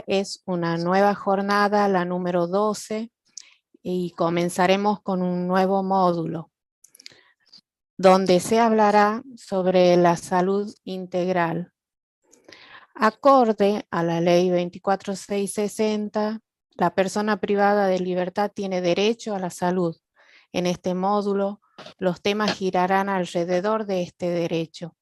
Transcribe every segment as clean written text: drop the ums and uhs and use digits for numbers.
es una nueva jornada, la número 12, y comenzaremos con un nuevo módulo, donde se hablará sobre la salud integral. Acorde a la ley 24660, la persona privada de libertad tiene derecho a la salud. En este módulo, los temas girarán alrededor de este derecho.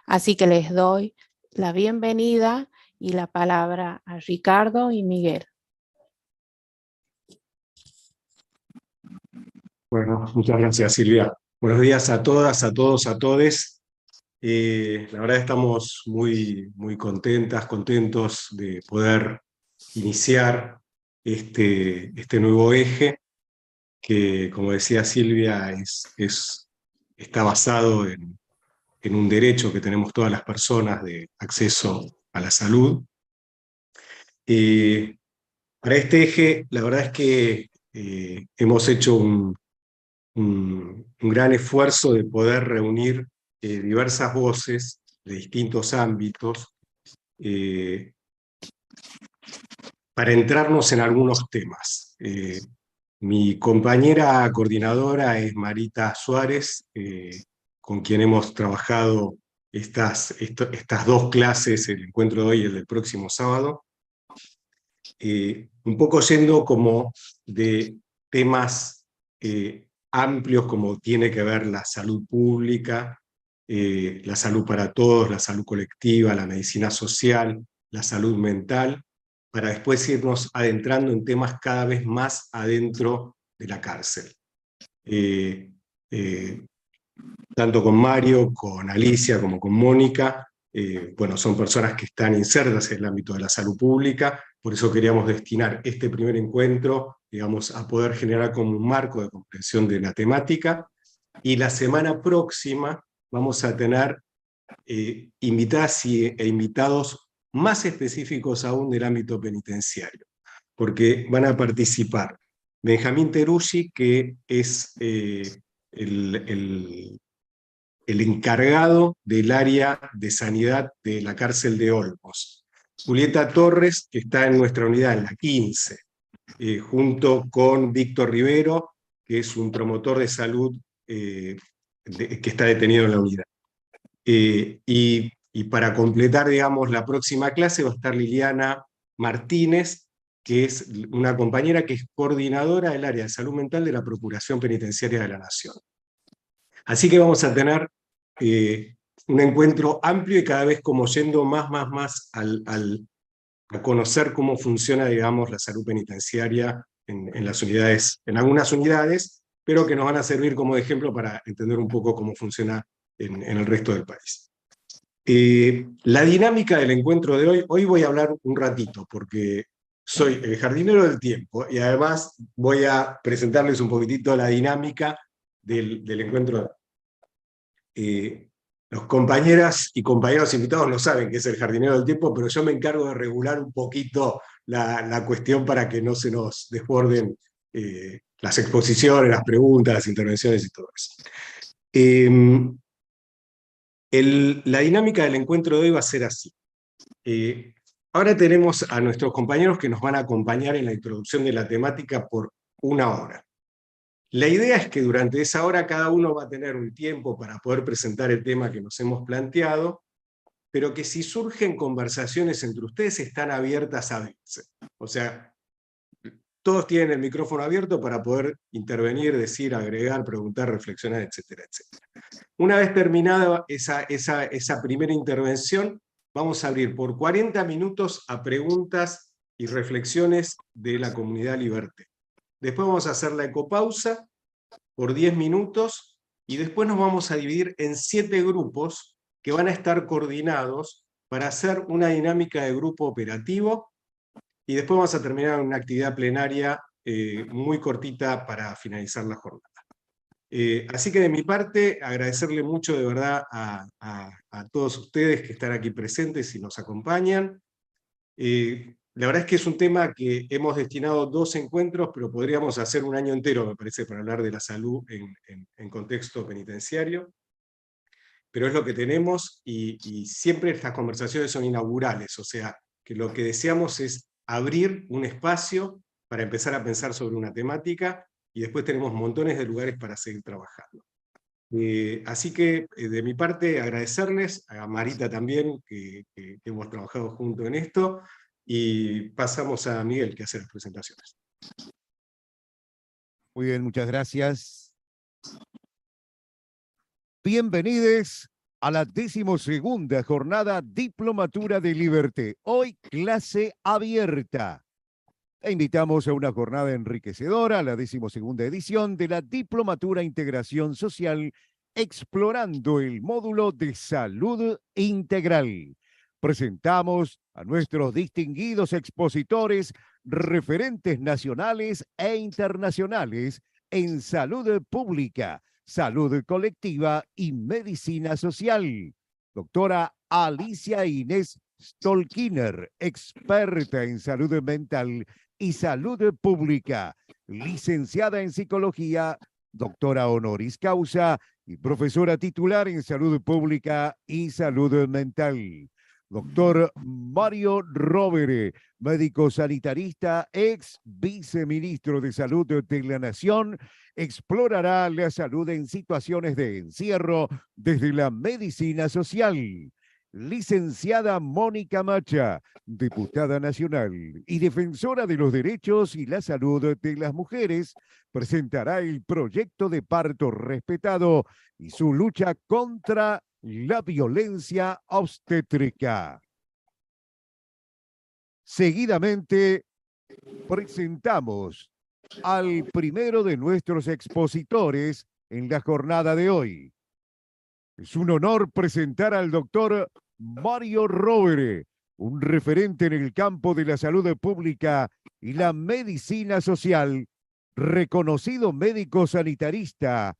Así que les doy la bienvenida y la palabra a Ricardo y Miguel. Bueno, muchas gracias, Silvia. Buenos días a todas, a todos, a todes. La verdad estamos muy contentos de poder iniciar este nuevo eje que, como decía Silvia, está basado en un derecho que tenemos todas las personas de acceso a la salud. Para este eje, la verdad es que hemos hecho un gran esfuerzo de poder reunir diversas voces de distintos ámbitos para entrarnos en algunos temas. Mi compañera coordinadora es Marita Suárez, con quien hemos trabajado estas dos clases, el encuentro de hoy y el del próximo sábado, un poco yendo como de temas amplios como tiene que ver la salud pública, la salud para todos, la salud colectiva, la medicina social, la salud mental, para después irnos adentrando en temas cada vez más adentro de la cárcel. Tanto con Mario, con Alicia, como con Mónica, bueno, son personas que están insertas en el ámbito de la salud pública, por eso queríamos destinar este primer encuentro, digamos, a poder generar como un marco de comprensión de la temática, y la semana próxima vamos a tener invitadas e invitados más específicos aún del ámbito penitenciario, porque van a participar Benjamín Teruggi, que es el encargado del área de sanidad de la cárcel de Olmos. Julieta Torres, que está en nuestra unidad, en la 15, junto con Víctor Rivero, que es un promotor de salud que está detenido en la unidad. Y para completar, digamos, la próxima clase va a estar Liliana Martínez, que es una compañera que es coordinadora del área de salud mental de la Procuración Penitenciaria de la Nación. Así que vamos a tener un encuentro amplio y cada vez como yendo más a conocer cómo funciona, digamos, la salud penitenciaria en las unidades, en algunas unidades, pero que nos van a servir como ejemplo para entender un poco cómo funciona en el resto del país. La dinámica del encuentro de hoy voy a hablar un ratito, porque soy el jardinero del tiempo, y además voy a presentarles un poquitito la dinámica del encuentro. Los compañeras y compañeros invitados no saben que es el jardinero del tiempo, pero yo me encargo de regular un poquito la cuestión para que no se nos desborden las exposiciones, las preguntas, las intervenciones y todo eso. La dinámica del encuentro de hoy va a ser así. Ahora tenemos a nuestros compañeros que nos van a acompañar en la introducción de la temática por 1 hora. La idea es que durante esa hora cada uno va a tener un tiempo para poder presentar el tema que nos hemos planteado, pero que si surgen conversaciones entre ustedes están abiertas a verse. O sea, todos tienen el micrófono abierto para poder intervenir, decir, agregar, preguntar, reflexionar, etcétera, etcétera. Una vez terminada esa primera intervención, vamos a abrir por 40 minutos a preguntas y reflexiones de la comunidad Liberté. Después vamos a hacer la ecopausa por 10 minutos y después nos vamos a dividir en 7 grupos que van a estar coordinados para hacer una dinámica de grupo operativo, y después vamos a terminar en una actividad plenaria muy cortita para finalizar la jornada. Así que de mi parte, agradecerle mucho de verdad a todos ustedes que están aquí presentes y nos acompañan. La verdad es que es un tema que hemos destinado 2 encuentros, pero podríamos hacer un año entero, me parece, para hablar de la salud en contexto penitenciario. Pero es lo que tenemos, y siempre estas conversaciones son inaugurales, o sea, que lo que deseamos es abrir un espacio para empezar a pensar sobre una temática, y después tenemos montones de lugares para seguir trabajando. Así que, de mi parte, agradecerles, a Marita también, que hemos trabajado juntos en esto, y pasamos a Miguel, que hace las presentaciones. Muy bien, muchas gracias. Bienvenidos a la 12ª jornada Diplomatura de Liberté. Hoy clase abierta. Te invitamos a una jornada enriquecedora, la 12ª edición de la Diplomatura Integración Social, explorando el módulo de salud integral. Presentamos a nuestros distinguidos expositores, referentes nacionales e internacionales en salud pública, salud colectiva y medicina social. Doctora Alicia Inés Stolkiner, experta en salud mental y salud pública, licenciada en psicología, doctora honoris causa y profesora titular en salud pública y salud mental. Doctor Mario Rovere, médico sanitarista, ex viceministro de Salud de la Nación, explorará la salud en situaciones de encierro desde la medicina social. Licenciada Mónica Macha, diputada nacional y defensora de los derechos y la salud de las mujeres, presentará el proyecto de parto respetado y su lucha contra la violencia obstétrica. Seguidamente, presentamos al primero de nuestros expositores en la jornada de hoy. Es un honor presentar al doctor Mario Rovere, un referente en el campo de la salud pública y la medicina social, reconocido médico sanitarista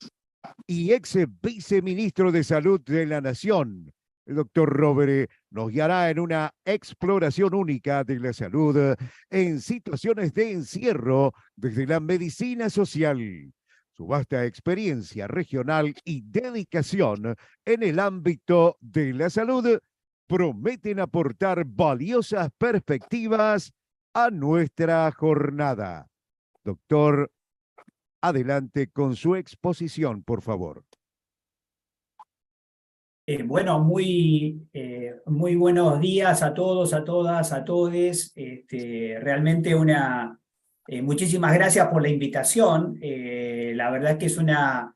y ex viceministro de Salud de la Nación. El doctor Rovere nos guiará en una exploración única de la salud en situaciones de encierro desde la medicina social. Su vasta experiencia regional y dedicación en el ámbito de la salud prometen aportar valiosas perspectivas a nuestra jornada. Doctor, adelante con su exposición, por favor. Bueno, muy buenos días a todos, a todas, a todes. Realmente muchísimas gracias por la invitación. La verdad que es una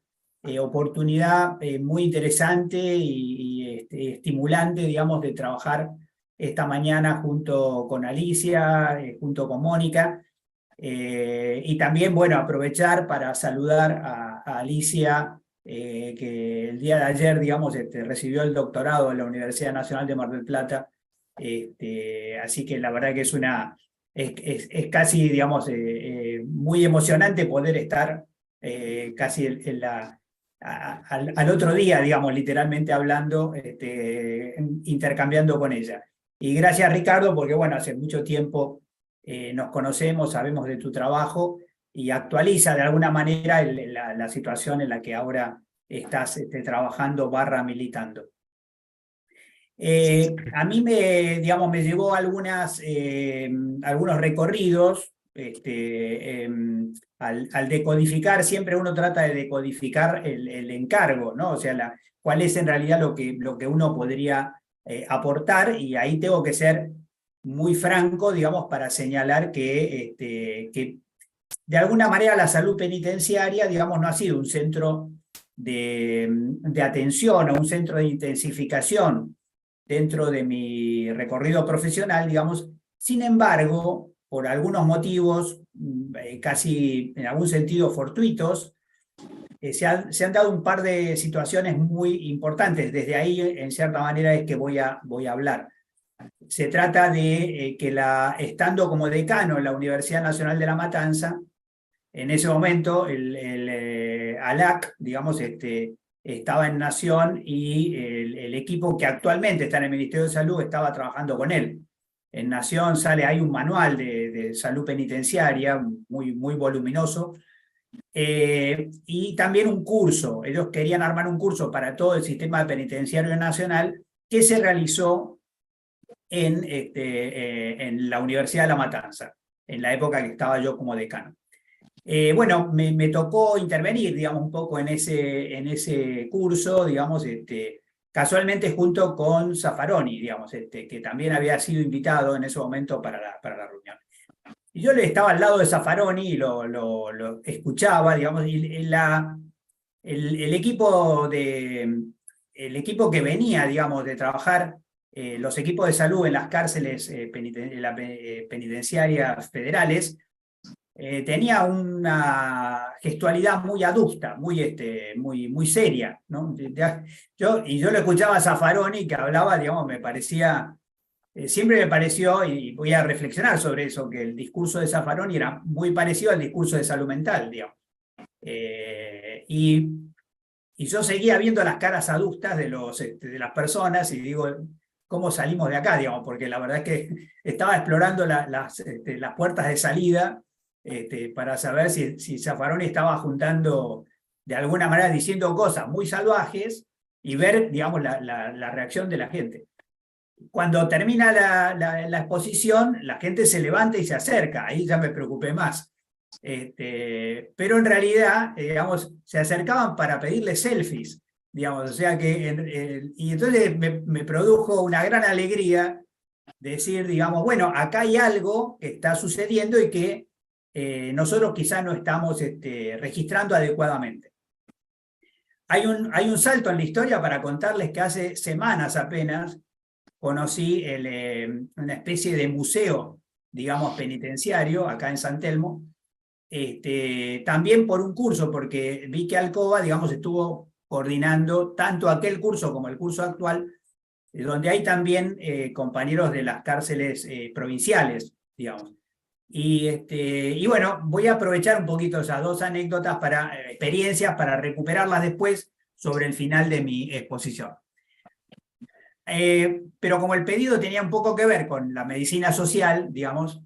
oportunidad muy interesante y estimulante, digamos, de trabajar esta mañana junto con Alicia, junto con Mónica. Y también, bueno, aprovechar para saludar a Alicia, que el día de ayer, digamos, recibió el doctorado en la Universidad Nacional de Mar del Plata. Así que la verdad que es casi, digamos, muy emocionante poder estar casi al otro día, digamos, literalmente hablando, intercambiando con ella. Y gracias, Ricardo, porque, bueno, hace mucho tiempo nos conocemos, sabemos de tu trabajo y actualiza de alguna manera la situación en la que ahora estás trabajando / militando. A mí me llevó algunos recorridos al decodificar. Siempre uno trata de decodificar el encargo, ¿no? O sea, cuál es en realidad lo que uno podría aportar, y ahí tengo que ser muy franco, digamos, para señalar que de alguna manera la salud penitenciaria, digamos, no ha sido un centro de atención o un centro de intensificación dentro de mi recorrido profesional, digamos. Sin embargo, por algunos motivos casi en algún sentido fortuitos, se han dado un par de situaciones muy importantes. Desde ahí, en cierta manera, es que voy a hablar. Se trata de que estando como decano en la Universidad Nacional de La Matanza, en ese momento el ALAC, digamos, estaba en Nación, y el equipo que actualmente está en el Ministerio de Salud estaba trabajando con él. En Nación hay un manual de salud penitenciaria muy voluminoso, y también un curso. Ellos querían armar un curso para todo el sistema penitenciario nacional, que se realizó en la Universidad de La Matanza, en la época que estaba yo como decano. Bueno, me tocó intervenir, digamos, un poco en ese curso, digamos, casualmente junto con Zaffaroni, digamos, que también había sido invitado en ese momento para la reunión. Y yo estaba al lado de Zaffaroni y lo escuchaba, digamos, y el equipo que venía, digamos, de trabajar, los equipos de salud en las cárceles penitenciarias federales, tenía una gestualidad muy adusta, muy seria, ¿no? Yo lo escuchaba a Zaffaroni que hablaba, digamos, me parecía, siempre me pareció, y voy a reflexionar sobre eso, que el discurso de Zaffaroni era muy parecido al discurso de salud mental, digamos. Y yo seguía viendo las caras adustas de las personas y digo, ¿cómo salimos de acá, digamos? Porque la verdad es que estaba explorando las puertas de salida, para saber si Zaffaroni estaba juntando, de alguna manera, diciendo cosas muy salvajes y ver, digamos, la reacción de la gente. Cuando termina la exposición, la gente se levanta y se acerca, ahí ya me preocupé más. Pero en realidad, digamos, se acercaban para pedirle selfies, digamos, o sea que, y entonces me produjo una gran alegría decir, digamos, bueno, acá hay algo que está sucediendo y que nosotros quizás no estamos registrando adecuadamente. Hay un salto en la historia para contarles que hace semanas apenas conocí una especie de museo, digamos, penitenciario, acá en San Telmo, también por un curso, porque vi que Alcoba, digamos, estuvo coordinando tanto aquel curso como el curso actual, donde hay también compañeros de las cárceles provinciales, digamos. Y bueno, voy a aprovechar un poquito esas dos anécdotas experiencias para recuperarlas después sobre el final de mi exposición. Pero como el pedido tenía un poco que ver con la medicina social, digamos,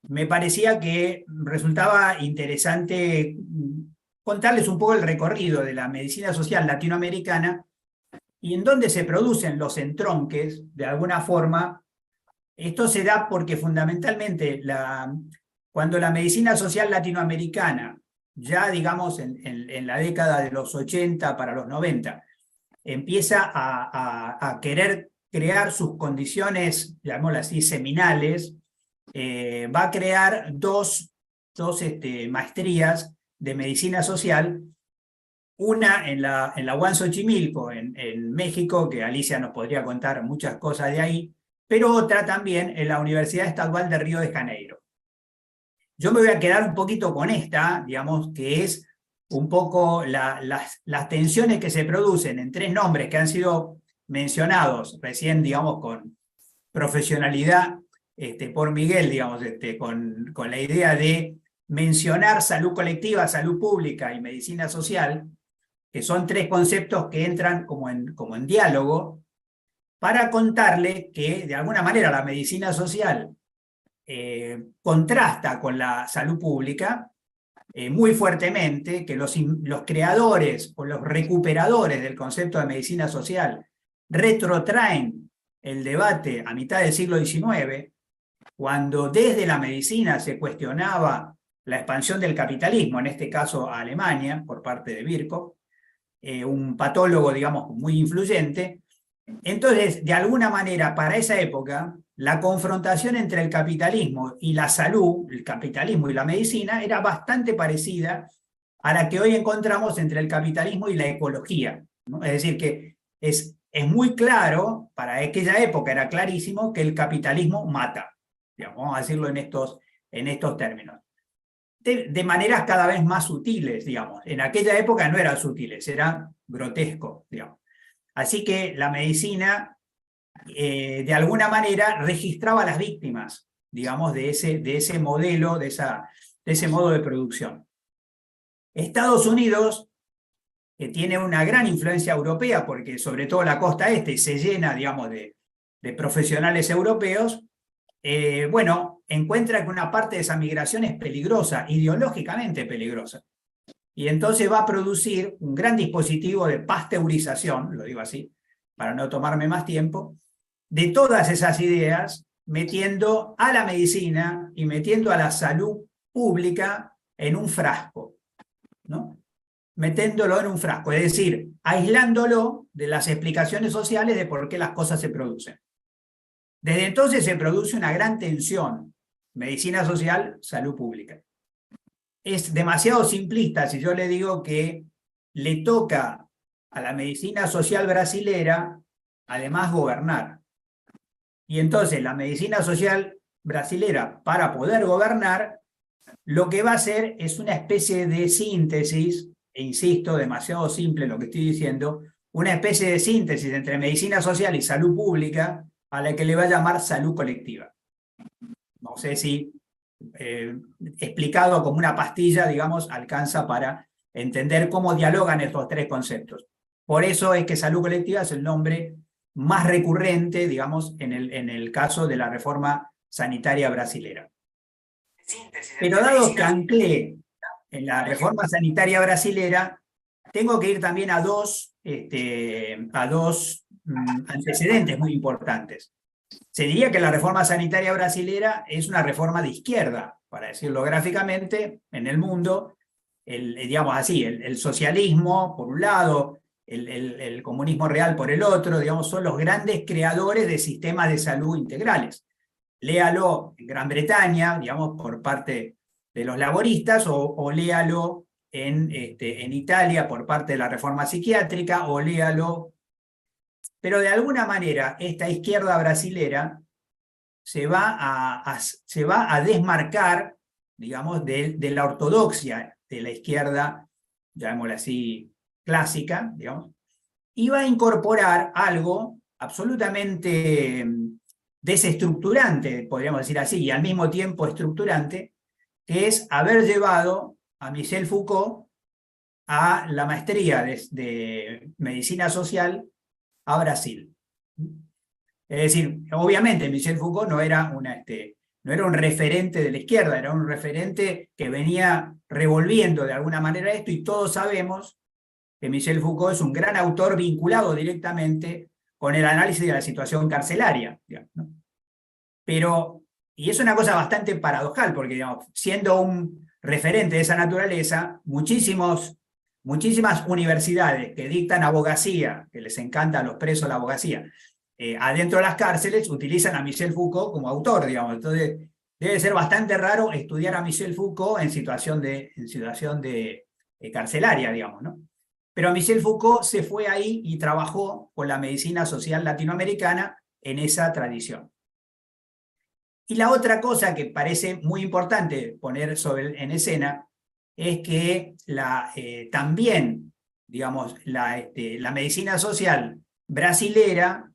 me parecía que resultaba interesante contarles un poco el recorrido de la medicina social latinoamericana y en dónde se producen los entronques, de alguna forma. Esto se da porque fundamentalmente cuando la medicina social latinoamericana, ya digamos en la década de los 80 para los 90, empieza a querer crear sus condiciones, llamémoslo así, seminales, va a crear dos maestrías de medicina social, una en la UAM Xochimilco, en México, que Alicia nos podría contar muchas cosas de ahí, pero otra también en la Universidad Estadual de Río de Janeiro. Yo me voy a quedar un poquito con esta, digamos, que es un poco las tensiones que se producen en tres nombres que han sido mencionados recién, digamos, con profesionalidad por Miguel, digamos, con la idea de mencionar salud colectiva, salud pública y medicina social, que son tres conceptos que entran como en diálogo, para contarle que de alguna manera la medicina social contrasta con la salud pública muy fuertemente, que los creadores o los recuperadores del concepto de medicina social retrotraen el debate a mitad del siglo XIX, cuando desde la medicina se cuestionaba la expansión del capitalismo, en este caso a Alemania, por parte de Virchow, un patólogo, digamos, muy influyente. Entonces, de alguna manera, para esa época, la confrontación entre el capitalismo y la salud, el capitalismo y la medicina, era bastante parecida a la que hoy encontramos entre el capitalismo y la ecología, ¿no? Es decir, que es muy claro, para aquella época era clarísimo, que el capitalismo mata, digamos, vamos a decirlo en estos términos. De maneras cada vez más sutiles, digamos. En aquella época no eran sutiles, era grotesco, digamos. Así que la medicina, de alguna manera, registraba a las víctimas, digamos, de ese modelo, de ese modo de producción. Estados Unidos, que tiene una gran influencia europea, porque sobre todo la costa este se llena, digamos, de profesionales europeos, bueno, encuentra que una parte de esa migración es peligrosa, ideológicamente peligrosa. Y entonces va a producir un gran dispositivo de pasteurización, lo digo así, para no tomarme más tiempo, de todas esas ideas, metiendo a la medicina y metiendo a la salud pública en un frasco, ¿no? Metiéndolo en un frasco, es decir, aislándolo de las explicaciones sociales de por qué las cosas se producen. Desde entonces se produce una gran tensión, medicina social, salud pública. Es demasiado simplista si yo le digo que le toca a la medicina social brasilera, además, gobernar. Y entonces la medicina social brasilera, para poder gobernar, lo que va a hacer es una especie de síntesis, e insisto, demasiado simple lo que estoy diciendo, una especie de síntesis entre medicina social y salud pública, a la que le va a llamar salud colectiva. No sé si explicado como una pastilla, digamos, alcanza para entender cómo dialogan estos tres conceptos. Por eso es que salud colectiva es el nombre más recurrente, digamos, en el caso de la reforma sanitaria brasilera. Pero dado que anclé en la reforma sanitaria brasilera, tengo que ir también a dos antecedentes muy importantes. Se diría que la reforma sanitaria brasilera es una reforma de izquierda, para decirlo gráficamente, en el mundo, digamos así, el socialismo por un lado, el comunismo real por el otro, digamos, son los grandes creadores de sistemas de salud integrales. Léalo en Gran Bretaña, digamos, por parte de los laboristas, o léalo en Italia por parte de la reforma psiquiátrica, o léalo... Pero de alguna manera esta izquierda brasilera se va a desmarcar, digamos, de la ortodoxia de la izquierda, llamémosla así, clásica, digamos, y va a incorporar algo absolutamente desestructurante, podríamos decir así, y al mismo tiempo estructurante, que es haber llevado a Michel Foucault a la maestría de medicina social a Brasil. Es decir, obviamente Michel Foucault no era un referente de la izquierda, era un referente que venía revolviendo de alguna manera esto, y todos sabemos que Michel Foucault es un gran autor vinculado directamente con el análisis de la situación carcelaria, digamos, ¿no? Pero, y es una cosa bastante paradojal, porque, digamos, siendo un referente de esa naturaleza, muchísimas universidades que dictan abogacía, que les encanta a los presos la abogacía, adentro de las cárceles utilizan a Michel Foucault como autor, digamos. Entonces debe ser bastante raro estudiar a Michel Foucault en situación de carcelaria, digamos, ¿no? Pero Michel Foucault se fue ahí y trabajó con la medicina social latinoamericana en esa tradición. Y la otra cosa que parece muy importante poner en escena es que también, digamos, la medicina social brasilera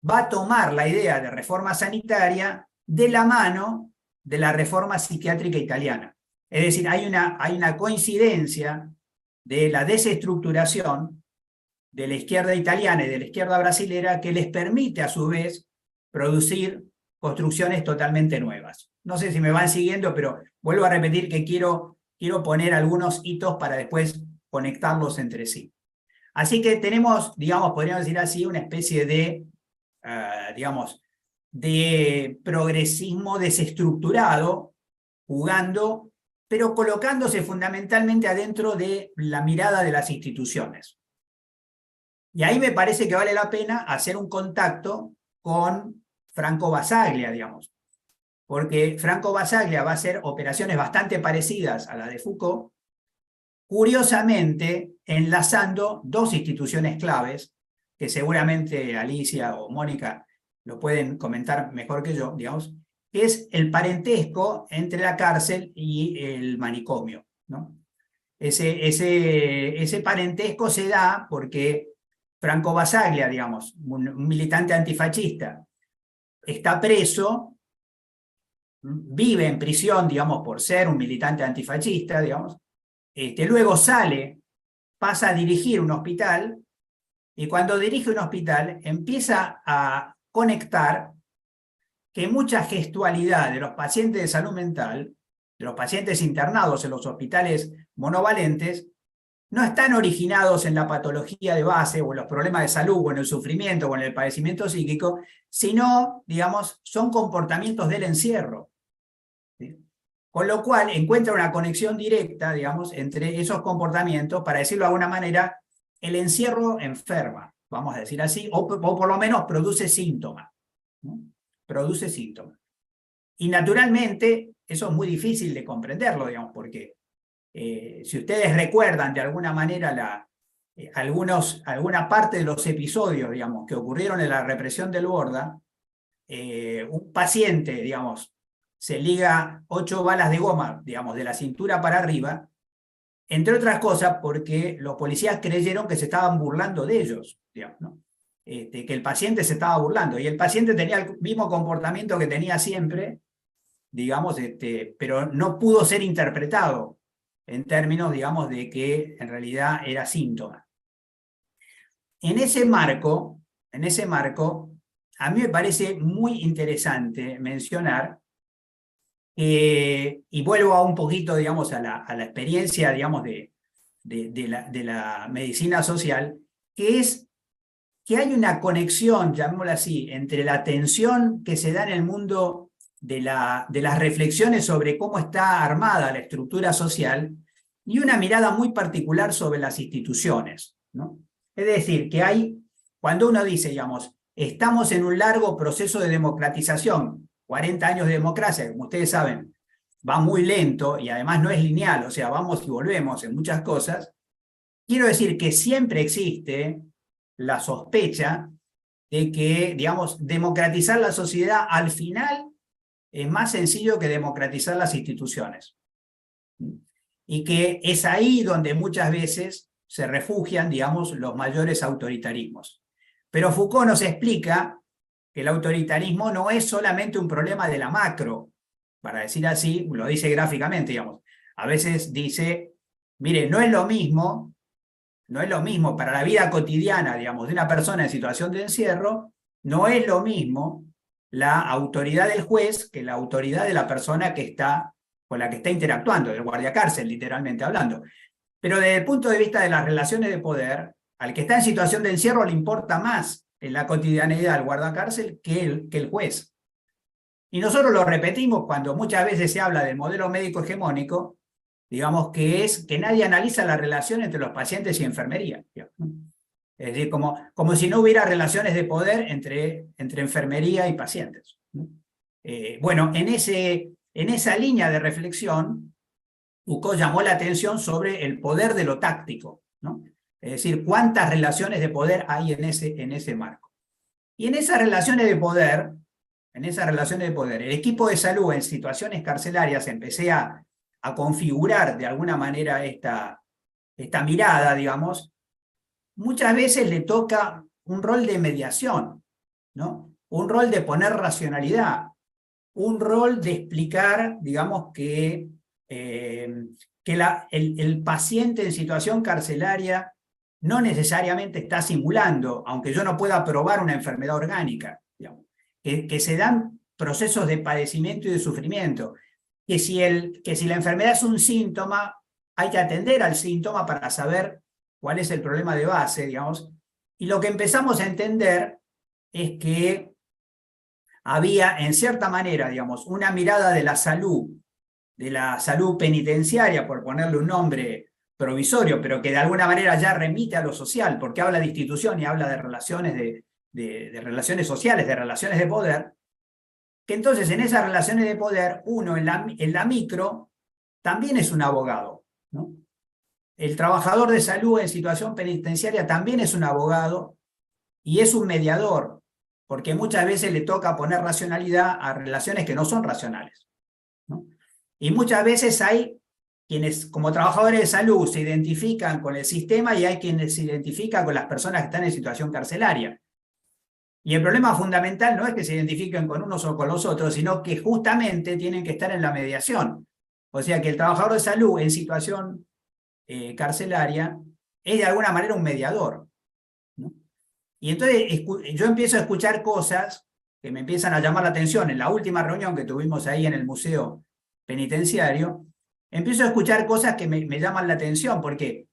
va a tomar la idea de reforma sanitaria de la mano de la reforma psiquiátrica italiana. Es decir, hay una coincidencia de la desestructuración de la izquierda italiana y de la izquierda brasilera que les permite a su vez producir construcciones totalmente nuevas. No sé si me van siguiendo, pero vuelvo a repetir que quiero poner algunos hitos para después conectarlos entre sí. Así que tenemos, digamos, podríamos decir así, una especie de, digamos, de progresismo desestructurado, jugando, pero colocándose fundamentalmente adentro de la mirada de las instituciones. Y ahí me parece que vale la pena hacer un contacto con Franco Basaglia, digamos, porque Franco Basaglia va a hacer operaciones bastante parecidas a las de Foucault, curiosamente enlazando dos instituciones claves, que seguramente Alicia o Mónica lo pueden comentar mejor que yo, digamos, que es el parentesco entre la cárcel y el manicomio, ¿no? Ese parentesco se da porque Franco Basaglia, digamos, un militante antifascista, está preso, vive en prisión, digamos, por ser un militante antifascista, digamos, luego sale, pasa a dirigir un hospital, y cuando dirige un hospital empieza a conectar que mucha gestualidad de los pacientes de salud mental, de los pacientes internados en los hospitales monovalentes, no están originados en la patología de base, o en los problemas de salud, o en el sufrimiento, o en el padecimiento psíquico, sino, digamos, son comportamientos del encierro. ¿Sí? Con lo cual encuentra una conexión directa, digamos, entre esos comportamientos, para decirlo de alguna manera, el encierro enferma, vamos a decir así, o por lo menos produce síntomas, ¿no? Produce síntomas. Y naturalmente, eso es muy difícil de comprenderlo, digamos, porque si ustedes recuerdan de alguna manera alguna parte de los episodios, digamos, que ocurrieron en la represión del Borda, un paciente, digamos, se liga 8 balas de goma, digamos, de la cintura para arriba, entre otras cosas porque los policías creyeron que se estaban burlando de ellos, digamos, ¿no? Que el paciente se estaba burlando, y el paciente tenía el mismo comportamiento que tenía siempre, digamos, pero no pudo ser interpretado en términos, digamos, de que en realidad era síntoma. En ese marco, a mí me parece muy interesante mencionar, y vuelvo a un poquito, digamos, a la experiencia, digamos, de la medicina social, que es que hay una conexión, llamémosla así, entre la tensión que se da en el mundo de las reflexiones sobre cómo está armada la estructura social y una mirada muy particular sobre las instituciones, ¿no? Es decir, que cuando uno dice, digamos, estamos en un largo proceso de democratización, 40 años de democracia, como ustedes saben, va muy lento y además no es lineal, o sea, vamos y volvemos en muchas cosas, quiero decir que siempre existe la sospecha de que, digamos, democratizar la sociedad al final es más sencillo que democratizar las instituciones. Y que es ahí donde muchas veces se refugian, digamos, los mayores autoritarismos. Pero Foucault nos explica que el autoritarismo no es solamente un problema de la macro, para decir así, lo dice gráficamente, digamos. A veces dice, mire, no es lo mismo para la vida cotidiana, digamos, de una persona en situación de encierro, no es lo mismo la autoridad del juez que la autoridad de la persona con la que está interactuando, del guardiacárcel, literalmente hablando. Pero desde el punto de vista de las relaciones de poder, al que está en situación de encierro le importa más en la cotidianidad del guardacárcel que el juez. Y nosotros lo repetimos cuando muchas veces se habla del modelo médico hegemónico, digamos, que es que nadie analiza la relación entre los pacientes y enfermería. Es decir, como si no hubiera relaciones de poder entre enfermería y pacientes. Bueno, en esa línea de reflexión, Foucault llamó la atención sobre el poder de lo táctico, ¿no? Es decir, cuántas relaciones de poder hay en ese marco. Y en esas relaciones de poder, el equipo de salud en situaciones carcelarias empecé a configurar de alguna manera esta mirada, digamos, muchas veces le toca un rol de mediación, ¿no? Un rol de poner racionalidad, un rol de explicar, digamos, que el paciente en situación carcelaria no necesariamente está simulando, aunque yo no pueda probar una enfermedad orgánica, digamos, que se dan procesos de padecimiento y de sufrimiento, que si la enfermedad es un síntoma, hay que atender al síntoma para saber cuál es el problema de base, digamos, y lo que empezamos a entender es que había, en cierta manera, digamos, una mirada de la salud penitenciaria, por ponerle un nombre provisorio, pero que de alguna manera ya remite a lo social, porque habla de institución y habla de relaciones, de relaciones sociales, de relaciones de poder, que entonces en esas relaciones de poder, uno en la micro también es un abogado, ¿no? El trabajador de salud en situación penitenciaria también es un abogado y es un mediador, porque muchas veces le toca poner racionalidad a relaciones que no son racionales, ¿no? Y muchas veces hay quienes como trabajadores de salud se identifican con el sistema y hay quienes se identifican con las personas que están en situación carcelaria. Y el problema fundamental no es que se identifiquen con unos o con los otros, sino que justamente tienen que estar en la mediación. O sea que el trabajador de salud en situación carcelaria es de alguna manera un mediador, ¿no? Y entonces yo empiezo a escuchar cosas que me empiezan a llamar la atención. En la última reunión que tuvimos ahí en el museo penitenciario, empiezo a escuchar cosas que me llaman la atención, porque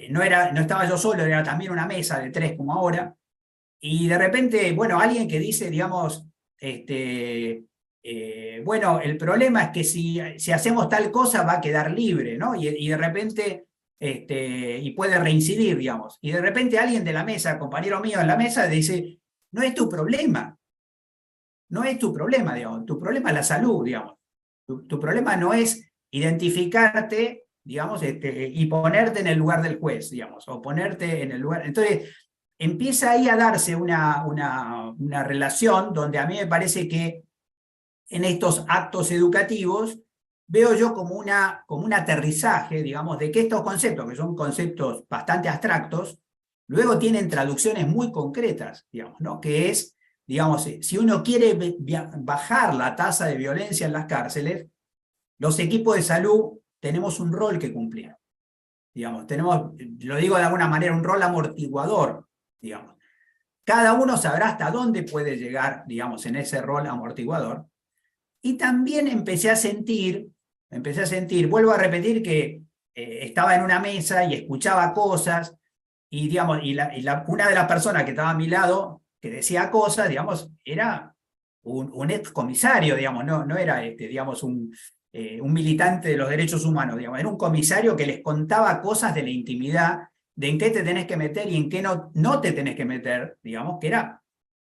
no estaba yo solo, era también una mesa de 3 como ahora, y de repente, bueno, alguien que dice, digamos, bueno, el problema es que si hacemos tal cosa va a quedar libre, ¿no? Y de repente, y puede reincidir, digamos. Y de repente alguien de la mesa, compañero mío en la mesa, dice, no es tu problema. No es tu problema, digamos. Tu problema es la salud, digamos. Tu problema no es identificarte, digamos, y ponerte en el lugar del juez, digamos, o ponerte en el lugar. Entonces, empieza ahí a darse una relación donde a mí me parece que en estos actos educativos veo yo como un aterrizaje, digamos, de que estos conceptos, que son conceptos bastante abstractos, luego tienen traducciones muy concretas, digamos, ¿no? Que es, digamos, si uno quiere bajar la tasa de violencia en las cárceles, los equipos de salud tenemos un rol que cumplir. Digamos, tenemos, lo digo de alguna manera, un rol amortiguador, digamos. Cada uno sabrá hasta dónde puede llegar, digamos, en ese rol amortiguador. Y también empecé a sentir, vuelvo a repetir que estaba en una mesa y escuchaba cosas, y, digamos, una de las personas que estaba a mi lado, que decía cosas, digamos, era un excomisario, digamos, no era, digamos, un militante de los derechos humanos, digamos, era un comisario que les contaba cosas de la intimidad, de en qué te tenés que meter y en qué no te tenés que meter, digamos, que era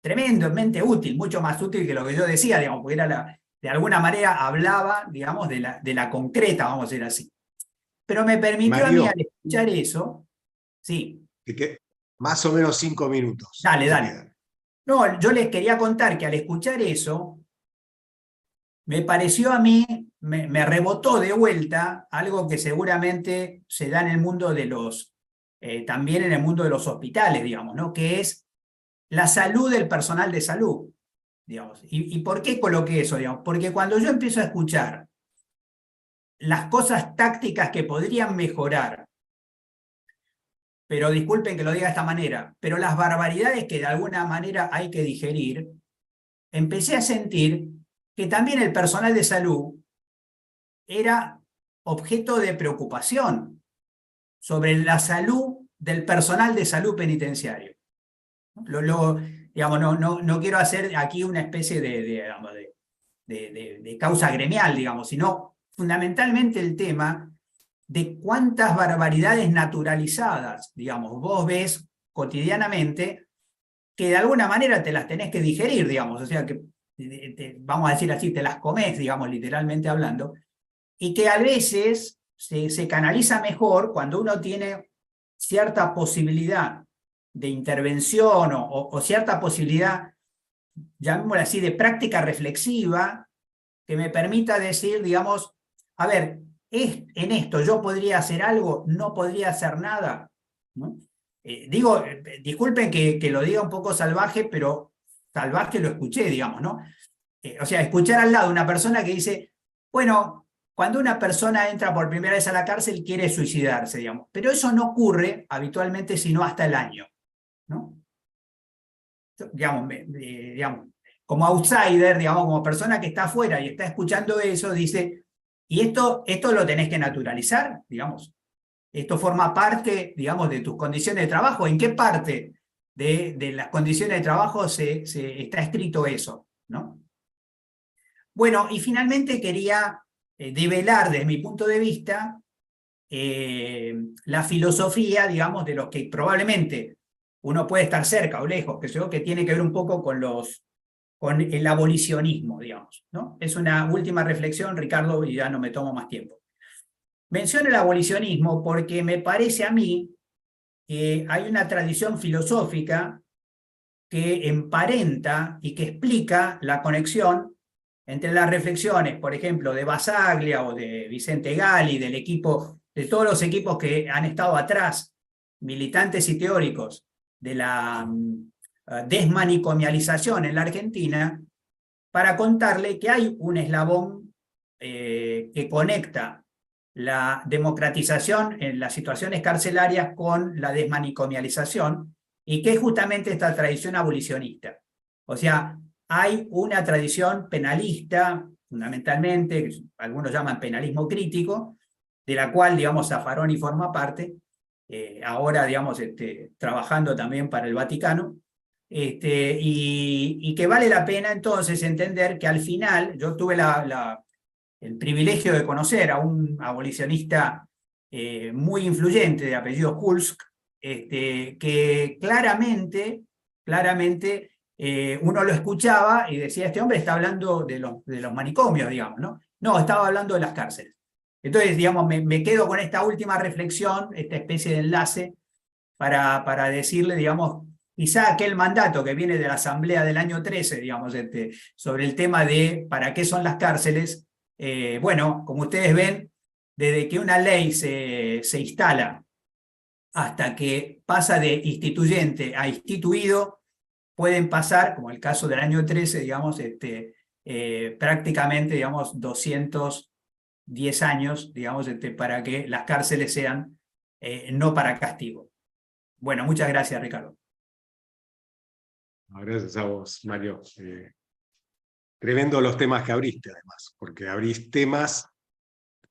tremendamente útil, mucho más útil que lo que yo decía, digamos, porque era de alguna manera hablaba, digamos, de la concreta, vamos a decir así. Pero me permitió a mí, al escuchar eso, sí. Que más o menos 5 minutos. Dale, dale. No, yo les quería contar que al escuchar eso, me pareció a mí, me rebotó de vuelta algo que seguramente se da en el mundo de también en el mundo de los hospitales, digamos, ¿no? Que es la salud del personal de salud, digamos. ¿Y por qué coloqué eso, digamos? Porque cuando yo empiezo a escuchar las cosas tácticas que podrían mejorar, pero disculpen que lo diga de esta manera, pero las barbaridades que de alguna manera hay que digerir, empecé a sentir que también el personal de salud era objeto de preocupación sobre la salud del personal de salud penitenciario. Digamos, no quiero hacer aquí una especie de causa gremial, digamos, sino fundamentalmente el tema de cuántas barbaridades naturalizadas, digamos, vos ves cotidianamente que de alguna manera te las tenés que digerir, digamos, o sea que, vamos a decir así, te las comés, digamos, literalmente hablando, y que a veces se canaliza mejor cuando uno tiene cierta posibilidad de intervención o cierta posibilidad, llamémosla así, de práctica reflexiva que me permita decir, digamos, a ver, en esto yo podría hacer algo, no podría hacer nada, ¿no? Disculpen que lo diga un poco salvaje, pero salvaje lo escuché, digamos, ¿no? O sea, escuchar al lado una persona que dice, bueno, cuando una persona entra por primera vez a la cárcel quiere suicidarse, digamos, pero eso no ocurre habitualmente sino hasta el año, ¿no? Digamos, como outsider, digamos, como persona que está afuera y está escuchando eso, dice, y esto lo tenés que naturalizar, digamos. Esto forma parte, digamos, de tus condiciones de trabajo. ¿En qué parte de las condiciones de trabajo se está escrito eso, ¿no? Bueno, y finalmente quería develar desde mi punto de vista la filosofía, digamos, de los que probablemente uno puede estar cerca o lejos, que tiene que ver un poco con el abolicionismo, digamos, ¿no? Es una última reflexión, Ricardo, y ya no me tomo más tiempo. Menciono el abolicionismo porque me parece a mí que hay una tradición filosófica que emparenta y que explica la conexión entre las reflexiones, por ejemplo, de Basaglia o de Vicente Gali, del equipo, de todos los equipos que han estado atrás, militantes y teóricos, de la desmanicomialización en la Argentina, para contarle que hay un eslabón que conecta la democratización en las situaciones carcelarias con la desmanicomialización, y que es justamente esta tradición abolicionista. O sea, hay una tradición penalista, fundamentalmente, que algunos llaman penalismo crítico, de la cual, digamos, Zaffaroni forma parte, ahora, digamos, trabajando también para el Vaticano, y que vale la pena entonces entender que al final, yo tuve el privilegio de conocer a un abolicionista muy influyente de apellido Kulsk, que claramente uno lo escuchaba y decía, este hombre está hablando de los manicomios, digamos, ¿no? No, estaba hablando de las cárceles. Entonces, digamos, me quedo con esta última reflexión, esta especie de enlace, para decirle, digamos, quizá aquel mandato que viene de la Asamblea del año 13, digamos, sobre el tema de para qué son las cárceles, bueno, como ustedes ven, desde que una ley se instala hasta que pasa de instituyente a instituido, pueden pasar, como el caso del año 13, digamos, prácticamente, digamos, 210 años, digamos, para que las cárceles sean no para castigo. Bueno, muchas gracias, Ricardo. Gracias a vos, Mario. Tremendo los temas que abriste, además, porque abrís temas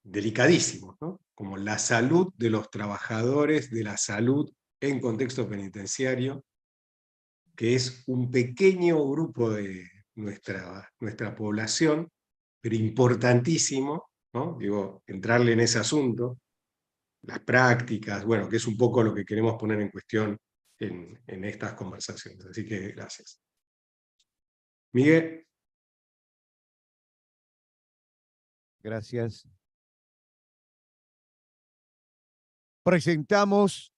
delicadísimos, ¿no? Como la salud de los trabajadores de la salud en contexto penitenciario, que es un pequeño grupo de nuestra población, pero importantísimo, ¿no? Digo, entrarle en ese asunto, las prácticas, bueno, que es un poco lo que queremos poner en cuestión en estas conversaciones. Así que gracias. Miguel. Gracias. Presentamos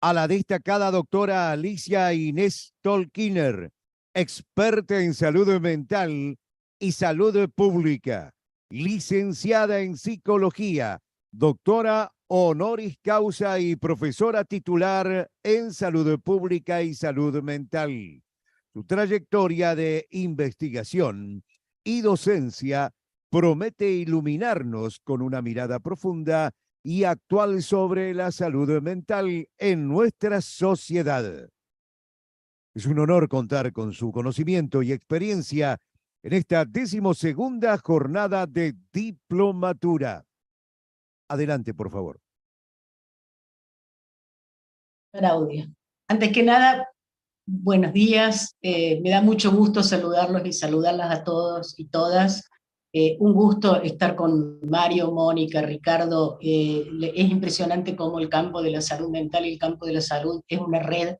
a la destacada doctora Alicia Inés Tolkiner, experta en salud mental y salud pública, licenciada en psicología, doctora honoris causa y profesora titular en salud pública y salud mental. Su trayectoria de investigación y docencia promete iluminarnos con una mirada profunda y actual sobre la salud mental en nuestra sociedad. Es un honor contar con su conocimiento y experiencia en esta 12ª jornada de diplomatura. Adelante, por favor. Claudia, antes que nada, buenos días. Me da mucho gusto saludarlos y saludarlas a todos y todas. Un gusto estar con Mario, Mónica, Ricardo. Es impresionante cómo el campo de la salud mental y el campo de la salud es una red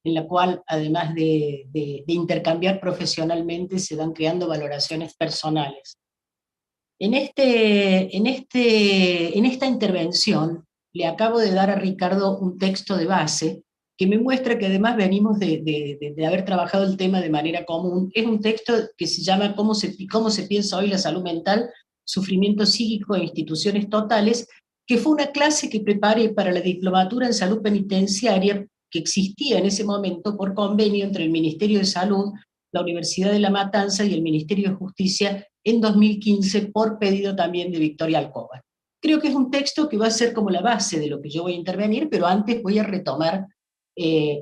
en la cual, además de intercambiar profesionalmente, se van creando valoraciones personales. En esta intervención le acabo de dar a Ricardo un texto de base que me muestra que además venimos de haber trabajado el tema de manera común. Es un texto que se llama ¿Cómo se piensa hoy la salud mental? Sufrimiento psíquico e instituciones totales, que fue una clase que preparé para la diplomatura en salud penitenciaria que existía en ese momento por convenio entre el Ministerio de Salud, la Universidad de La Matanza y el Ministerio de Justicia en 2015 por pedido también de Victoria Alcoba. Creo que es un texto que va a ser como la base de lo que yo voy a intervenir, pero antes voy a retomar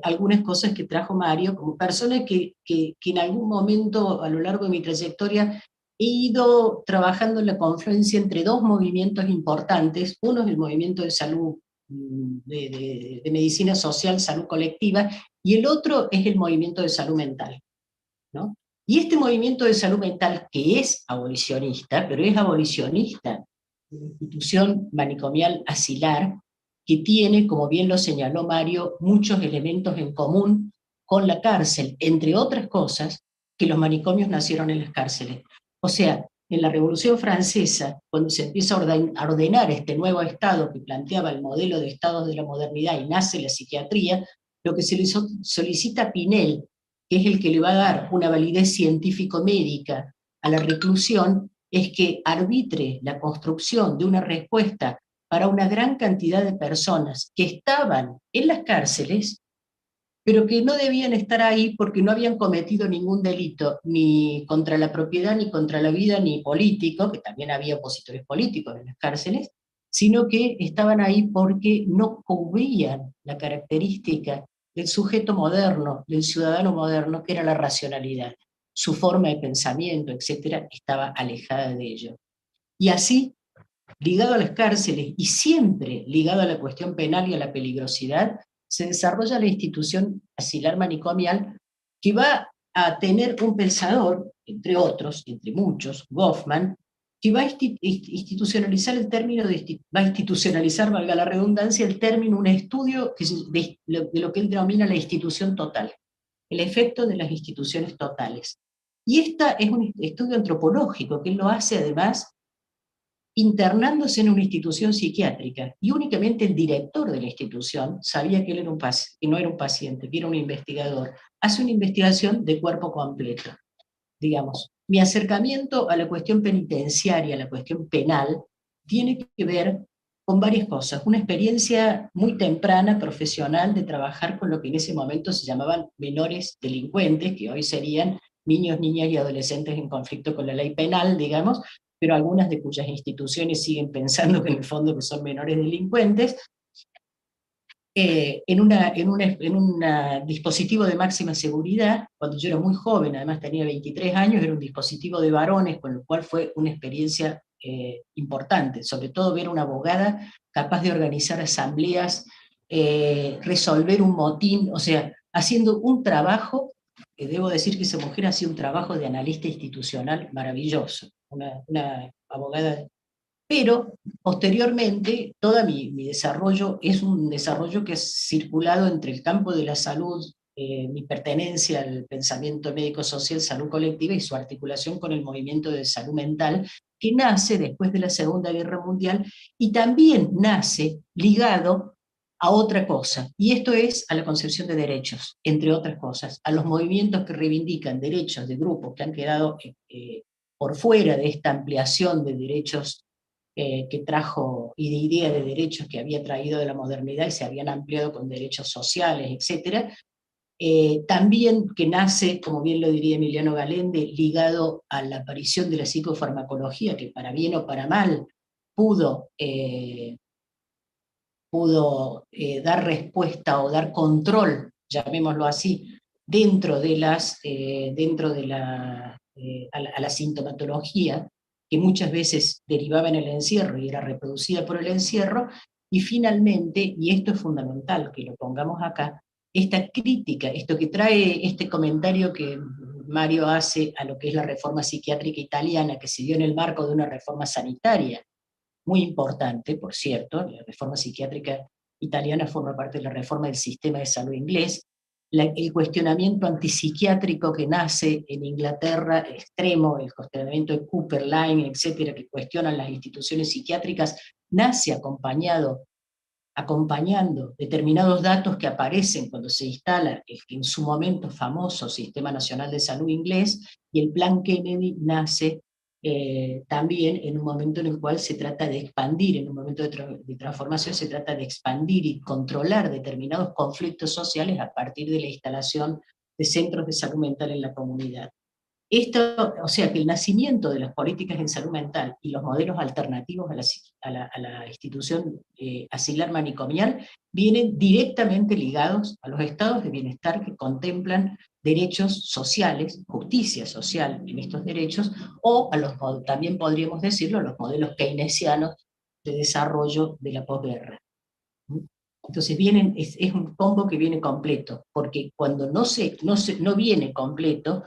algunas cosas que trajo Mario, como persona que en algún momento a lo largo de mi trayectoria he ido trabajando en la confluencia entre dos movimientos importantes. Uno es el movimiento de salud, de medicina social, salud colectiva, y el otro es el movimiento de salud mental, ¿no? Y este movimiento de salud mental, que es abolicionista, pero es abolicionista de una institución manicomial asilar, que tiene, como bien lo señaló Mario, muchos elementos en común con la cárcel, entre otras cosas, que los manicomios nacieron en las cárceles. O sea, en la Revolución Francesa, cuando se empieza a ordenar este nuevo Estado que planteaba el modelo de Estados de la modernidad y nace la psiquiatría, lo que se le solicita a Pinel, que es el que le va a dar una validez científico-médica a la reclusión, es que arbitre la construcción de una respuesta para una gran cantidad de personas que estaban en las cárceles, pero que no debían estar ahí porque no habían cometido ningún delito, ni contra la propiedad, ni contra la vida, ni político, que también había opositores políticos en las cárceles, sino que estaban ahí porque no cubrían la característica del sujeto moderno, del ciudadano moderno, que era la racionalidad. Su forma de pensamiento, etcétera, estaba alejada de ello. Y así ligado a las cárceles y siempre ligado a la cuestión penal y a la peligrosidad, se desarrolla la institución asilar manicomial, que va a tener un pensador, entre otros, entre muchos, Goffman, que va a institucionalizar el término, va a institucionalizar, valga la redundancia, el término, un estudio de lo que él denomina la institución total, el efecto de las instituciones totales. Y esta es un estudio antropológico, que él lo hace además internándose en una institución psiquiátrica, y únicamente el director de la institución sabía que él era que no era un paciente, que era un investigador. Hace una investigación de cuerpo completo. Digamos, mi acercamiento a la cuestión penitenciaria, a la cuestión penal, tiene que ver con varias cosas. Una experiencia muy temprana, profesional, de trabajar con lo que en ese momento se llamaban menores delincuentes, que hoy serían niños, niñas y adolescentes en conflicto con la ley penal, digamos, pero algunas de cuyas instituciones siguen pensando que en el fondo que son menores delincuentes, en un dispositivo de máxima seguridad. Cuando yo era muy joven, además tenía 23 años, era un dispositivo de varones, con lo cual fue una experiencia importante, sobre todo ver una abogada capaz de organizar asambleas, resolver un motín, o sea, haciendo un trabajo, debo decir que esa mujer hacía un trabajo de analista institucional maravilloso, una abogada. Pero posteriormente, todo mi desarrollo es un desarrollo que ha circulado entre el campo de la salud, mi pertenencia al pensamiento médico-social, salud colectiva, y su articulación con el movimiento de salud mental, que nace después de la Segunda Guerra Mundial, y también nace ligado a otra cosa, y esto es a la concepción de derechos, entre otras cosas, a los movimientos que reivindican derechos de grupos que han quedado por fuera de esta ampliación de derechos que trajo, y de idea de derechos que había traído de la modernidad y se habían ampliado con derechos sociales, etc. También que nace, como bien lo diría Emiliano Galende, ligado a la aparición de la psicofarmacología, que para bien o para mal pudo dar respuesta o dar control, llamémoslo así, dentro de a la sintomatología, que muchas veces derivaba en el encierro y era reproducida por el encierro. Y finalmente, y esto es fundamental que lo pongamos acá, esta crítica, esto que trae este comentario que Mario hace a lo que es la reforma psiquiátrica italiana, que se dio en el marco de una reforma sanitaria muy importante, por cierto. La reforma psiquiátrica italiana forma parte de la reforma del sistema de salud inglés. El cuestionamiento antipsiquiátrico que nace en Inglaterra, extremo, el cuestionamiento de Cooper, Lyme, etcétera, que cuestionan las instituciones psiquiátricas, nace acompañando determinados datos que aparecen cuando se instala el que en su momento famoso Sistema Nacional de Salud inglés, y el Plan Kennedy nace también en un momento en el cual se trata de expandir, en un momento de transformación se trata de expandir y controlar determinados conflictos sociales a partir de la instalación de centros de salud mental en la comunidad. Esto, o sea que el nacimiento de las políticas en salud mental y los modelos alternativos a la institución asilar manicomial vienen directamente ligados a los estados de bienestar que contemplan derechos sociales, justicia social en estos derechos, o también podríamos decirlo, a los modelos keynesianos de desarrollo de la posguerra. Entonces es un combo que viene completo, porque cuando no viene completo,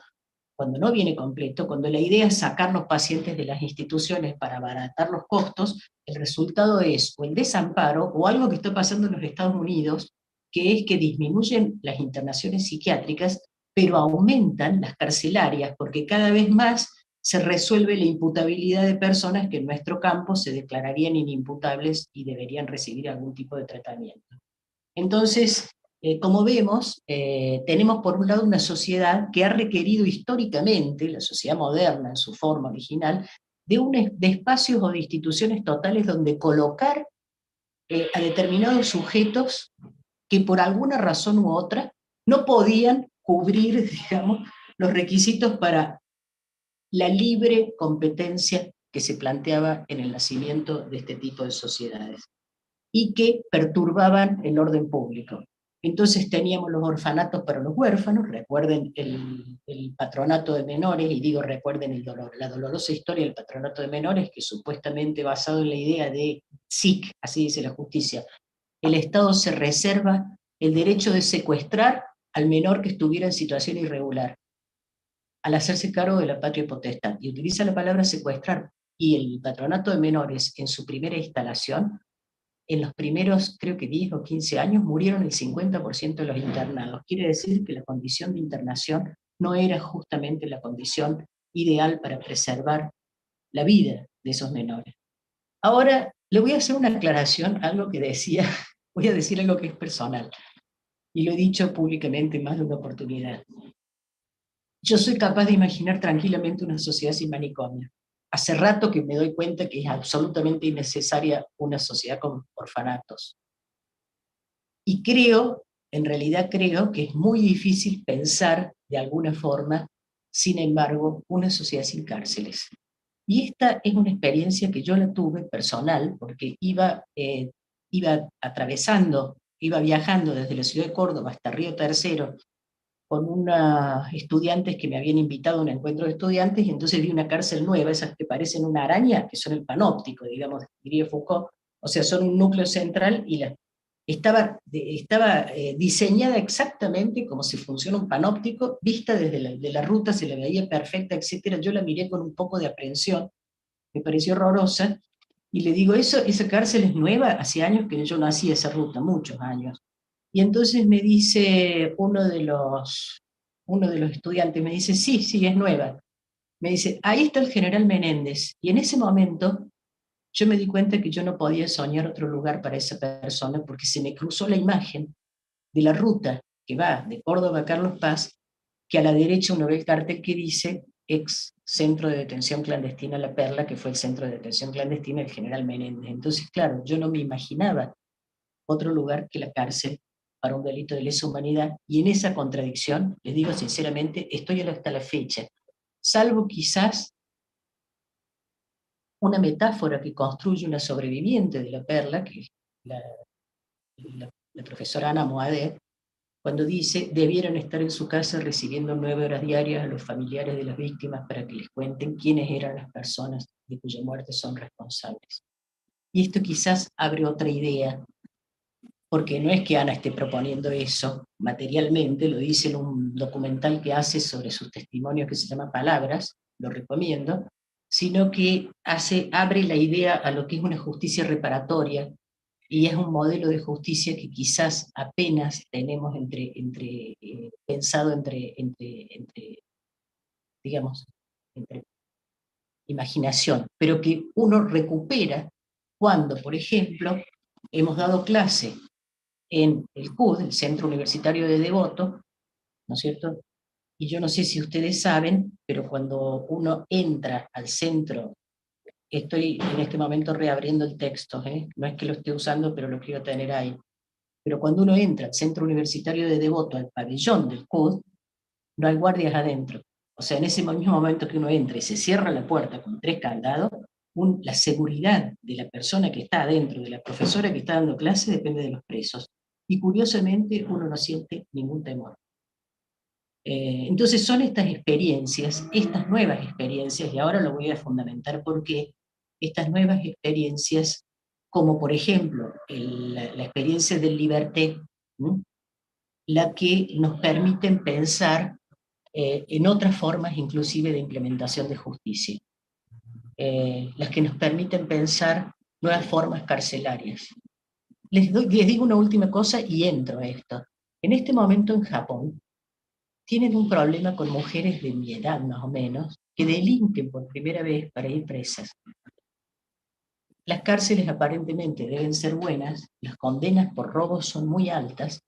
cuando la idea es sacar los pacientes de las instituciones para abaratar los costos, el resultado es o el desamparo o algo que está pasando en los Estados Unidos, que es que disminuyen las internaciones psiquiátricas, pero aumentan las carcelarias, porque cada vez más se resuelve la imputabilidad de personas que en nuestro campo se declararían inimputables y deberían recibir algún tipo de tratamiento. Entonces, como vemos, tenemos por un lado una sociedad que ha requerido históricamente, la sociedad moderna en su forma original, de espacios o de instituciones totales donde colocar a determinados sujetos que por alguna razón u otra no podían cubrir, digamos, los requisitos para la libre competencia que se planteaba en el nacimiento de este tipo de sociedades, y que perturbaban el orden público. Entonces teníamos los orfanatos para los huérfanos, recuerden el patronato de menores, y digo recuerden la dolorosa historia del patronato de menores, que supuestamente basado en la idea de SIC, así dice la justicia, el Estado se reserva el derecho de secuestrar al menor que estuviera en situación irregular, al hacerse cargo de la patria potestad, y utiliza la palabra secuestrar, y el patronato de menores en su primera instalación, en los primeros, creo que 10 o 15 años, murieron el 50% de los internados. Quiere decir que la condición de internación no era justamente la condición ideal para preservar la vida de esos menores. Ahora, le voy a hacer una aclaración, algo que decía, voy a decir algo que es personal, y lo he dicho públicamente en más de una oportunidad. Yo soy capaz de imaginar tranquilamente una sociedad sin manicomio. Hace rato que me doy cuenta que es absolutamente innecesaria una sociedad con orfanatos. Y en realidad creo que es muy difícil pensar de alguna forma, sin embargo, una sociedad sin cárceles. Y esta es una experiencia que yo la tuve personal, porque iba viajando desde la ciudad de Córdoba hasta Río Tercero, con unos estudiantes que me habían invitado a un encuentro de estudiantes, y entonces vi una cárcel nueva, esas que parecen una araña, que son el panóptico, digamos, diría Foucault, o sea, son un núcleo central, y estaba diseñada exactamente como si funciona un panóptico, vista desde de la ruta, se la veía perfecta, etc. Yo la miré con un poco de aprensión, me pareció horrorosa, y le digo, esa cárcel es nueva, hace años que yo no hacía esa ruta, muchos años. Y entonces me dice uno de los estudiantes, me dice, sí, es nueva. Me dice, ahí está el general Menéndez. Y en ese momento yo me di cuenta que yo no podía soñar otro lugar para esa persona, porque se me cruzó la imagen de la ruta que va de Córdoba a Carlos Paz, que a la derecha uno ve el cartel que dice ex centro de detención clandestina La Perla, que fue el centro de detención clandestina del general Menéndez. Entonces, claro, yo no me imaginaba otro lugar que la cárcel para un delito de lesa humanidad, y en esa contradicción, les digo sinceramente, estoy hasta la fecha, salvo quizás una metáfora que construye una sobreviviente de La Perla, que es la profesora Ana Moadet, cuando dice, debieran estar en su casa recibiendo 9 horas diarias a los familiares de las víctimas para que les cuenten quiénes eran las personas de cuya muerte son responsables. Y esto quizás abre otra idea, porque no es que Ana esté proponiendo eso materialmente, lo dice en un documental que hace sobre sus testimonios que se llama Palabras, lo recomiendo, sino que abre la idea a lo que es una justicia reparatoria, y es un modelo de justicia que quizás apenas tenemos pensado digamos, entre imaginación, pero que uno recupera cuando, por ejemplo, hemos dado clase en el CUD, el Centro Universitario de Devoto, ¿no es cierto? Y yo no sé si ustedes saben, pero cuando uno entra al centro, estoy en este momento reabriendo el texto, no es que lo esté usando, pero lo quiero tener ahí. Pero cuando uno entra al Centro Universitario de Devoto, al pabellón del CUD, no hay guardias adentro. O sea, en ese mismo momento que uno entra y se cierra la puerta con 3 candados, la seguridad de la persona que está adentro, de la profesora que está dando clase, depende de los presos. Y curiosamente uno no siente ningún temor. Entonces son estas experiencias, estas nuevas experiencias, y ahora lo voy a fundamentar porque estas nuevas experiencias, como por ejemplo la experiencia del Liberté, ¿no?, la que nos permiten pensar en otras formas inclusive de implementación de justicia, las que nos permiten pensar nuevas formas carcelarias. Les digo una última cosa y entro a esto. En este momento en Japón tienen un problema con mujeres de mi edad más o menos que delinquen por primera vez para ir presas. Las cárceles aparentemente deben ser buenas, las condenas por robos son muy altas,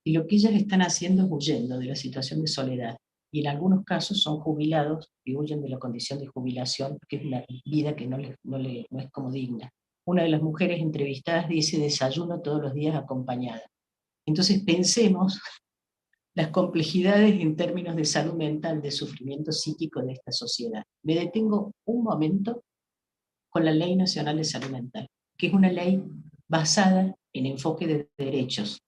y lo que ellas están haciendo es huyendo de la situación de soledad. Y en algunos casos son jubilados y huyen de la condición de jubilación, que es una vida que no es como digna. Una de las mujeres entrevistadas dice, desayuno todos los días acompañada. Entonces pensemos las complejidades en términos de salud mental, de sufrimiento psíquico de esta sociedad. Me detengo un momento con la Ley Nacional de Salud Mental, que es una ley basada en enfoque de derechos.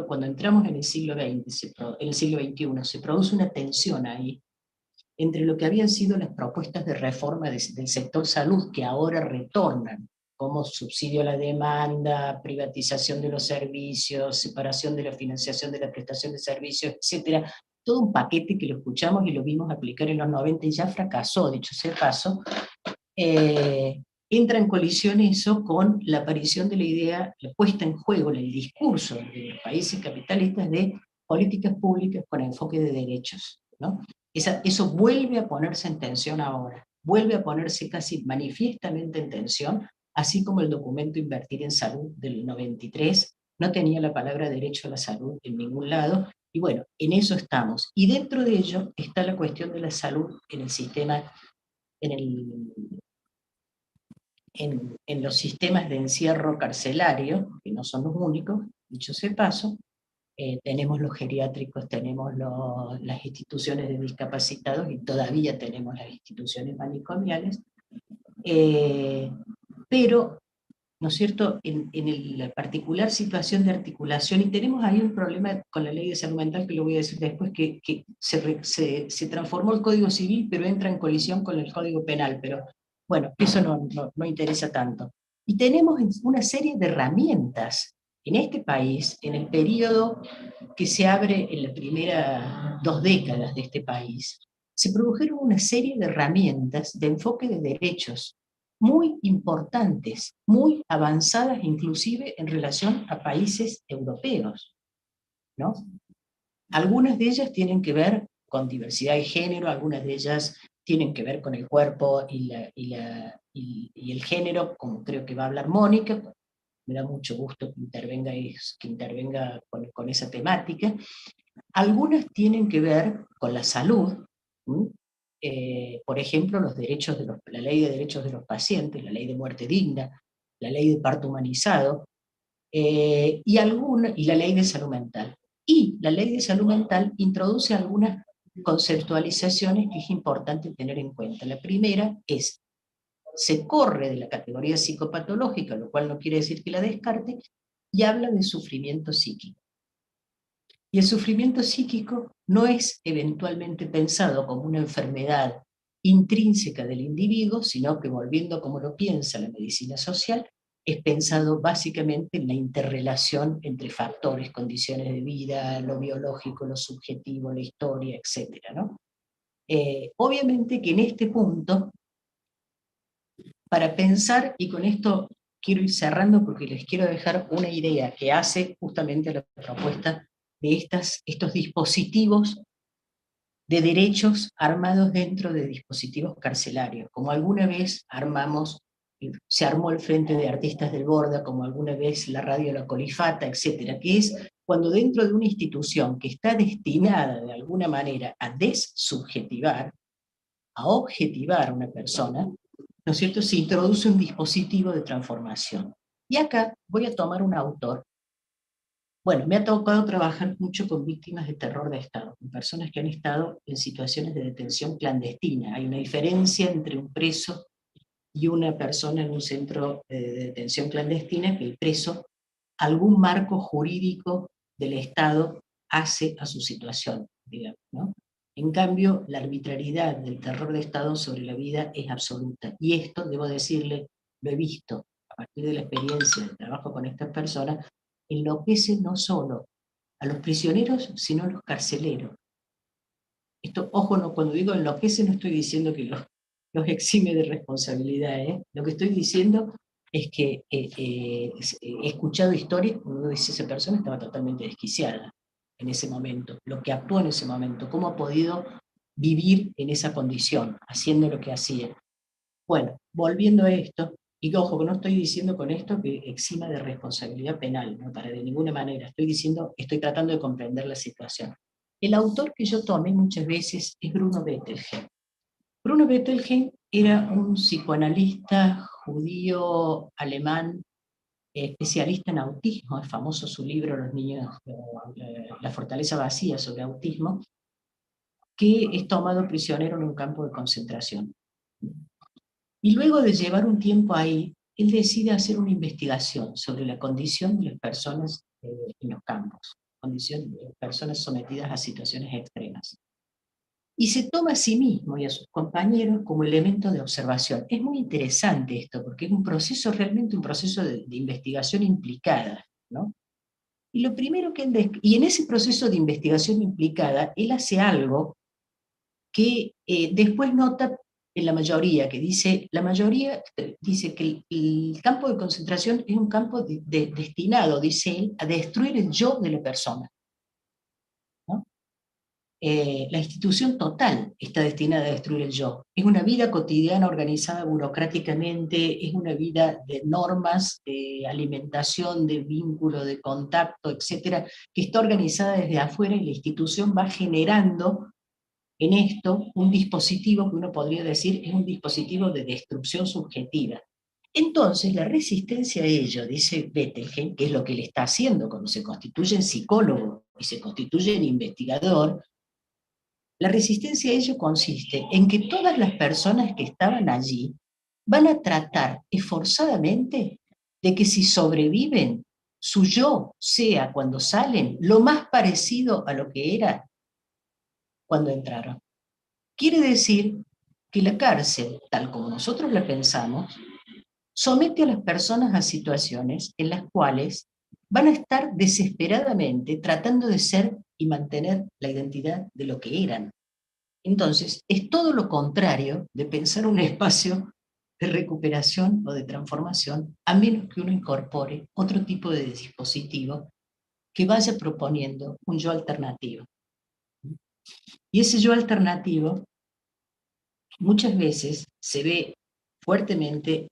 Cuando entramos en el siglo XX, en el siglo XXI, se produce una tensión ahí entre lo que habían sido las propuestas de reforma del sector salud, que ahora retornan, como subsidio a la demanda, privatización de los servicios, separación de la financiación de la prestación de servicios, etcétera. Todo un paquete que lo escuchamos y lo vimos aplicar en los 90 y ya fracasó, dicho sea de paso. Entra en colisión eso con la aparición de la idea, la puesta en juego, el discurso de los países capitalistas de políticas públicas con enfoque de derechos, ¿no? Eso vuelve a ponerse en tensión ahora, vuelve a ponerse casi manifiestamente en tensión, así como el documento Invertir en Salud del 93 no tenía la palabra derecho a la salud en ningún lado, y bueno, en eso estamos. Y dentro de ello está la cuestión de la salud en el sistema, en los sistemas de encierro carcelario, que no son los únicos, dicho sea de paso. Tenemos los geriátricos, tenemos las instituciones de discapacitados y todavía tenemos las instituciones manicomiales, pero, ¿no es cierto?, en la particular situación de articulación, y tenemos ahí un problema con la ley de salud mental, que lo voy a decir después, que se transformó el Código Civil, pero entra en colisión con el Código Penal, pero bueno, eso no interesa tanto. Y tenemos una serie de herramientas en este país, en el periodo que se abre en las primeras 2 décadas de este país, se produjeron una serie de herramientas de enfoque de derechos muy importantes, muy avanzadas inclusive en relación a países europeos, ¿no? Algunas de ellas tienen que ver con diversidad de género, algunas de ellas tienen que ver con el cuerpo y el género, como creo que va a hablar Mónica. Me da mucho gusto que intervenga con esa temática. Algunas tienen que ver con la salud, por ejemplo, la ley de derechos de los pacientes, la ley de muerte digna, la ley de parto humanizado, y la ley de salud mental. Y la ley de salud mental introduce algunas conceptualizaciones que es importante tener en cuenta. La primera es: se corre de la categoría psicopatológica, lo cual no quiere decir que la descarte, y habla de sufrimiento psíquico. Y el sufrimiento psíquico no es eventualmente pensado como una enfermedad intrínseca del individuo, sino que, volviendo como lo piensa la medicina social, es pensado básicamente en la interrelación entre factores, condiciones de vida, lo biológico, lo subjetivo, la historia, etc., ¿no? Obviamente que en este punto, para pensar, y con esto quiero ir cerrando porque les quiero dejar una idea que hace justamente a la propuesta de estos dispositivos de derechos armados dentro de dispositivos carcelarios, como alguna vez se armó el Frente de Artistas del Borda, como alguna vez la Radio La Colifata, etcétera, que es cuando dentro de una institución que está destinada de alguna manera a desubjetivar, a objetivar a una persona, ¿no es cierto?, se introduce un dispositivo de transformación. Y acá voy a tomar un autor. Bueno, me ha tocado trabajar mucho con víctimas de terror de Estado, con personas que han estado en situaciones de detención clandestina. Hay una diferencia entre un preso y una persona en un centro de detención clandestina, que el preso, algún marco jurídico del Estado hace a su situación, digamos, ¿no? En cambio, la arbitrariedad del terror de Estado sobre la vida es absoluta. Y esto, debo decirle, lo he visto a partir de la experiencia del trabajo con estas personas, enloquece no solo a los prisioneros, sino a los carceleros. Esto, ojo, no, cuando digo enloquece no estoy diciendo que los exime de responsabilidad, ¿eh? Lo que estoy diciendo es que he escuchado historias cuando uno dice esa persona estaba totalmente desquiciada en ese momento, lo que actuó en ese momento, cómo ha podido vivir en esa condición, haciendo lo que hacía. Bueno, volviendo a esto, y ojo, que no estoy diciendo con esto que exima de responsabilidad penal, no, para de ninguna manera, estoy tratando de comprender la situación. El autor que yo tomé muchas veces es Bruno Bettelheim. Bruno Bettelheim era un psicoanalista judío alemán, especialista en autismo. Es famoso su libro Los niños, La fortaleza vacía, sobre autismo, que es tomado prisionero en un campo de concentración. Y luego de llevar un tiempo ahí, él decide hacer una investigación sobre la condición de las personas en los campos, condición de las personas sometidas a situaciones extremas. Y se toma a sí mismo y a sus compañeros como elemento de observación. Es muy interesante esto, porque es un proceso, realmente un proceso de investigación implicada, ¿no? Y lo primero que y en ese proceso de investigación implicada, él hace algo que después nota en la mayoría, que dice, la mayoría dice que el campo de concentración es un campo destinado, dice él, a destruir el yo de la persona, ¿no? La institución total está destinada a destruir el yo. Es una vida cotidiana organizada burocráticamente, es una vida de normas, de alimentación, de vínculo, de contacto, etcétera, que está organizada desde afuera y la institución va generando en esto un dispositivo que uno podría decir es un dispositivo de destrucción subjetiva. Entonces, la resistencia a ello, dice Bettelheim, que es lo que él está haciendo cuando se constituye en psicólogo y se constituye en investigador, la resistencia a ello consiste en que todas las personas que estaban allí van a tratar esforzadamente de que si sobreviven, su yo sea cuando salen lo más parecido a lo que era cuando entraron. Quiere decir que la cárcel, tal como nosotros la pensamos, somete a las personas a situaciones en las cuales van a estar desesperadamente tratando de ser y mantener la identidad de lo que eran. Entonces, es todo lo contrario de pensar un espacio de recuperación o de transformación, a menos que uno incorpore otro tipo de dispositivo que vaya proponiendo un yo alternativo. Y ese yo alternativo muchas veces se ve fuertemente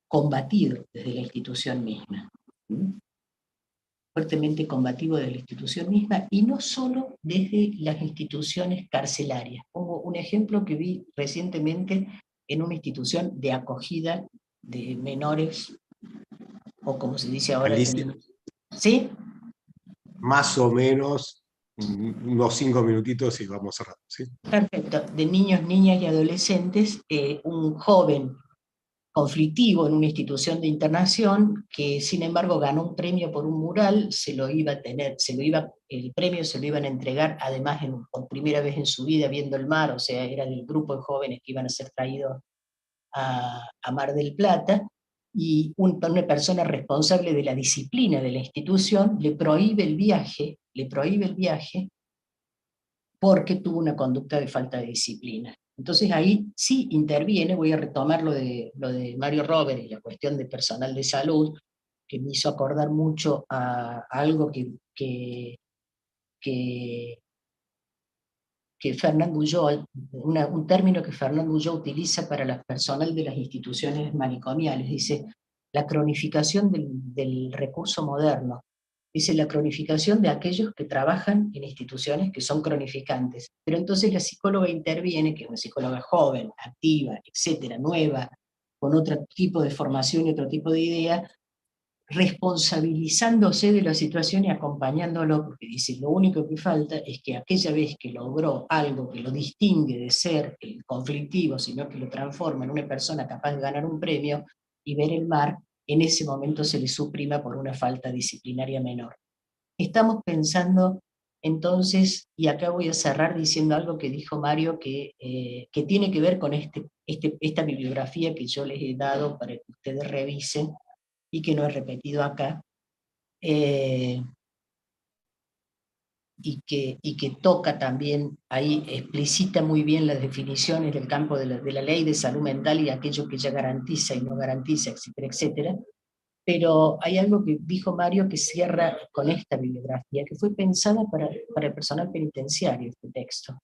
combatido desde la institución misma. Fuertemente combativo de la institución misma, y no solo desde las instituciones carcelarias. Pongo un ejemplo que vi recientemente en una institución de acogida de menores, o como se dice ahora, Alicia, ¿sí? más o menos unos 5 minutitos y vamos cerrando, ¿sí? Perfecto, de niños, niñas y adolescentes, un joven conflictivo en una institución de internación, que sin embargo ganó un premio por un mural, el premio se lo iban a entregar además por primera vez en su vida viendo el mar, o sea, era del grupo de jóvenes que iban a ser traídos a Mar del Plata, y una persona responsable de la disciplina de la institución le prohíbe el viaje porque tuvo una conducta de falta de disciplina. Entonces ahí sí interviene, voy a retomar lo de Mario Robert y la cuestión de personal de salud, que me hizo acordar mucho a algo que Fernando Ulloa, un término que Fernando Ulloa utiliza para el personal de las instituciones manicomiales, dice la cronificación del recurso moderno. Dice la cronificación de aquellos que trabajan en instituciones que son cronificantes. Pero entonces la psicóloga interviene, que es una psicóloga joven, activa, etcétera, nueva, con otro tipo de formación y otro tipo de idea, responsabilizándose de la situación y acompañándolo, porque dice, lo único que falta es que aquella vez que logró algo que lo distingue de ser el conflictivo, sino que lo transforma en una persona capaz de ganar un premio y ver el mar, en ese momento se le suprima por una falta disciplinaria menor. Estamos pensando entonces, y acá voy a cerrar diciendo algo que dijo Mario, que tiene que ver con esta bibliografía que yo les he dado para que ustedes revisen, y que no he repetido acá, y que toca también, ahí explicita muy bien las definiciones del campo de la ley de salud mental y aquello que ella garantiza y no garantiza, etcétera, etcétera. Pero hay algo que dijo Mario que cierra con esta bibliografía, que fue pensada para el personal penitenciario, este texto.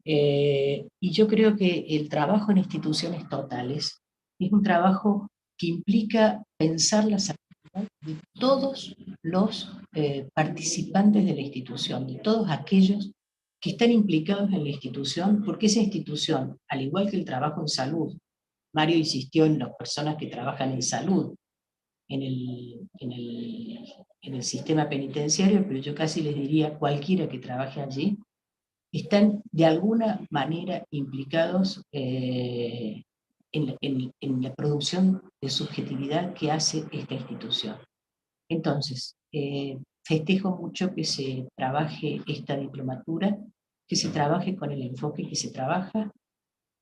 Y yo creo que el trabajo en instituciones totales es un trabajo que implica pensar la salud de todos los participantes de la institución, de todos aquellos que están implicados en la institución, porque esa institución, al igual que el trabajo en salud, Mario insistió en las personas que trabajan en salud, en el sistema penitenciario, pero yo casi les diría cualquiera que trabaje allí, están de alguna manera implicados en la producción de subjetividad que hace esta institución. Entonces, festejo mucho que se trabaje esta diplomatura, que se trabaje con el enfoque que se trabaja.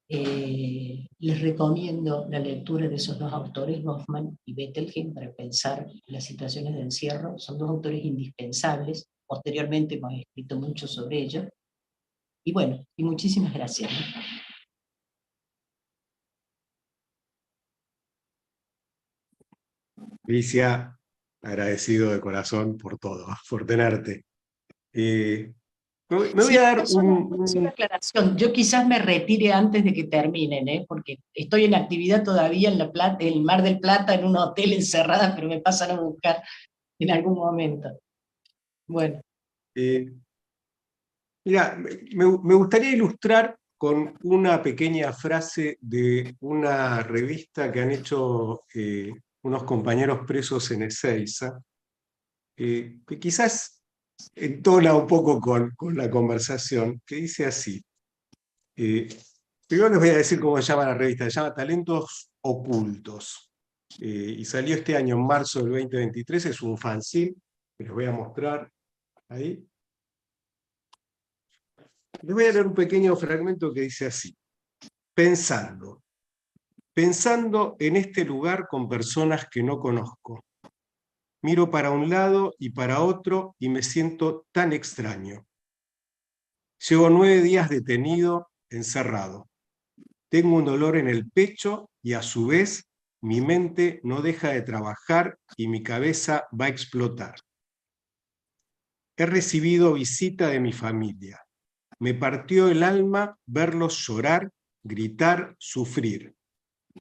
Les recomiendo la lectura de esos dos autores, Goffman y Bettelheim, para pensar las situaciones de encierro. Son dos autores indispensables. Posteriormente hemos escrito mucho sobre ellos. Y bueno, y muchísimas gracias. Alicia, agradecido de corazón por todo, por tenerte. Me voy a dar una aclaración. Yo quizás me retire antes de que terminen, porque estoy en actividad todavía en el Mar del Plata, en un hotel encerrada, pero me pasan a buscar en algún momento. Bueno. Mira, me gustaría ilustrar con una pequeña frase de una revista que han hecho unos compañeros presos en Ezeiza, que quizás entona un poco con la conversación, que dice así. Primero les voy a decir cómo se llama la revista, se llama Talentos Ocultos, y salió este año en marzo del 2023, es un fanzine, que les voy a mostrar ahí. Les voy a leer un pequeño fragmento que dice así. Pensando en este lugar con personas que no conozco. Miro para un lado y para otro y me siento tan extraño. Llevo 9 días detenido, encerrado. Tengo un dolor en el pecho y a su vez mi mente no deja de trabajar y mi cabeza va a explotar. He recibido visita de mi familia. Me partió el alma verlos llorar, gritar, sufrir.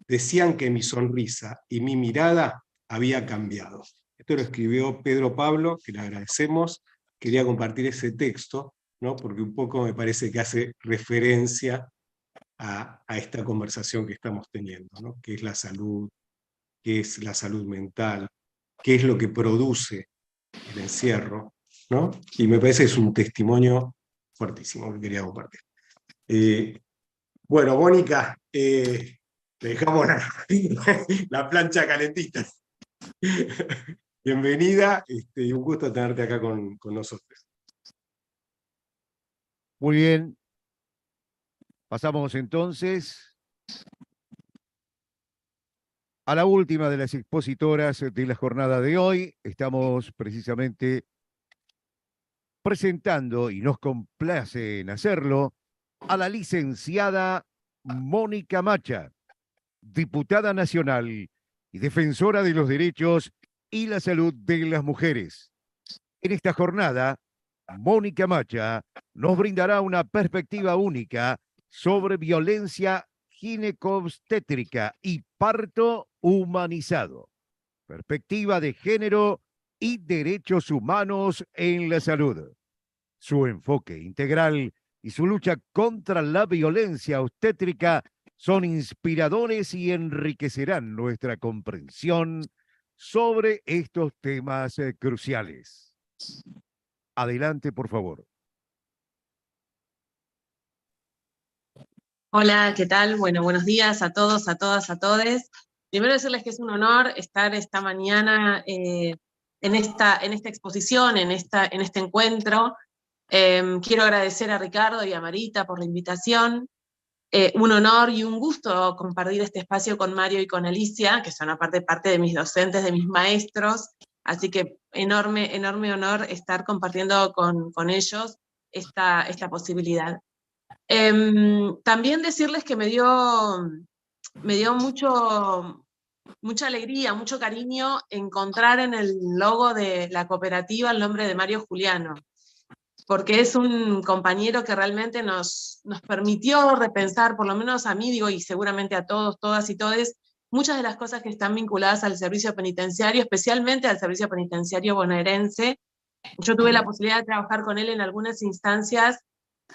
Decían que mi sonrisa y mi mirada había cambiado. Esto lo escribió Pedro Pablo, que le agradecemos. Quería compartir ese texto, ¿no? Porque un poco me parece que hace referencia a esta conversación que estamos teniendo, ¿no? ¿Qué es la salud? ¿Qué es la salud mental? ¿Qué es lo que produce el encierro? ¿No? Y me parece que es un testimonio fuertísimo que quería compartir. Bueno, Mónica, te dejamos la plancha calentita. Bienvenida, y un gusto tenerte acá con nosotros. Muy bien. Pasamos entonces a la última de las expositoras de la jornada de hoy. Estamos precisamente presentando, y nos complace en hacerlo, a la licenciada Mónica Macha, diputada nacional y defensora de los derechos y la salud de las mujeres. En esta jornada, Mónica Macha nos brindará una perspectiva única sobre violencia ginecobstétrica y parto humanizado, perspectiva de género y derechos humanos en la salud. Su enfoque integral y su lucha contra la violencia obstétrica son inspiradores y enriquecerán nuestra comprensión sobre estos temas cruciales. Adelante, por favor. Hola, ¿qué tal? Bueno, buenos días a todos, a todas, a todes. Primero decirles que es un honor estar esta mañana en esta exposición, en este encuentro. Quiero agradecer a Ricardo y a Marita por la invitación. Un honor y un gusto compartir este espacio con Mario y con Alicia, que son aparte parte de mis docentes, de mis maestros. Así que enorme, enorme honor estar compartiendo con ellos esta posibilidad. También decirles que me dio mucha alegría, mucho cariño encontrar en el logo de la cooperativa el nombre de Mario Juliano, porque es un compañero que realmente nos permitió repensar, por lo menos a mí, digo, y seguramente a todos, todas y todes, muchas de las cosas que están vinculadas al servicio penitenciario, especialmente al servicio penitenciario bonaerense. Yo tuve la posibilidad de trabajar con él en algunas instancias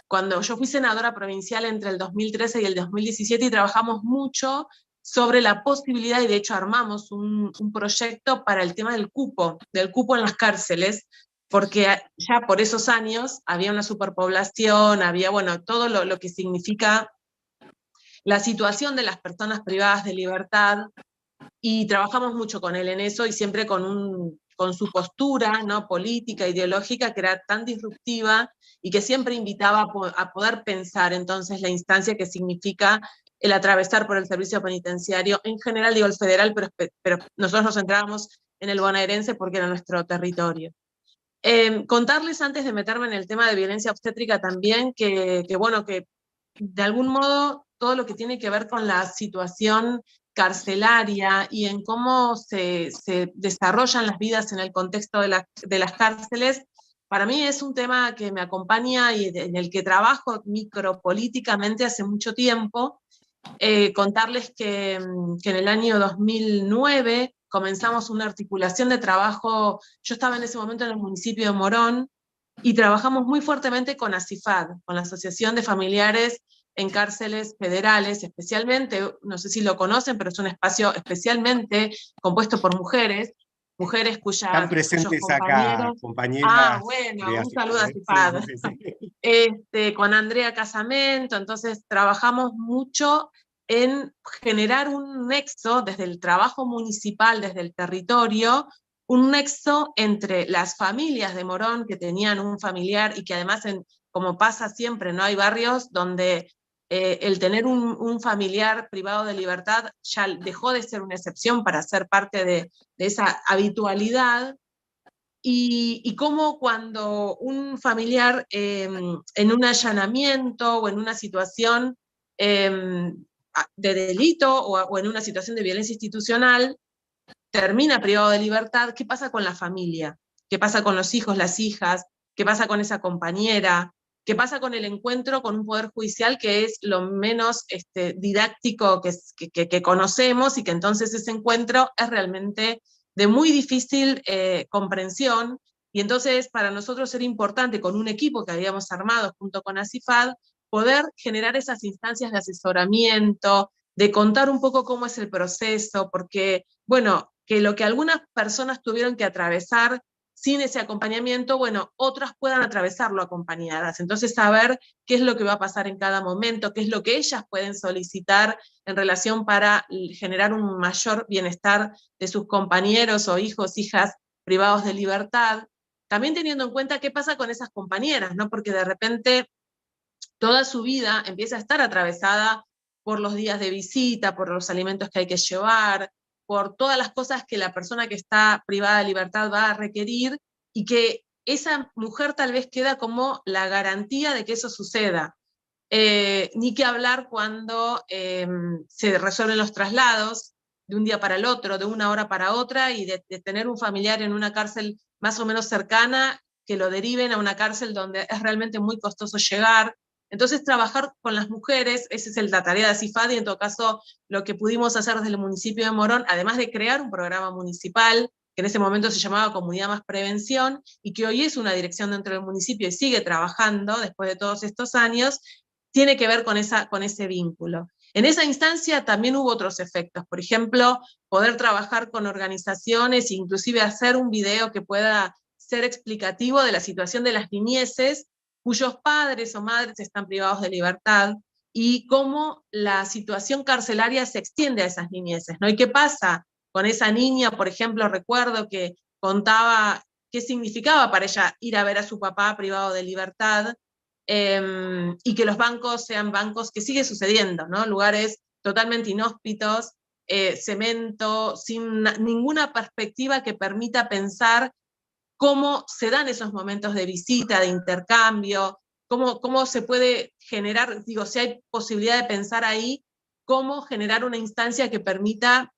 cuando yo fui senadora provincial entre el 2013 y el 2017, y trabajamos mucho sobre la posibilidad, y de hecho armamos un proyecto para el tema del cupo en las cárceles, porque ya por esos años había una superpoblación, había, bueno, todo lo que significa la situación de las personas privadas de libertad, y trabajamos mucho con él en eso, y siempre con su postura, ¿no?, política, ideológica, que era tan disruptiva, y que siempre invitaba a poder pensar entonces la instancia que significa el atravesar por el servicio penitenciario, en general digo el federal, pero nosotros nos centrábamos en el bonaerense porque era nuestro territorio. Contarles, antes de meterme en el tema de violencia obstétrica también, que bueno, que de algún modo todo lo que tiene que ver con la situación carcelaria y en cómo se desarrollan las vidas en el contexto de las cárceles, para mí es un tema que me acompaña y en el que trabajo micropolíticamente hace mucho tiempo. Contarles que en el año 2009 comenzamos una articulación de trabajo. Yo estaba en ese momento en el municipio de Morón, y trabajamos muy fuertemente con ACIFAD, con la Asociación de Familiares en Cárceles Federales, especialmente, no sé si lo conocen, pero es un espacio especialmente compuesto por mujeres Están cuyos presentes acá, compañeros... compañeras Bueno, de un saludo a ACIFAD. ACIFAD. Sí, sí, sí. Con Andrea Casamento, entonces trabajamos mucho en generar un nexo desde el trabajo municipal, desde el territorio, un nexo entre las familias de Morón que tenían un familiar, y que además, como pasa siempre, ¿no?, hay barrios donde el tener un familiar privado de libertad ya dejó de ser una excepción para ser parte de esa habitualidad. Y cómo cuando un familiar en un allanamiento o en una situación de delito o en una situación de violencia institucional termina privado de libertad, ¿qué pasa con la familia? ¿Qué pasa con los hijos, las hijas? ¿Qué pasa con esa compañera? ¿Qué pasa con el encuentro con un poder judicial que es lo menos didáctico que conocemos, y que entonces ese encuentro es realmente de muy difícil comprensión? Y entonces para nosotros era importante, con un equipo que habíamos armado junto con ACIFAD, poder generar esas instancias de asesoramiento, de contar un poco cómo es el proceso, porque, bueno, que lo que algunas personas tuvieron que atravesar sin ese acompañamiento, bueno, otras puedan atravesarlo acompañadas. Entonces, saber qué es lo que va a pasar en cada momento, qué es lo que ellas pueden solicitar en relación para generar un mayor bienestar de sus compañeros o hijos, hijas privados de libertad. También teniendo en cuenta qué pasa con esas compañeras, ¿no? Porque de repente toda su vida empieza a estar atravesada por los días de visita, por los alimentos que hay que llevar, por todas las cosas que la persona que está privada de libertad va a requerir, y que esa mujer tal vez queda como la garantía de que eso suceda. Ni que hablar cuando se resuelven los traslados de un día para el otro, de una hora para otra, y de tener un familiar en una cárcel más o menos cercana, que lo deriven a una cárcel donde es realmente muy costoso llegar. Entonces, trabajar con las mujeres, esa es la tarea de ACIFAD, y en todo caso lo que pudimos hacer desde el municipio de Morón, además de crear un programa municipal, que en ese momento se llamaba Comunidad Más Prevención, y que hoy es una dirección dentro del municipio y sigue trabajando después de todos estos años, tiene que ver con ese vínculo. En esa instancia también hubo otros efectos, por ejemplo, poder trabajar con organizaciones, inclusive hacer un video que pueda ser explicativo de la situación de las niñeces cuyos padres o madres están privados de libertad, y cómo la situación carcelaria se extiende a esas niñeces, ¿no? ¿Y qué pasa con esa niña? Por ejemplo, recuerdo que contaba qué significaba para ella ir a ver a su papá privado de libertad, y que los bancos sean bancos, que sigue sucediendo, ¿no? Lugares totalmente inhóspitos, cemento, sin ninguna perspectiva que permita pensar cómo se dan esos momentos de visita, de intercambio, cómo se puede generar, digo, si hay posibilidad de pensar ahí, cómo generar una instancia que permita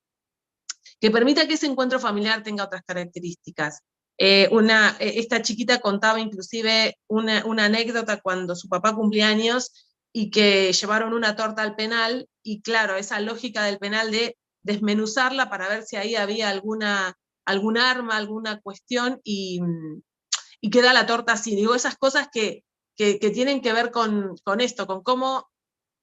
que ese encuentro familiar tenga otras características. Esta chiquita contaba inclusive una anécdota cuando su papá cumplía años y que llevaron una torta al penal, y claro, esa lógica del penal de desmenuzarla para ver si ahí había algún arma, alguna cuestión, y queda la torta así. Digo, esas cosas que tienen que ver con esto, con cómo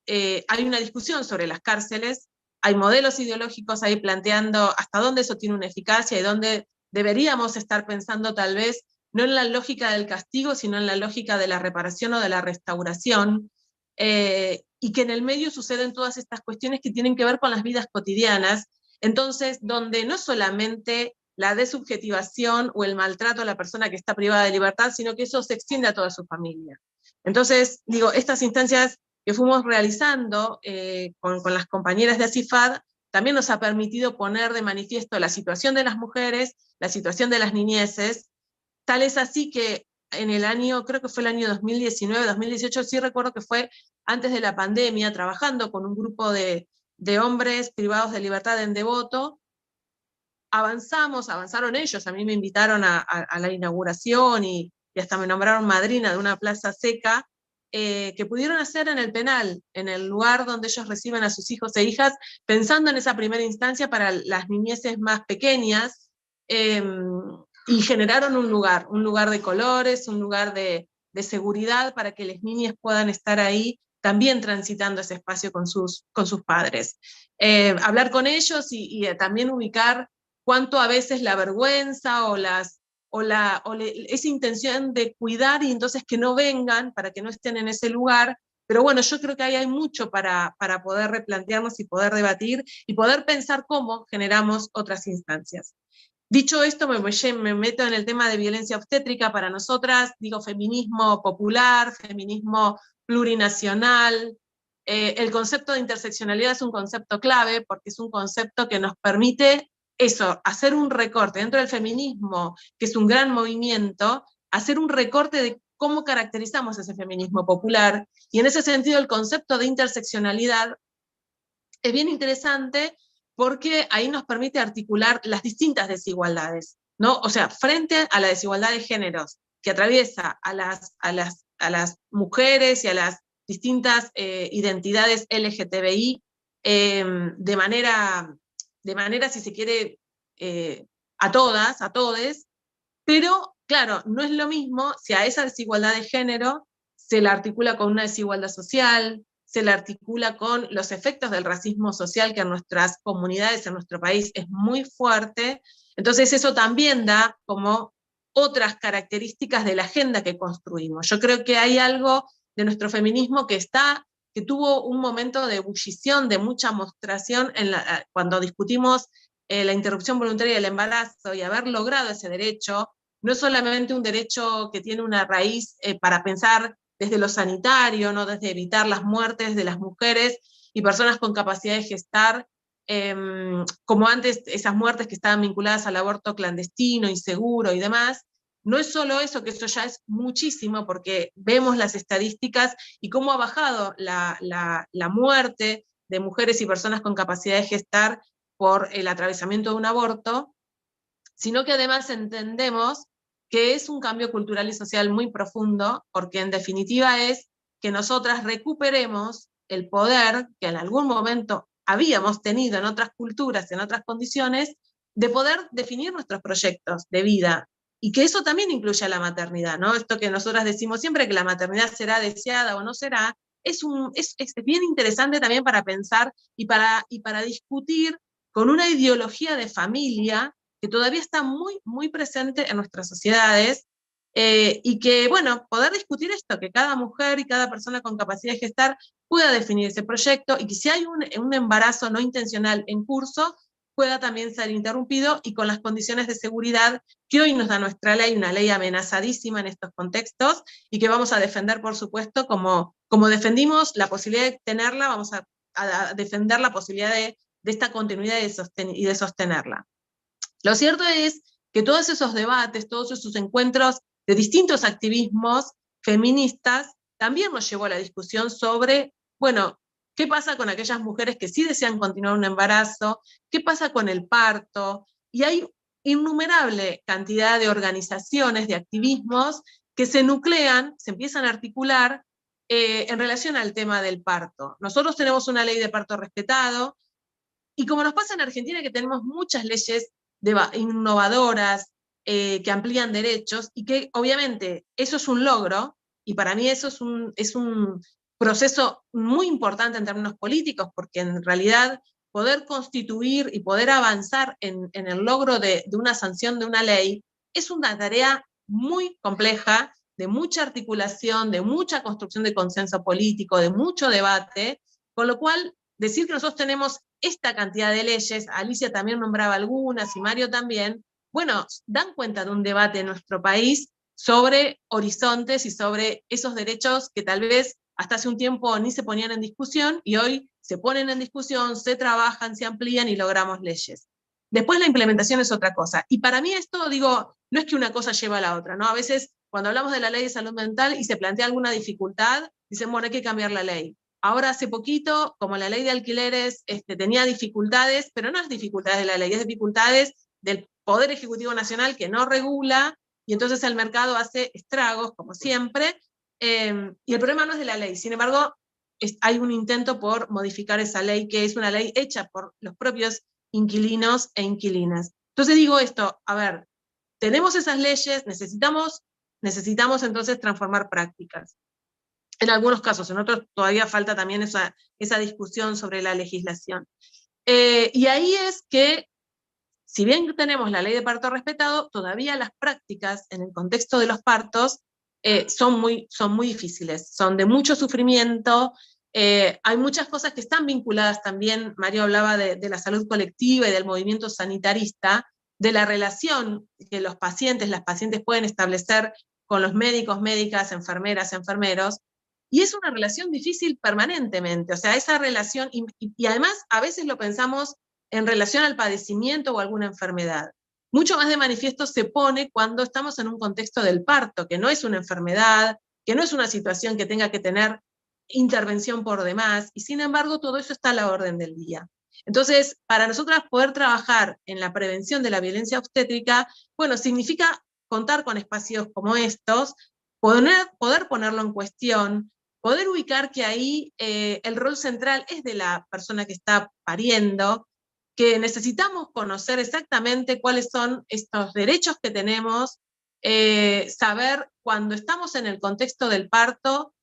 hay una discusión sobre las cárceles, hay modelos ideológicos ahí planteando hasta dónde eso tiene una eficacia y dónde deberíamos estar pensando tal vez, no en la lógica del castigo, sino en la lógica de la reparación o de la restauración. y que en el medio suceden todas estas cuestiones que tienen que ver con las vidas cotidianas, entonces donde no solamente la desubjetivación o el maltrato a la persona que está privada de libertad, sino que eso se extiende a toda su familia. Entonces, digo, estas instancias que fuimos realizando con las compañeras de ACIFAD también nos ha permitido poner de manifiesto la situación de las mujeres, la situación de las niñeces, tal es así que en el año, creo que fue el año 2019, 2018, sí recuerdo que fue antes de la pandemia, trabajando con un grupo de hombres privados de libertad en Devoto, avanzaron ellos, a mí me invitaron a la inauguración y hasta me nombraron madrina de una plaza seca, que pudieron hacer en el penal, en el lugar donde ellos reciben a sus hijos e hijas, pensando en esa primera instancia para las niñeces más pequeñas, y generaron un lugar de colores, un lugar de seguridad para que las niñas puedan estar ahí también transitando ese espacio con sus padres. Hablar con ellos y también ubicar cuánto a veces la vergüenza o esa intención de cuidar y entonces que no vengan para que no estén en ese lugar. Pero bueno, yo creo que ahí hay mucho para poder replantearnos y poder debatir y poder pensar cómo generamos otras instancias. Dicho esto, me meto en el tema de violencia obstétrica. Para nosotras, digo, feminismo popular, feminismo plurinacional. El concepto de interseccionalidad es un concepto clave porque es un concepto que nos permite eso, hacer un recorte dentro del feminismo, que es un gran movimiento, hacer un recorte de cómo caracterizamos ese feminismo popular. Y en ese sentido, el concepto de interseccionalidad es bien interesante porque ahí nos permite articular las distintas desigualdades, ¿no? O sea, frente a la desigualdad de géneros que atraviesa a las mujeres y a las distintas identidades LGTBI de manera, si se quiere, a todes, pero claro, no es lo mismo si a esa desigualdad de género se la articula con una desigualdad social, se la articula con los efectos del racismo social que en nuestras comunidades, en nuestro país, es muy fuerte. Entonces eso también da como otras características de la agenda que construimos. Yo creo que hay algo de nuestro feminismo que tuvo un momento de ebullición, de mucha mostración cuando discutimos la interrupción voluntaria del embarazo y haber logrado ese derecho. No es solamente un derecho que tiene una raíz para pensar desde lo sanitario, ¿no? Desde evitar las muertes de las mujeres y personas con capacidad de gestar, como antes esas muertes que estaban vinculadas al aborto clandestino, inseguro y demás. No es solo eso, que eso ya es muchísimo, porque vemos las estadísticas y cómo ha bajado la muerte de mujeres y personas con capacidad de gestar por el atravesamiento de un aborto, sino que además entendemos que es un cambio cultural y social muy profundo, porque en definitiva es que nosotras recuperemos el poder que en algún momento habíamos tenido en otras culturas, en otras condiciones, de poder definir nuestros proyectos de vida, y que eso también incluye a la maternidad, ¿no? Esto que nosotras decimos siempre, que la maternidad será deseada o no será, es bien interesante también para pensar y para discutir con una ideología de familia que todavía está muy, muy presente en nuestras sociedades, y que, bueno, poder discutir esto, que cada mujer y cada persona con capacidad de gestar pueda definir ese proyecto, y que si hay un embarazo no intencional en curso, pueda también ser interrumpido y con las condiciones de seguridad que hoy nos da nuestra ley, una ley amenazadísima en estos contextos, y que vamos a defender, por supuesto, como defendimos la posibilidad de tenerla, vamos a defender la posibilidad de esta continuidad y de sostenerla. Lo cierto es que todos esos debates, todos esos encuentros de distintos activismos feministas, también nos llevó a la discusión sobre, bueno, ¿qué pasa con aquellas mujeres que sí desean continuar un embarazo? ¿Qué pasa con el parto? Y hay innumerable cantidad de organizaciones, de activismos, que se nuclean, se empiezan a articular en relación al tema del parto. Nosotros tenemos una ley de parto respetado, y como nos pasa en Argentina, que tenemos muchas leyes innovadoras, que amplían derechos, y que obviamente eso es un logro, y para mí eso es un proceso muy importante en términos políticos, porque en realidad poder constituir y poder avanzar en el logro de una sanción de una ley es una tarea muy compleja de mucha articulación, de mucha construcción de consenso político, de mucho debate, con lo cual decir que nosotros tenemos esta cantidad de leyes, Alicia también nombraba algunas y Mario también, bueno, dan cuenta de un debate en nuestro país sobre horizontes y sobre esos derechos que tal vez hasta hace un tiempo ni se ponían en discusión y hoy se ponen en discusión, se trabajan, se amplían y logramos leyes. Después la implementación es otra cosa. Y para mí esto, digo, no es que una cosa lleva a la otra, ¿no? A veces cuando hablamos de la ley de salud mental y se plantea alguna dificultad, dicen, bueno, hay que cambiar la ley. Ahora hace poquito, como la ley de alquileres tenía dificultades, pero no es dificultades de la ley, es dificultades del Poder Ejecutivo Nacional que no regula, y entonces el mercado hace estragos, como siempre, y el problema no es de la ley. Sin embargo, hay un intento por modificar esa ley, que es una ley hecha por los propios inquilinos e inquilinas. Entonces digo esto, a ver, tenemos esas leyes, necesitamos entonces transformar prácticas. En algunos casos, en otros todavía falta también esa discusión sobre la legislación. Y ahí es que, si bien tenemos la ley de parto respetado, todavía las prácticas en el contexto de los partos son muy difíciles, son de mucho sufrimiento. Hay muchas cosas que están vinculadas también, Mario hablaba de la salud colectiva y del movimiento sanitarista, de la relación que las pacientes pueden establecer con los médicos, médicas, enfermeras, enfermeros, y es una relación difícil permanentemente, o sea, esa relación, y además a veces lo pensamos en relación al padecimiento o alguna enfermedad. Mucho más de manifiesto se pone cuando estamos en un contexto del parto, que no es una enfermedad, que no es una situación que tenga que tener intervención por demás, y sin embargo todo eso está a la orden del día. Entonces, para nosotras poder trabajar en la prevención de la violencia obstétrica, bueno, significa contar con espacios como estos, poder ponerlo en cuestión, poder ubicar que ahí el rol central es de la persona que está pariendo, que necesitamos conocer exactamente cuáles son estos derechos que tenemos, saber cuando estamos en el contexto del parto,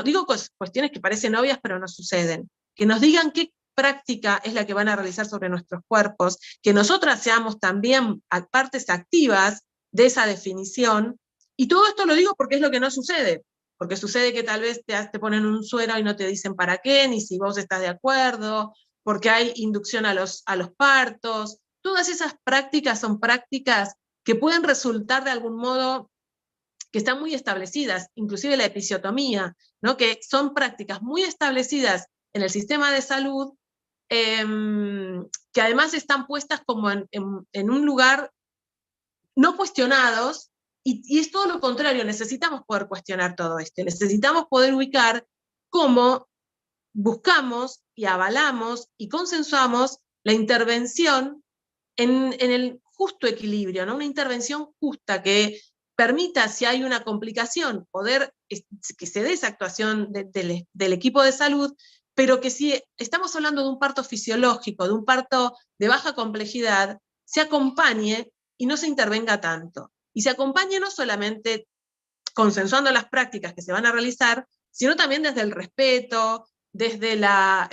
digo cuestiones que parecen obvias pero no suceden, que nos digan qué práctica es la que van a realizar sobre nuestros cuerpos, que nosotras seamos también partes activas de esa definición, y todo esto lo digo porque es lo que no sucede, porque sucede que tal vez te ponen un suero y no te dicen para qué, ni si vos estás de acuerdo, porque hay inducción a los partos. Todas esas prácticas son prácticas que pueden resultar de algún modo, que están muy establecidas, inclusive la episiotomía, ¿no? Que son prácticas muy establecidas en el sistema de salud, que además están puestas como en un lugar no cuestionados, y es todo lo contrario, necesitamos poder cuestionar todo esto, necesitamos poder ubicar cómo buscamos y avalamos y consensuamos la intervención en el justo equilibrio, ¿no? Una intervención justa que permita, si hay una complicación, poder que se dé esa actuación del equipo de salud, pero que si estamos hablando de un parto fisiológico, de un parto de baja complejidad, se acompañe y no se intervenga tanto. Y se acompañe no solamente consensuando las prácticas que se van a realizar, sino también desde el respeto, desde la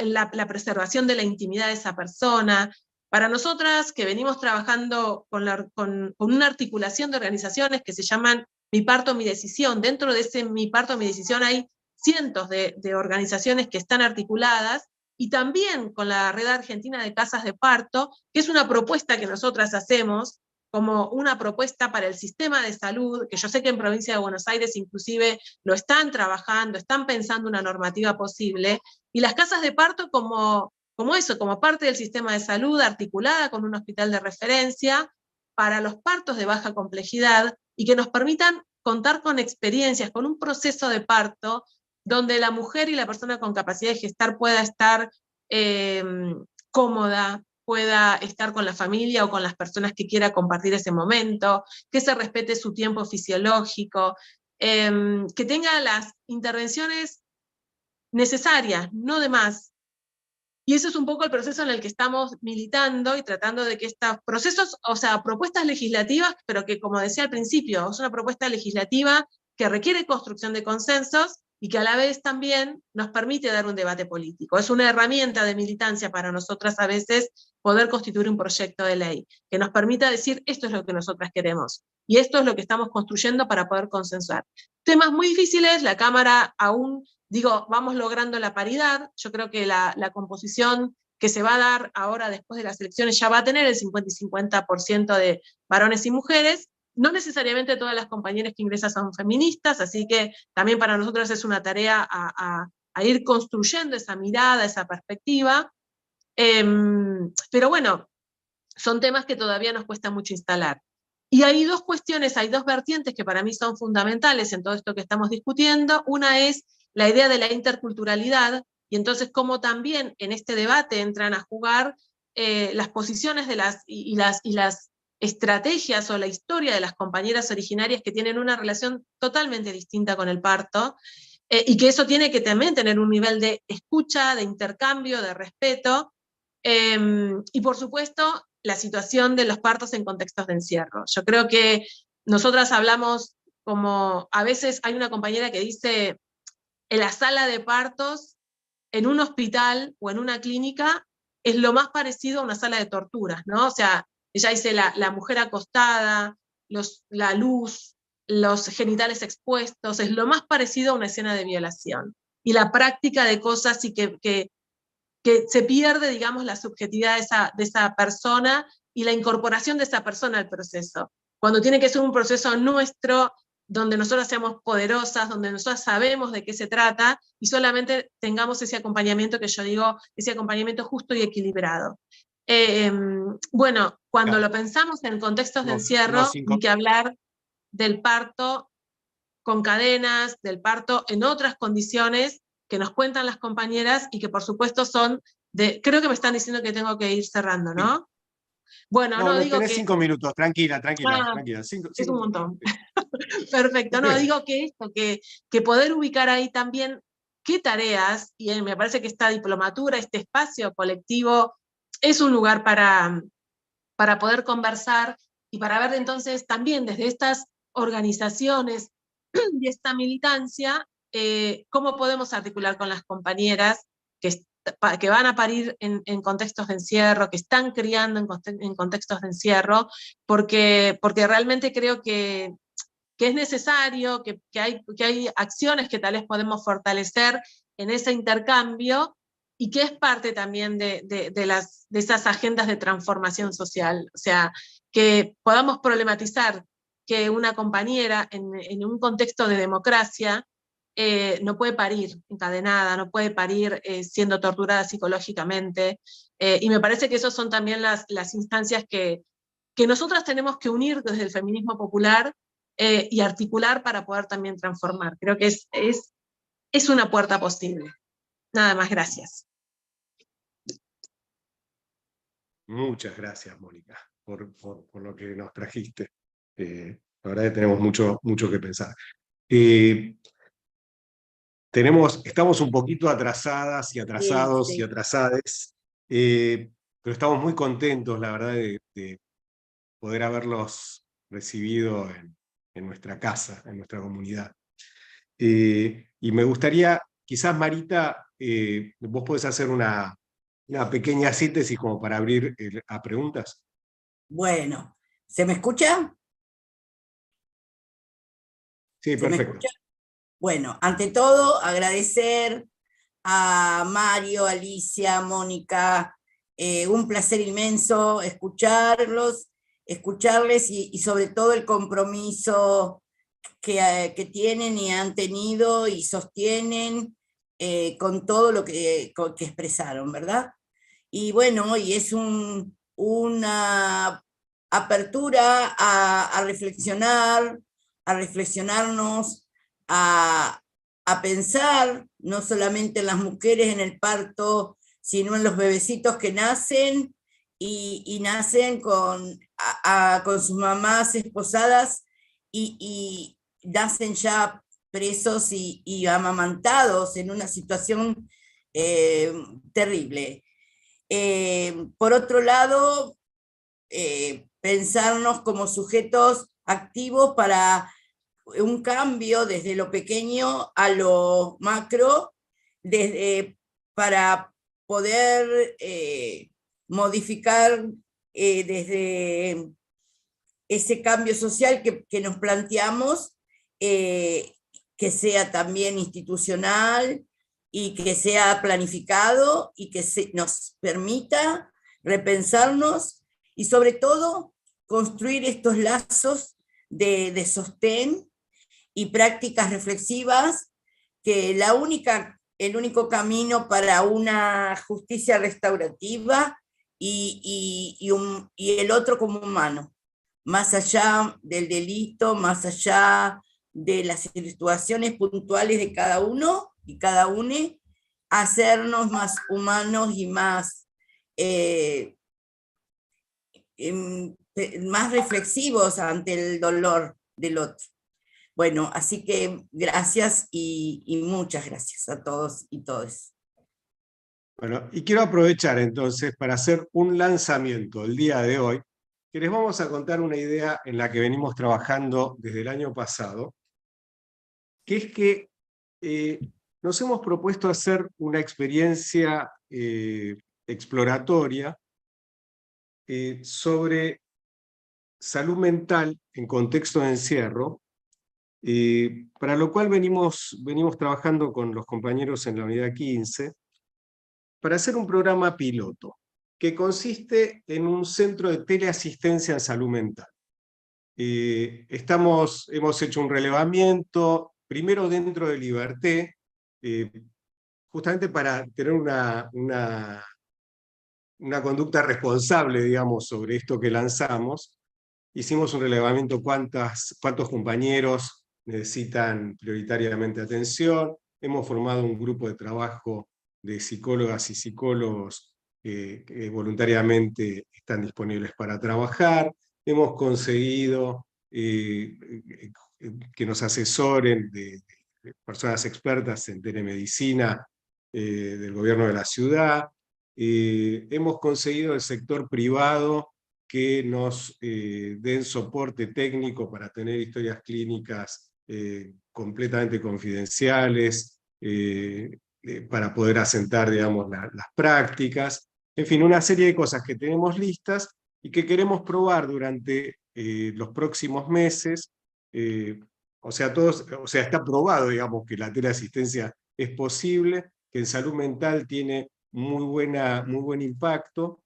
preservación de la intimidad de esa persona. Para nosotras, que venimos trabajando con una articulación de organizaciones que se llaman Mi Parto, Mi Decisión, dentro de ese Mi Parto, Mi Decisión hay cientos de organizaciones que están articuladas, y también con la Red Argentina de Casas de Parto, que es una propuesta que nosotras hacemos, como una propuesta para el sistema de salud, que yo sé que en Provincia de Buenos Aires inclusive lo están trabajando, están pensando una normativa posible, y las casas de parto como parte del sistema de salud, articulada con un hospital de referencia para los partos de baja complejidad, y que nos permitan contar con experiencias, con un proceso de parto, donde la mujer y la persona con capacidad de gestar pueda estar cómoda, pueda estar con la familia o con las personas que quiera compartir ese momento, que se respete su tiempo fisiológico, que tenga las intervenciones necesarias, no de más. Y eso es un poco el proceso en el que estamos militando y tratando de que estos procesos, o sea, propuestas legislativas, pero que, como decía al principio, es una propuesta legislativa que requiere construcción de consensos y que a la vez también nos permite dar un debate político. Es una herramienta de militancia para nosotras a veces poder constituir un proyecto de ley que nos permita decir esto es lo que nosotras queremos y esto es lo que estamos construyendo para poder consensuar. Temas muy difíciles, la Cámara aún, vamos logrando la paridad, yo creo que la composición que se va a dar ahora después de las elecciones ya va a tener el 50 y 50% de varones y mujeres, no necesariamente todas las compañeras que ingresan son feministas, así que también para nosotros es una tarea a ir construyendo esa mirada, esa perspectiva, pero bueno, son temas que todavía nos cuesta mucho instalar. Y hay dos cuestiones, hay dos vertientes que para mí son fundamentales en todo esto que estamos discutiendo. Una es la idea de la interculturalidad, y entonces cómo también en este debate entran a jugar las posiciones de las estrategias o la historia de las compañeras originarias que tienen una relación totalmente distinta con el parto, y que eso tiene que también tener un nivel de escucha, de intercambio, de respeto, y por supuesto la situación de los partos en contextos de encierro. Yo creo que nosotras hablamos como, a veces hay una compañera que dice, en la sala de partos, en un hospital o en una clínica, es lo más parecido a una sala de torturas, ¿no? O sea, ella dice la mujer acostada, la luz, los genitales expuestos, es lo más parecido a una escena de violación. Y la práctica de cosas y que se pierde, digamos, la subjetividad de esa persona y la incorporación de esa persona al proceso. Cuando tiene que ser un proceso nuestro, donde nosotras seamos poderosas, donde nosotras sabemos de qué se trata, y solamente tengamos ese acompañamiento que yo digo, ese acompañamiento justo y equilibrado. Bueno, cuando Claro. lo pensamos en contextos de encierro, ni que hablar del parto con cadenas, del parto en otras condiciones que nos cuentan las compañeras y que por supuesto son creo que me están diciendo que tengo que ir cerrando, ¿no? Bueno, No, digo tenés que... 5 minutos, tranquila. Es un montón. Perfecto, digo que esto, que poder ubicar ahí también qué tareas, y me parece que esta diplomatura, este espacio colectivo, es un lugar para poder conversar y para ver entonces también desde estas organizaciones y esta militancia, cómo podemos articular con las compañeras que van a parir en contextos de encierro, que están criando en contextos de encierro, porque realmente creo que es necesario, que hay acciones que tal vez podemos fortalecer en ese intercambio, y que es parte también de esas agendas de transformación social. O sea, que podamos problematizar que una compañera en un contexto de democracia no puede parir encadenada, no puede parir siendo torturada psicológicamente, y me parece que esas son también las instancias que nosotras tenemos que unir desde el feminismo popular y articular para poder también transformar. Creo que es una puerta posible. Nada más, gracias. Muchas gracias, Mónica, por lo que nos trajiste. La verdad que tenemos mucho que pensar. Estamos un poquito atrasadas y atrasados Sí. y atrasades, pero estamos muy contentos, la verdad, de poder haberlos recibido en nuestra casa, en nuestra comunidad. Y me gustaría, quizás Marita, vos podés hacer una pequeña síntesis como para abrir a preguntas. Bueno, ¿se me escucha? Sí, ¿Se me perfecto. escucha? Bueno, ante todo, agradecer a Mario, Alicia, Mónica, un placer inmenso escucharles y sobre todo el compromiso que tienen y han tenido y sostienen con todo lo que expresaron, ¿verdad? Y bueno, y es una apertura a reflexionarnos, a pensar no solamente en las mujeres en el parto, sino en los bebecitos que nacen y nacen con sus mamás esposadas y nacen ya presos y amamantados en una situación terrible. Por otro lado, pensarnos como sujetos activos para un cambio desde lo pequeño a lo macro, para poder modificar desde ese cambio social que nos planteamos, que sea también institucional y que sea planificado y que nos permita repensarnos y sobre todo construir estos lazos de sostén y prácticas reflexivas, que el único camino para una justicia restaurativa y el otro como humano, más allá del delito, más allá de las situaciones puntuales de cada uno y cada una, hacernos más humanos y más, más reflexivos ante el dolor del otro. Bueno, así que gracias y muchas gracias a todos y todas. Bueno, y quiero aprovechar entonces para hacer un lanzamiento el día de hoy, que les vamos a contar una idea en la que venimos trabajando desde el año pasado, que es que nos hemos propuesto hacer una experiencia exploratoria sobre salud mental en contexto de encierro, para lo cual venimos trabajando con los compañeros en la unidad 15, para hacer un programa piloto, que consiste en un centro de teleasistencia en salud mental. Hemos hecho un relevamiento, primero dentro de Liberté, justamente para tener una conducta responsable, digamos, sobre esto que lanzamos. Hicimos un relevamiento cuántos compañeros necesitan prioritariamente atención. Hemos formado un grupo de trabajo de psicólogas y psicólogos que voluntariamente están disponibles para trabajar. Hemos conseguido que nos asesoren de personas expertas en telemedicina del gobierno de la ciudad. Hemos conseguido el sector privado que nos den soporte técnico para tener historias clínicas completamente confidenciales, para poder asentar, digamos, las prácticas. En fin, una serie de cosas que tenemos listas y que queremos probar durante los próximos meses. O sea, está probado, digamos, que la teleasistencia es posible, que en salud mental tiene muy buen impacto.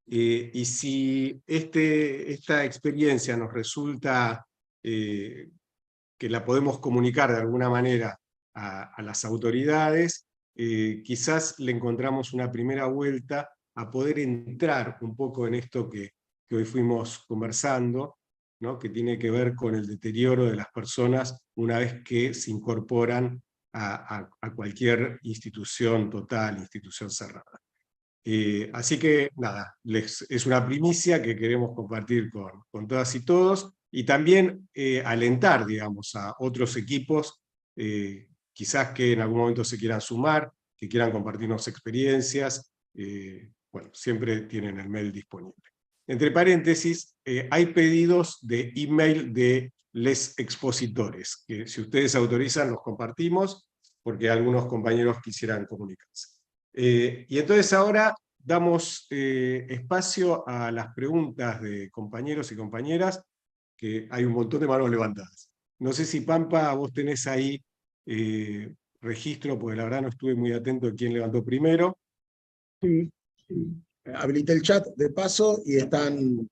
Y si esta experiencia nos resulta que la podemos comunicar de alguna manera a las autoridades, quizás le encontramos una primera vuelta a poder entrar un poco en esto que hoy fuimos conversando, ¿no? Que tiene que ver con el deterioro de las personas una vez que se incorporan a cualquier institución total, institución cerrada. Así que nada, es una primicia que queremos compartir con todas y todos, y también alentar, digamos, a otros equipos, quizás que en algún momento se quieran sumar, que quieran compartirnos experiencias. Bueno, siempre tienen el mail disponible. Entre paréntesis, hay pedidos de email de les expositores, que si ustedes autorizan los compartimos, porque algunos compañeros quisieran comunicarse. Y entonces ahora damos espacio a las preguntas de compañeros y compañeras, que hay un montón de manos levantadas. No sé si Pampa, vos tenés ahí registro, porque la verdad no estuve muy atento de quién levantó primero. Sí. Habilité el chat de paso y están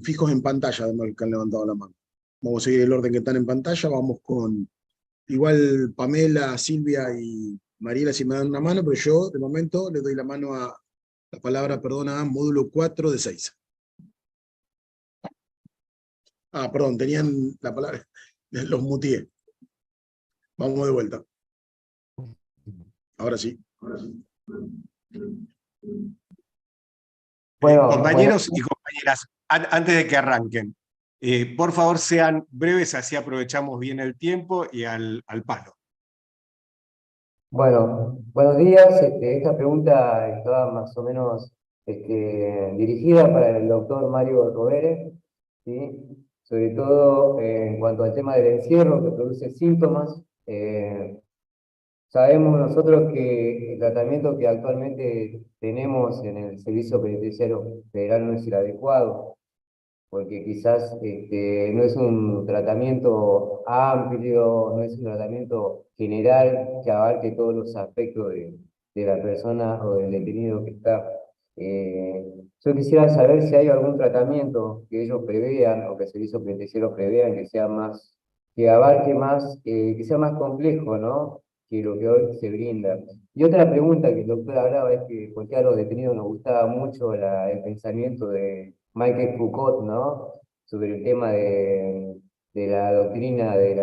fijos en pantalla, además, que han levantado la mano. Vamos a seguir el orden que están en pantalla, vamos con igual Pamela, Silvia y Mariela si me dan una mano, pero yo de momento le doy la mano a la palabra, perdona, módulo 4 de 6. Ah, perdón, tenían la palabra, los muteé. Vamos de vuelta. Ahora sí. Bueno, compañeros y compañeras, antes de que arranquen, por favor sean breves, así aprovechamos bien el tiempo y al palo. Bueno, buenos días. Esta pregunta estaba más o menos dirigida para el doctor Mario Rovere, ¿sí? Sobre todo en cuanto al tema del encierro que produce síntomas. Sabemos nosotros que el tratamiento que actualmente tenemos en el Servicio Penitenciario Federal no es el adecuado, porque quizás no es un tratamiento amplio, no es un tratamiento general que abarque todos los aspectos de la persona o del detenido que está. Yo quisiera saber si hay algún tratamiento que ellos prevean o que el Servicio Penitenciario prevean que sea más, que abarque más, que sea más complejo, ¿no? Que lo que hoy se brinda. Y otra pregunta que el doctor hablaba es que porque a los detenidos nos gustaba mucho el pensamiento de Michael Foucault, ¿no? Sobre el tema de la doctrina de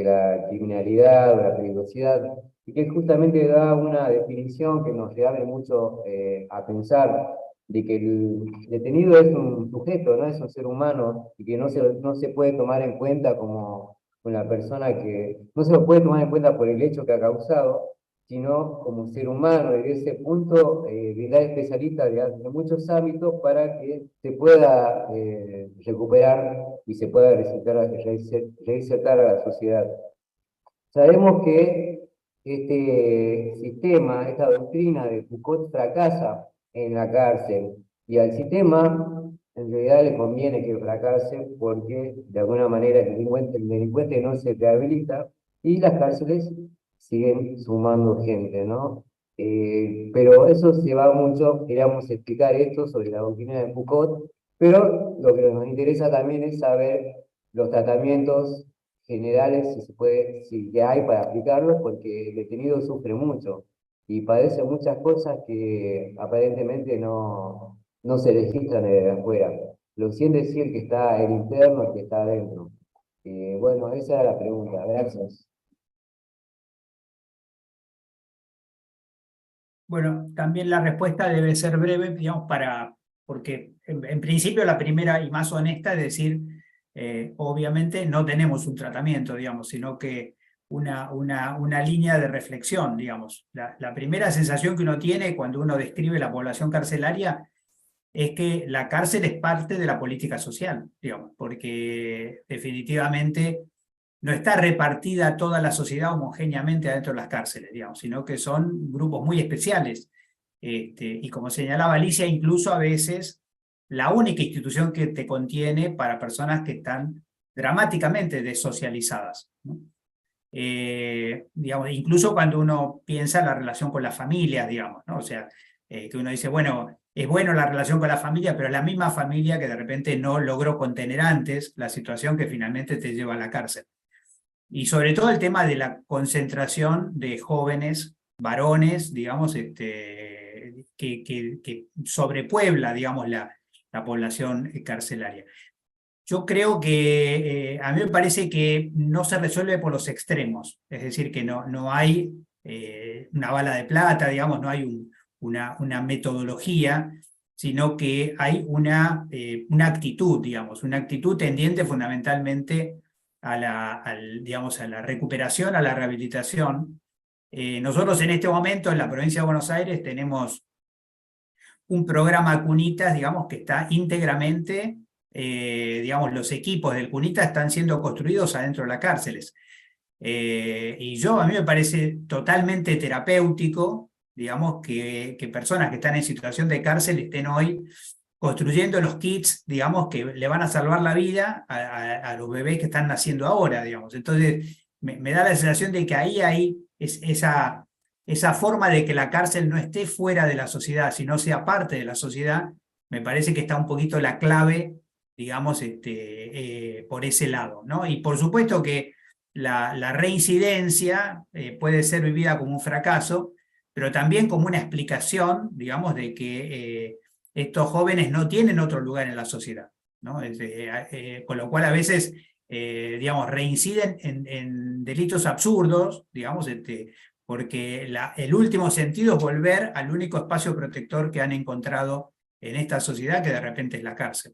la criminalidad o la peligrosidad, y que justamente da una definición que nos abre mucho a pensar de que el detenido es un sujeto, no es un ser humano, y que no se puede tomar en cuenta como una persona que no se lo puede tomar en cuenta por el hecho que ha causado, sino como un ser humano, y de ese punto brindar especialistas de muchos ámbitos para que se pueda recuperar y se pueda reinsertar a la sociedad. Sabemos que este sistema, esta doctrina de Foucault fracasa en la cárcel, y al sistema en realidad le conviene que fracase porque de alguna manera el delincuente no se rehabilita y las cárceles siguen sumando gente, ¿no? Pero eso se va mucho, queríamos explicar esto sobre la doctrina de Foucault, pero lo que nos interesa también es saber los tratamientos generales, si se puede, si que hay para aplicarlos, porque el detenido sufre mucho y padece muchas cosas que aparentemente no se registran desde afuera. Lo siente sí el que está el interno, el que está adentro. Bueno, esa era la pregunta. Gracias. Bueno, también la respuesta debe ser breve, digamos, porque en principio la primera y más honesta es decir, obviamente no tenemos un tratamiento, digamos, sino que una línea de reflexión, digamos. La primera sensación que uno tiene cuando uno describe la población carcelaria es que la cárcel es parte de la política social, digamos, porque definitivamente no está repartida toda la sociedad homogéneamente adentro de las cárceles, digamos, sino que son grupos muy especiales. Y como señalaba Alicia, incluso a veces la única institución que te contiene para personas que están dramáticamente desocializadas, ¿no? Digamos, incluso cuando uno piensa en la relación con la familia, digamos, ¿no? O sea, que uno dice, bueno, es bueno la relación con la familia, pero es la misma familia que de repente no logró contener antes la situación que finalmente te lleva a la cárcel. Y sobre todo el tema de la concentración de jóvenes, varones, digamos, que sobrepuebla, digamos, la población carcelaria. Yo creo que a mí me parece que no se resuelve por los extremos, es decir, que no hay una bala de plata, digamos, no hay una metodología, sino que hay una actitud, digamos, una actitud tendiente fundamentalmente digamos, a la recuperación, a la rehabilitación. Nosotros en este momento en la provincia de Buenos Aires tenemos un programa Cunitas, digamos, que está íntegramente, digamos, los equipos del Cunita están siendo construidos adentro de las cárceles. Y a mí me parece totalmente terapéutico, digamos, que personas que están en situación de cárcel estén hoy construyendo los kits, digamos, que le van a salvar la vida a los bebés que están naciendo ahora, digamos. Entonces, me da la sensación de que ahí hay esa forma de que la cárcel no esté fuera de la sociedad, sino sea parte de la sociedad. Me parece que está un poquito la clave, digamos, por ese lado, ¿no? Y por supuesto que la reincidencia puede ser vivida como un fracaso, pero también como una explicación, digamos, de que estos jóvenes no tienen otro lugar en la sociedad, ¿no? Con lo cual a veces, digamos, reinciden en delitos absurdos, digamos, porque el último sentido es volver al único espacio protector que han encontrado en esta sociedad, que de repente es la cárcel.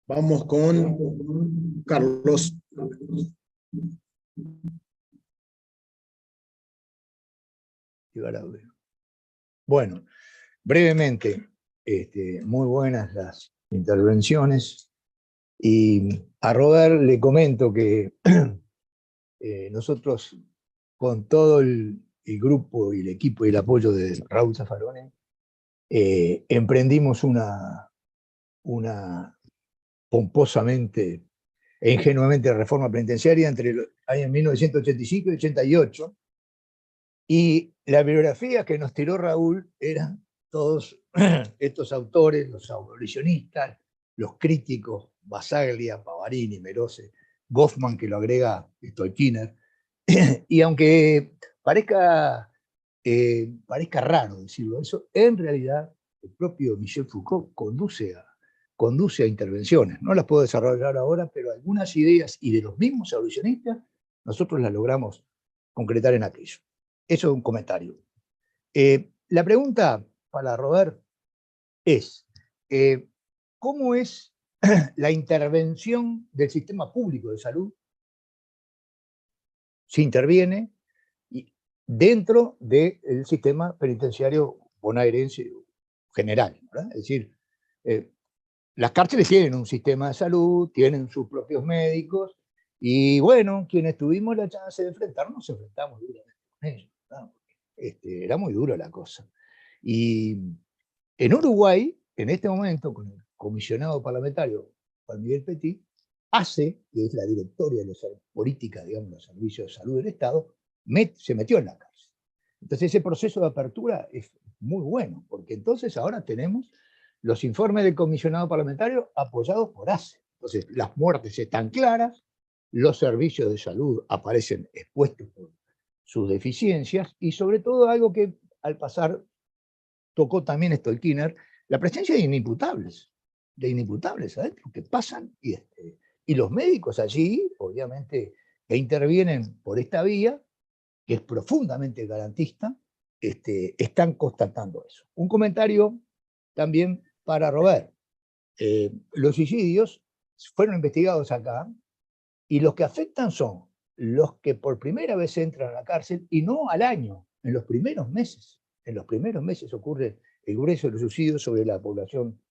Vamos con Carlos. Bueno, brevemente, muy buenas intervenciones. Y a Robert le comento que nosotros, con todo el grupo y el equipo y el apoyo de Raúl Zaffaroni, emprendimos una pomposamente e ingenuamente reforma penitenciaria entre los años 1985 y 88, y la bibliografía que nos tiró Raúl eran todos estos autores, los abolicionistas, los críticos, Basaglia, Pavarini, Merose, Goffman, que lo agrega Stolkiner, y aunque parezca raro decirlo eso, en realidad el propio Michel Foucault conduce a intervenciones. No las puedo desarrollar ahora, pero algunas ideas, y de los mismos abolicionistas, nosotros las logramos concretar en aquello. Eso es un comentario. La pregunta para Robert es, ¿cómo es la intervención del sistema público de salud? Se interviene dentro del sistema penitenciario bonaerense general, ¿verdad? Es decir, las cárceles tienen un sistema de salud, tienen sus propios médicos, y bueno, quienes tuvimos la chance de enfrentarnos, enfrentamos duramente con ellos, ¿no? Era muy dura la cosa. Y en Uruguay, en este momento, con el comisionado parlamentario Juan Miguel Petit, que es la directoria de la política, digamos, de los servicios de salud del Estado, se metió en la cárcel. Entonces ese proceso de apertura es muy bueno, porque entonces ahora tenemos los informes del comisionado parlamentario apoyados por ACE. Entonces las muertes están claras, los servicios de salud aparecen expuestos por sus deficiencias, y sobre todo algo que al pasar tocó también Stolkiner, la presencia de inimputables adentro, que pasan, y los médicos allí, obviamente, que intervienen por esta vía, que es profundamente garantista, están constatando eso. Un comentario también para Robert. Los suicidios fueron investigados acá, y los que afectan son los que por primera vez entran a la cárcel, y no al año, en los primeros meses. En los primeros meses ocurre el grueso de los suicidios sobre la población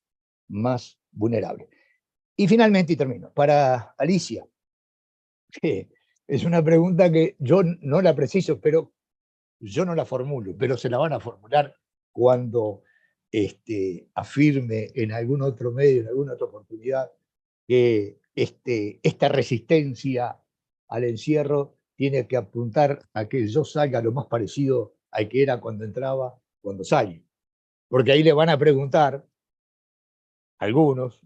más vulnerable. Y finalmente, y termino, para Alicia, que es una pregunta que yo no la preciso, pero yo no la formulo, pero se la van a formular cuando afirme en algún otro medio, en alguna otra oportunidad, que esta resistencia al encierro tiene que apuntar a que yo salga lo más parecido al que era cuando entraba, cuando salí. Porque ahí le van a preguntar algunos,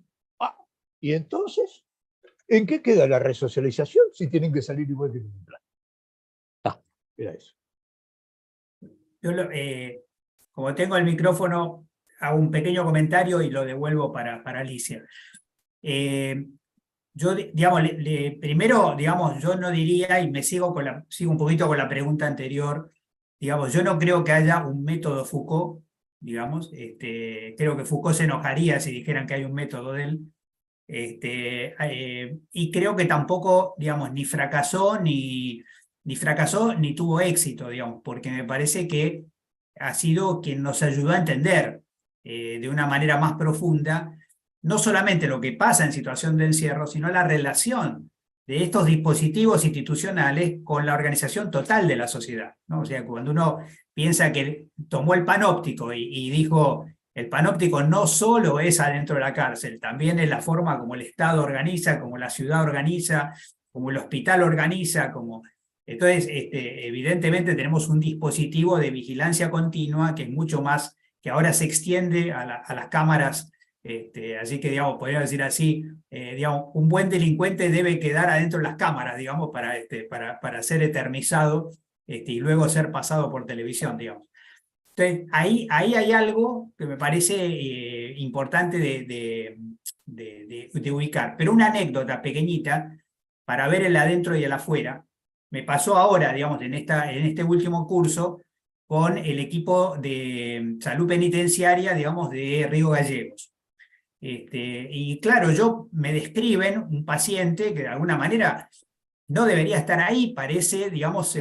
¿y entonces en qué queda la resocialización si tienen que salir igual que en plan? Era eso. Yo, como tengo el micrófono, hago un pequeño comentario y lo devuelvo para Alicia. Yo, digamos, primero, digamos, yo no diría, y me sigo un poquito con la pregunta anterior, digamos, yo no creo que haya un método Foucault, digamos, creo que Foucault se enojaría si dijeran que hay un método de él, y creo que tampoco, digamos, ni fracasó ni tuvo éxito, digamos, porque me parece que ha sido quien nos ayudó a entender de una manera más profunda no solamente lo que pasa en situación de encierro, sino la relación de estos dispositivos institucionales con la organización total de la sociedad, ¿no? O sea, cuando uno piensa que tomó el panóptico y dijo, el panóptico no solo es adentro de la cárcel, también es la forma como el Estado organiza, como la ciudad organiza, como el hospital organiza, como... Entonces, evidentemente tenemos un dispositivo de vigilancia continua que es mucho más, que ahora se extiende a las cámaras. Así que, digamos, podría decir así, digamos, un buen delincuente debe quedar adentro de las cámaras, digamos, para ser eternizado y luego ser pasado por televisión, digamos. Entonces, ahí hay algo que me parece importante de ubicar. Pero una anécdota pequeñita para ver el adentro y el afuera. Me pasó ahora, digamos, en este último curso con el equipo de salud penitenciaria, digamos, de Río Gallegos. Y claro, me describen un paciente que de alguna manera no debería estar ahí, parece, digamos,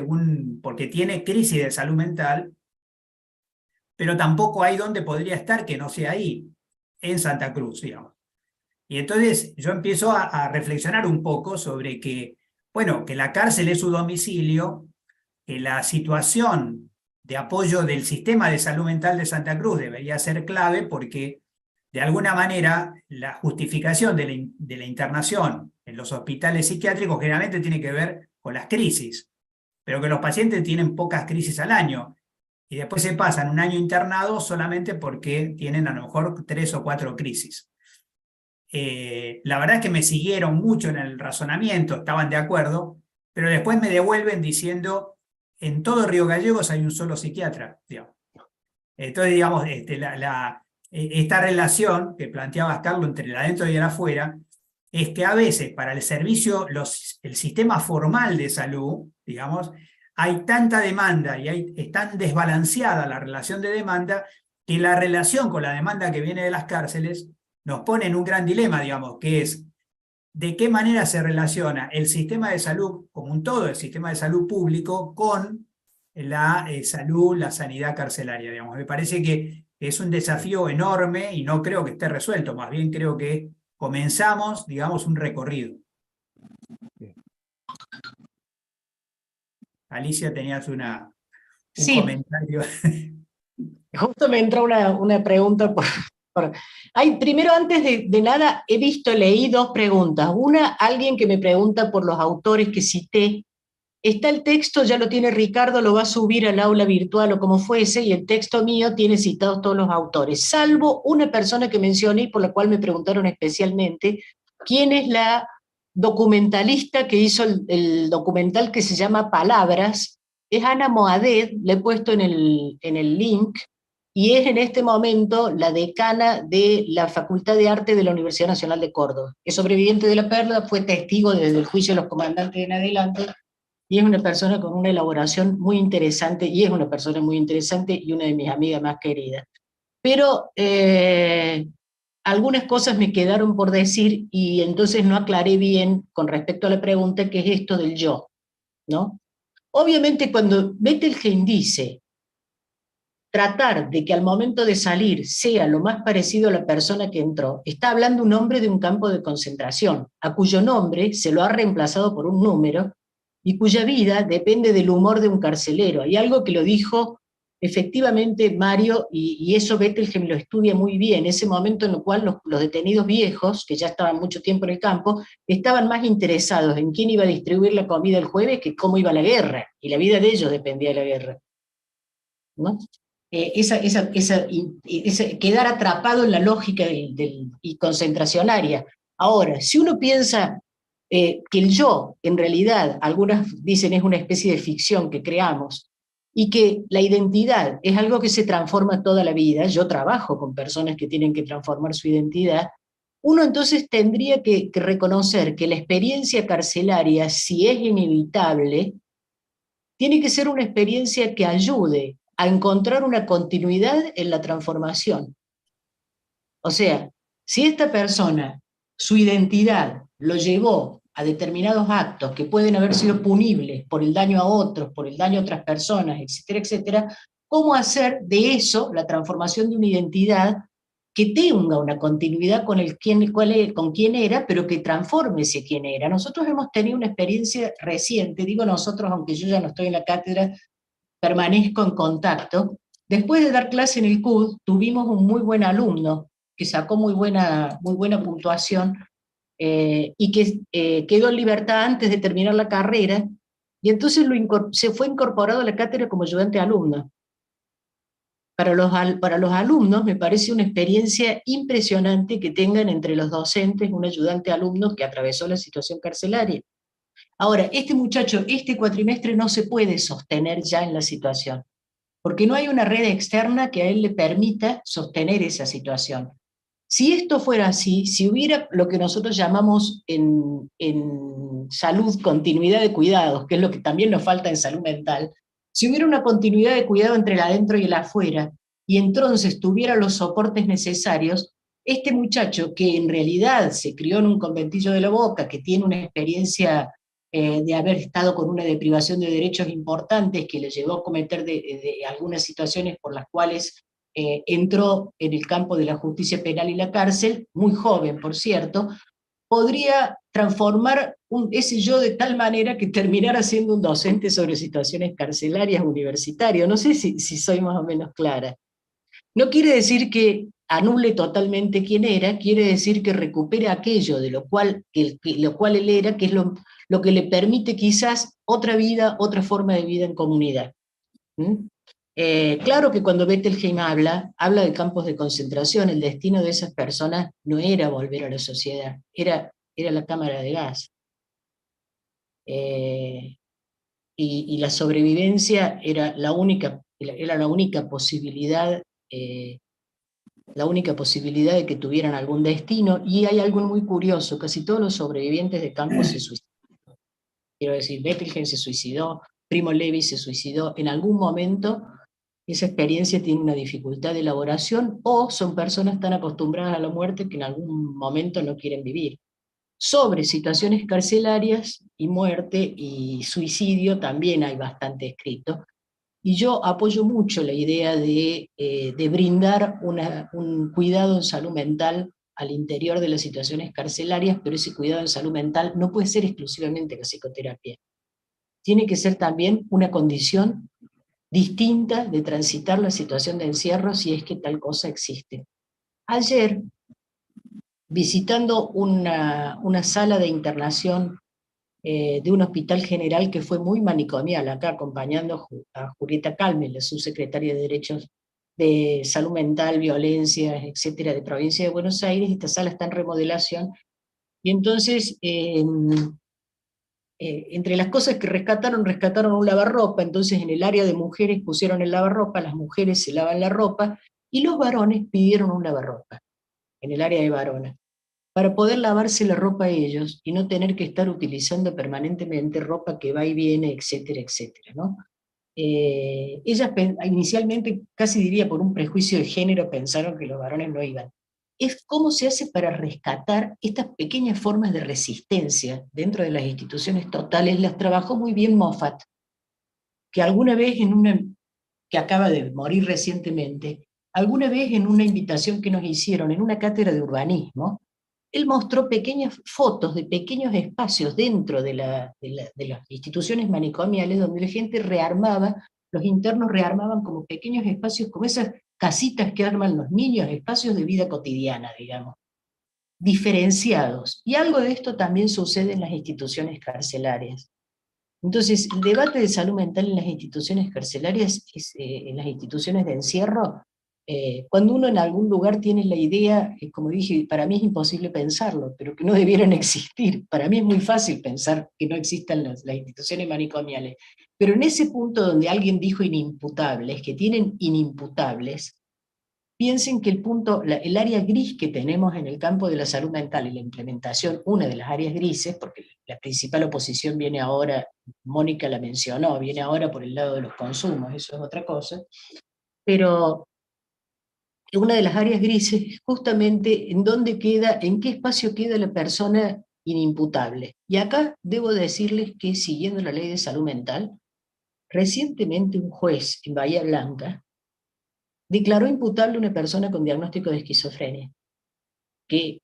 porque tiene crisis de salud mental, pero tampoco hay donde podría estar que no sea ahí, en Santa Cruz, digamos. Y entonces yo empiezo a reflexionar un poco sobre que, bueno, que la cárcel es su domicilio, que la situación de apoyo del sistema de salud mental de Santa Cruz debería ser clave porque, de alguna manera, la justificación de la internación en los hospitales psiquiátricos generalmente tiene que ver con las crisis, pero que los pacientes tienen pocas crisis al año y después se pasan un año internados solamente porque tienen a lo mejor 3 o 4 crisis. La verdad es que me siguieron mucho en el razonamiento, estaban de acuerdo, pero después me devuelven diciendo, en todo Río Gallegos hay un solo psiquiatra, digamos. Entonces, digamos, esta relación que planteaba Carlos entre el adentro y el afuera, es que a veces para el servicio, el sistema formal de salud, digamos, hay tanta demanda y es tan desbalanceada la relación de demanda, que la relación con la demanda que viene de las cárceles nos pone en un gran dilema, digamos, que es de qué manera se relaciona el sistema de salud como un todo, el sistema de salud público, con la salud, la sanidad carcelaria, digamos. Me parece que es un desafío enorme y no creo que esté resuelto, más bien creo que comenzamos, digamos, un recorrido. Alicia, tenías un comentario. Justo me entró una pregunta primero, antes de nada, leí 2 preguntas. Una, alguien que me pregunta por los autores que cité. Está el texto, ya lo tiene Ricardo, lo va a subir al aula virtual o como fuese, y el texto mío tiene citados todos los autores, salvo una persona que mencioné y por la cual me preguntaron especialmente, ¿quién es la documentalista que hizo el documental que se llama Palabras? Es Ana Moaded, la he puesto en el link, y es en este momento la decana de la Facultad de Arte de la Universidad Nacional de Córdoba. Es sobreviviente de la Perla, fue testigo desde el juicio de los comandantes en adelante, y es una persona con una elaboración muy interesante, y una de mis amigas más queridas. Pero algunas cosas me quedaron por decir, y entonces no aclaré bien con respecto a la pregunta, que es esto del yo, ¿no? Obviamente cuando Wittgenstein dice tratar de que al momento de salir sea lo más parecido a la persona que entró, está hablando un hombre de un campo de concentración, a cuyo nombre se lo ha reemplazado por un número, y cuya vida depende del humor de un carcelero. Hay algo que lo dijo efectivamente Mario, y eso Wittgenstein lo estudia muy bien, ese momento en el cual los detenidos viejos, que ya estaban mucho tiempo en el campo, estaban más interesados en quién iba a distribuir la comida el jueves que cómo iba la guerra, y la vida de ellos dependía de la guerra, ¿no? Quedar atrapado en la lógica y concentracionaria. Ahora, si uno piensa que el yo, en realidad, algunas dicen es una especie de ficción que creamos, y que la identidad es algo que se transforma toda la vida, yo trabajo con personas que tienen que transformar su identidad, uno entonces tendría que reconocer que la experiencia carcelaria, si es inevitable, tiene que ser una experiencia que ayude a encontrar una continuidad en la transformación. O sea, si esta persona, su identidad lo llevó a determinados actos que pueden haber sido punibles por el daño a otros, por el daño a otras personas, etcétera, etcétera, ¿cómo hacer de eso la transformación de una identidad que tenga una continuidad con quién era, pero que transforme ese quién era? Nosotros hemos tenido una experiencia reciente, digo nosotros, aunque yo ya no estoy en la cátedra, permanezco en contacto. Después de dar clase en el CUD, tuvimos un muy buen alumno que sacó muy buena puntuación y que quedó en libertad antes de terminar la carrera, y entonces se fue incorporado a la cátedra como ayudante alumno. Para los alumnos me parece una experiencia impresionante que tengan entre los docentes un ayudante alumno que atravesó la situación carcelaria. Ahora, este muchacho, este cuatrimestre no se puede sostener ya en la situación, porque no hay una red externa que a él le permita sostener esa situación. Si esto fuera así, si hubiera lo que nosotros llamamos en salud continuidad de cuidados, que es lo que también nos falta en salud mental, si hubiera una continuidad de cuidado entre el adentro y el afuera, y entonces tuviera los soportes necesarios, este muchacho que en realidad se crió en un conventillo de La Boca, que tiene una experiencia de haber estado con una deprivación de derechos importantes que le llevó a cometer de algunas situaciones por las cuales entró en el campo de la justicia penal y la cárcel, muy joven por cierto, podría transformar ese yo de tal manera que terminara siendo un docente sobre situaciones carcelarias universitarias. No sé si soy más o menos clara. No quiere decir que anule totalmente quién era, quiere decir que recupere aquello de lo cual él era, que es lo que le permite quizás otra vida, otra forma de vida en comunidad. Claro que cuando Bettelheim habla de campos de concentración, el destino de esas personas no era volver a la sociedad, era la cámara de gas. Y la sobrevivencia era la única posibilidad, de que tuvieran algún destino, y hay algo muy curioso, casi todos los sobrevivientes de campos se suicidaron. Quiero decir, Bettelheim se suicidó, Primo Levi se suicidó, en algún momento esa experiencia tiene una dificultad de elaboración, o son personas tan acostumbradas a la muerte que en algún momento no quieren vivir. Sobre situaciones carcelarias y muerte y suicidio también hay bastante escrito, y yo apoyo mucho la idea de brindar un cuidado en salud mental al interior de las situaciones carcelarias, pero ese cuidado en salud mental no puede ser exclusivamente la psicoterapia. Tiene que ser también una condición distinta de transitar la situación de encierro, si es que tal cosa existe. Ayer, visitando una sala de internación de un hospital general que fue muy manicomial, acá acompañando a Julieta Calme, la subsecretaria de Derechos de Salud Mental, Violencia, etcétera, de Provincia de Buenos Aires. Esta sala está en remodelación, y entonces entre las cosas que rescataron un lavarropa. Entonces en el área de mujeres pusieron el lavarropa, las mujeres se lavan la ropa, y los varones pidieron un lavarropa en el área de varones, para poder lavarse la ropa ellos y no tener que estar utilizando permanentemente ropa que va y viene, etcétera, etcétera, ¿no? Ellas inicialmente, casi diría por un prejuicio de género, pensaron que los varones no iban. Es cómo se hace para rescatar estas pequeñas formas de resistencia dentro de las instituciones totales. Las trabajó muy bien Moffat, que alguna vez que acaba de morir recientemente, alguna vez en una invitación que nos hicieron en una cátedra de urbanismo, él mostró pequeñas fotos de pequeños espacios dentro de las instituciones manicomiales, donde la gente rearmaba, los internos rearmaban como pequeños espacios, como esas casitas que arman los niños, espacios de vida cotidiana, digamos, diferenciados. Y algo de esto también sucede en las instituciones carcelarias. Entonces, el debate de salud mental en las instituciones carcelarias, en las instituciones de encierro, cuando uno en algún lugar tiene la idea, como dije, para mí es imposible pensarlo, pero que no debieran existir. Para mí es muy fácil pensar que no existan las instituciones manicomiales. Pero en ese punto donde alguien dijo inimputables, que tienen inimputables, piensen que el área gris que tenemos en el campo de la salud mental y la implementación, una de las áreas grises, porque la principal oposición viene ahora, Mónica la mencionó, viene ahora por el lado de los consumos, eso es otra cosa, pero una de las áreas grises es justamente en qué espacio queda la persona inimputable. Y acá debo decirles que, siguiendo la ley de salud mental, recientemente un juez en Bahía Blanca declaró imputable a una persona con diagnóstico de esquizofrenia, que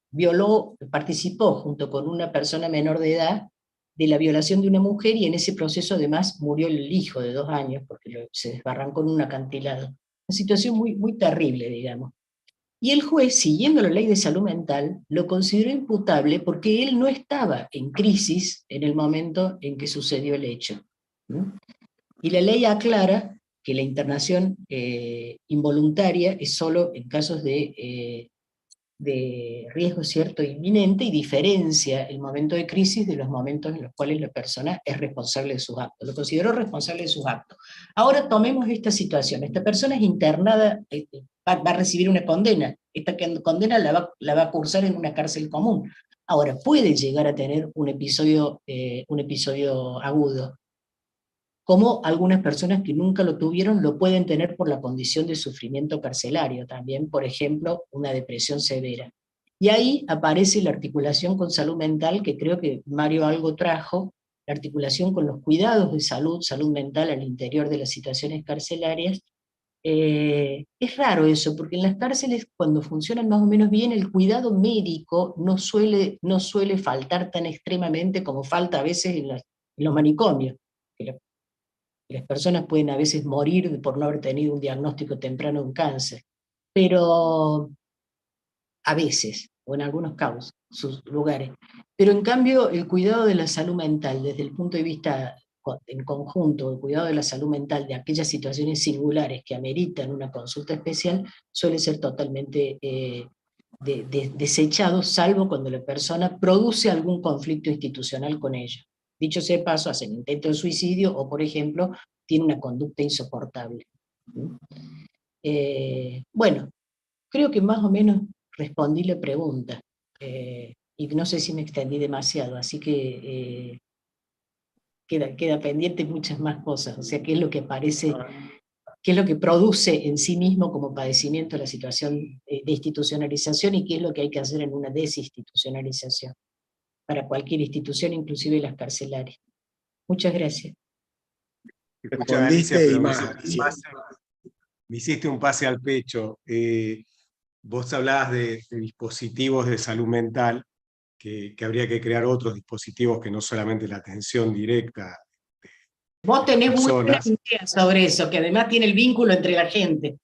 participó junto con una persona menor de edad de la violación de una mujer, y en ese proceso además murió el hijo de 2 años, porque se desbarrancó en un acantilado. Una situación muy, muy terrible, digamos. Y el juez, siguiendo la ley de salud mental, lo consideró imputable porque él no estaba en crisis en el momento en que sucedió el hecho. Y la ley aclara que la internación involuntaria es solo en casos de riesgo cierto inminente, y diferencia el momento de crisis de los momentos en los cuales la persona es responsable de sus actos. Lo consideró responsable de sus actos. Ahora tomemos esta situación. Esta persona es internada, va a recibir una condena. Esta condena la va a cursar en una cárcel común. Ahora, puede llegar a tener un episodio agudo, como algunas personas que nunca lo tuvieron lo pueden tener por la condición de sufrimiento carcelario también, por ejemplo, una depresión severa. Y ahí aparece la articulación con salud mental, que creo que Mario algo trajo, la articulación con los cuidados de salud mental al interior de las situaciones carcelarias, Es raro eso, porque en las cárceles, cuando funcionan más o menos bien, el cuidado médico no suele faltar tan extremadamente como falta a veces en los manicomios. Que las personas pueden a veces morir por no haber tenido un diagnóstico temprano de un cáncer. Pero a veces, o en algunos casos, sus lugares. Pero en cambio, el cuidado de la salud mental, desde el punto de vista en conjunto, el cuidado de la salud mental de aquellas situaciones singulares que ameritan una consulta especial, suele ser totalmente desechado, salvo cuando la persona produce algún conflicto institucional con ella. Dicho sea de paso, hacen intento de suicidio o, por ejemplo, tiene una conducta insoportable. Bueno, creo que más o menos respondí la pregunta, y no sé si me extendí demasiado, así que queda pendiente muchas más cosas, o sea, qué es lo que aparece, qué es lo que produce en sí mismo como padecimiento la situación de institucionalización y qué es lo que hay que hacer en una desinstitucionalización, para cualquier institución, inclusive las carcelarias. Muchas gracias. Escucha, Alicia, pero Alicia. me hiciste un pase al pecho. Vos hablabas de dispositivos de salud mental, que habría que crear otros dispositivos que no solamente la atención directa. Vos tenés muy buena personas. idea sobre eso, que además tiene el vínculo entre la gente.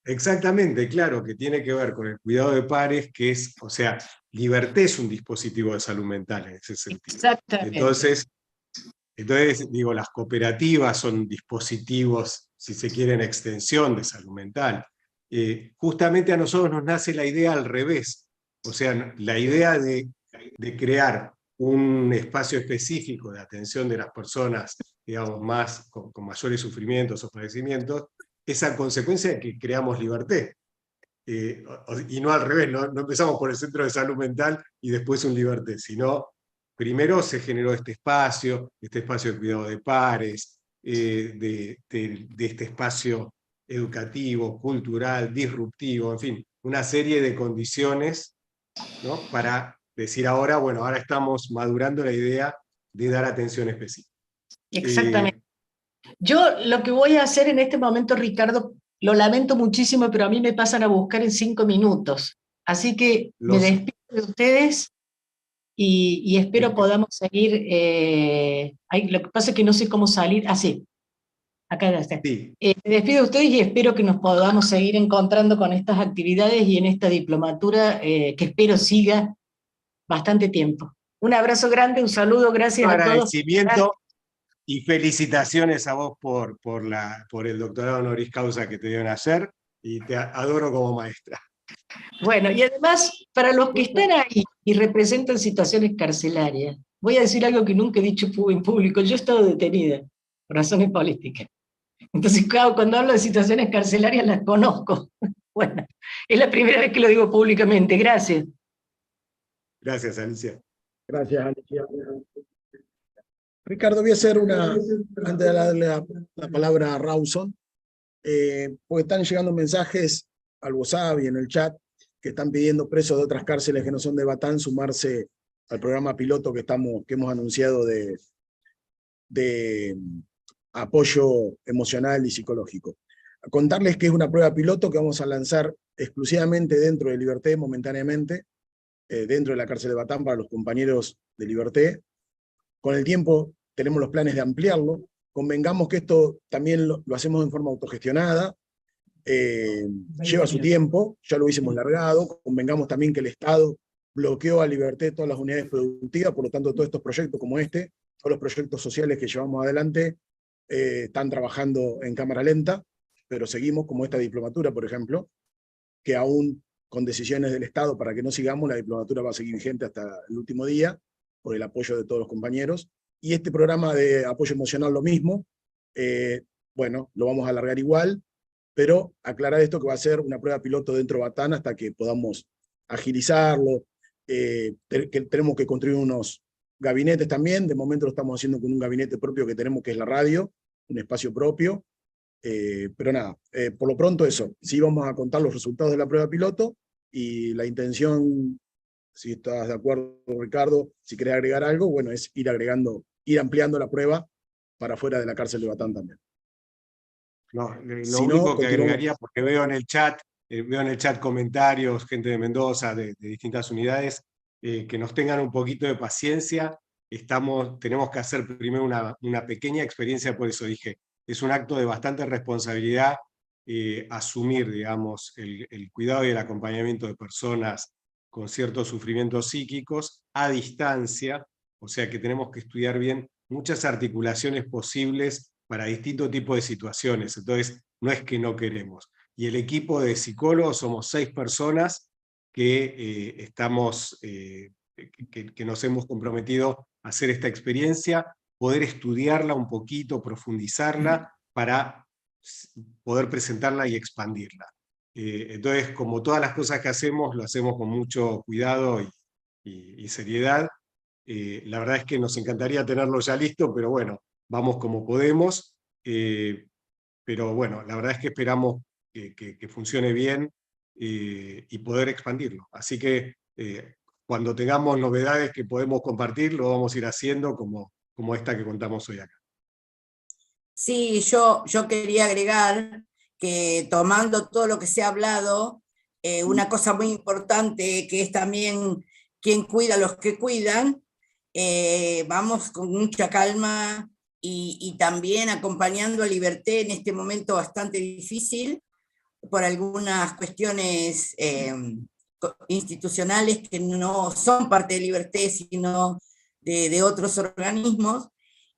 Exactamente, claro, que tiene que ver con el cuidado de pares, que es, o sea, Liberté es un dispositivo de salud mental en ese sentido. Exactamente. Entonces, digo, las cooperativas son dispositivos, si se quiere, en extensión de salud mental. Justamente a nosotros nos nace la idea al revés, o sea, la idea de crear un espacio específico de atención de las personas, digamos, más con mayores sufrimientos o padecimientos, es a consecuencia de que creamos Liberté. Y no al revés, no empezamos por el centro de salud mental y después un Liberté, sino primero se generó este espacio de cuidado de pares, de este espacio educativo, cultural, disruptivo, en fin, una serie de condiciones, ¿no?, para decir ahora, bueno, ahora estamos madurando la idea de dar atención específica. Exactamente. Yo lo que voy a hacer en este momento, Ricardo, lo lamento muchísimo, pero a mí me pasan a buscar en 5 minutos. Así que me despido de ustedes y espero podamos seguir. Lo que pasa es que no sé cómo salir. Sí, acá está. Sí. Me despido de ustedes y espero que nos podamos seguir encontrando con estas actividades y en esta diplomatura que espero siga bastante tiempo. Un abrazo grande, un saludo, gracias a todos. Agradecimiento y felicitaciones a vos por el doctorado honoris causa que te dieron ayer, y te adoro como maestra. Bueno, y además, para los que están ahí y representan situaciones carcelarias, voy a decir algo que nunca he dicho en público. Yo he estado detenida por razones políticas. Entonces, claro, cuando hablo de situaciones carcelarias las conozco. Bueno, es la primera vez que lo digo públicamente. Gracias. Gracias, Alicia. Gracias, Alicia. Ricardo, voy a hacer antes de darle la palabra a Rawson, porque están llegando mensajes al WhatsApp y en el chat que están pidiendo presos de otras cárceles que no son de Batán sumarse al programa piloto que hemos anunciado de apoyo emocional y psicológico. A contarles que es una prueba piloto que vamos a lanzar exclusivamente dentro de Liberté momentáneamente, dentro de la cárcel de Batán para los compañeros de Liberté. Con el tiempo tenemos los planes de ampliarlo. Convengamos que esto también lo hacemos en forma autogestionada, lleva su tiempo, ya lo hubiésemos largado. Convengamos también que el Estado bloqueó a Liberté todas las unidades productivas, por lo tanto todos estos proyectos como este, todos los proyectos sociales que llevamos adelante, están trabajando en cámara lenta, pero seguimos, como esta diplomatura, por ejemplo, que aún con decisiones del Estado para que no sigamos, la diplomatura va a seguir vigente hasta el último día, por el apoyo de todos los compañeros. Y este programa de apoyo emocional lo mismo, bueno, lo vamos a alargar igual, pero aclarar esto que va a ser una prueba piloto dentro de Batán hasta que podamos agilizarlo, que tenemos que construir unos gabinetes también. De momento lo estamos haciendo con un gabinete propio que tenemos, que es la radio, un espacio propio, pero nada, por lo pronto eso, sí vamos a contar los resultados de la prueba piloto, y la intención, si estás de acuerdo, Ricardo, si querés agregar algo, bueno, es ir ampliando la prueba para fuera de la cárcel de Batán también. No, lo Si no, único que continuamos. agregaría, porque veo en el chat comentarios, gente de Mendoza, de distintas unidades, que nos tengan un poquito de paciencia. Tenemos que hacer primero una pequeña experiencia, por eso dije, es un acto de bastante responsabilidad asumir, digamos, el cuidado y el acompañamiento de personas con ciertos sufrimientos psíquicos a distancia, o sea que tenemos que estudiar bien muchas articulaciones posibles para distintos tipos de situaciones, entonces no es que no queremos. Y el equipo de psicólogos somos 6 personas que que nos hemos comprometido a hacer esta experiencia, poder estudiarla un poquito, profundizarla, para poder presentarla y expandirla. Entonces, como todas las cosas que hacemos, lo hacemos con mucho cuidado y seriedad. La verdad es que nos encantaría tenerlo ya listo, pero bueno, vamos como podemos. Pero bueno, la verdad es que esperamos que funcione bien y poder expandirlo. Así que cuando tengamos novedades que podemos compartir, lo vamos a ir haciendo como esta que contamos hoy acá. Sí, yo quería agregar que tomando todo lo que se ha hablado, una cosa muy importante que es también quien cuida a los que cuidan, vamos con mucha calma y también acompañando a Liberté en este momento bastante difícil por algunas cuestiones institucionales que no son parte de Liberté, sino de otros organismos.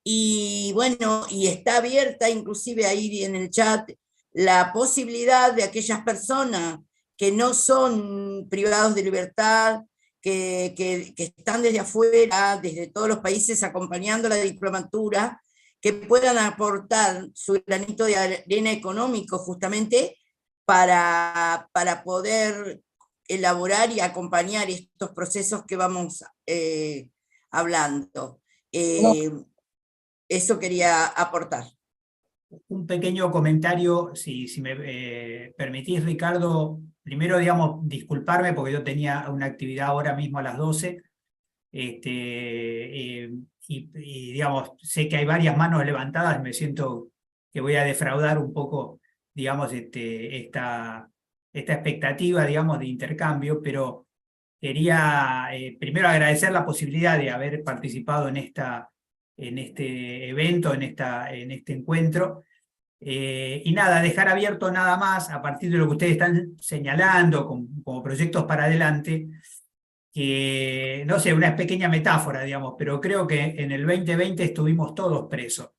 Y bueno, y está abierta inclusive ahí en el chat la posibilidad de aquellas personas que no son privados de libertad, que están desde afuera, desde todos los países acompañando la diplomatura, que puedan aportar su granito de arena económico justamente para poder elaborar y acompañar estos procesos que vamos hablando. Eso quería aportar. Un pequeño comentario, si me permitís, Ricardo. Primero, digamos, disculparme porque yo tenía una actividad ahora mismo a las 12. Y, digamos, sé que hay varias manos levantadas, me siento que voy a defraudar un poco, digamos, esta expectativa, digamos, de intercambio, pero quería primero agradecer la posibilidad de haber participado en este evento, en este encuentro. Y nada, dejar abierto nada más, a partir de lo que ustedes están señalando como proyectos para adelante, que, no sé, una pequeña metáfora, digamos, pero creo que en el 2020 estuvimos todos presos.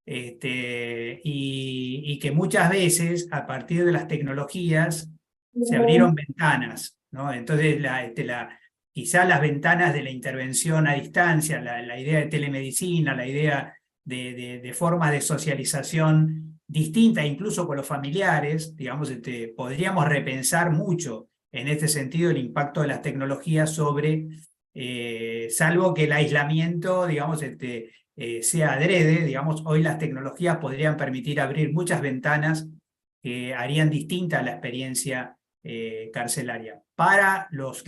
Y que muchas veces, a partir de las tecnologías, se abrieron ventanas, ¿no? Entonces, quizá las ventanas de la intervención a distancia, la idea de telemedicina, la idea de formas de socialización distintas, incluso con los familiares, digamos, podríamos repensar mucho en este sentido el impacto de las tecnologías sobre, salvo que el aislamiento, digamos, sea adrede, digamos, hoy las tecnologías podrían permitir abrir muchas ventanas que harían distinta la experiencia carcelaria para los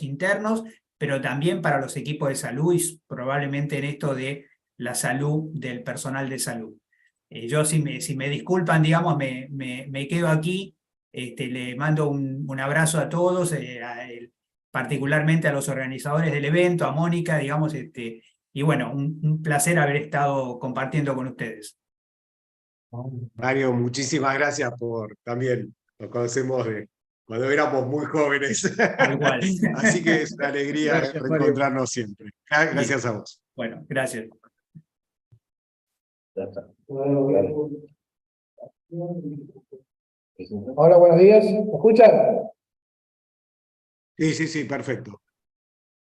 internos, pero también para los equipos de salud y probablemente en esto de la salud del personal de salud. Yo, si me disculpan, digamos, me quedo aquí. Le mando un abrazo a todos, particularmente a los organizadores del evento, a Mónica, digamos, y bueno, un placer haber estado compartiendo con ustedes. Mario, muchísimas gracias por también, nos conocemos de cuando éramos muy jóvenes. Igual. Así que es una alegría Gracias, reencontrarnos siempre. Gracias Bien. a vos. Bueno, gracias. Hola, buenos días. ¿Me escuchan? Sí, perfecto.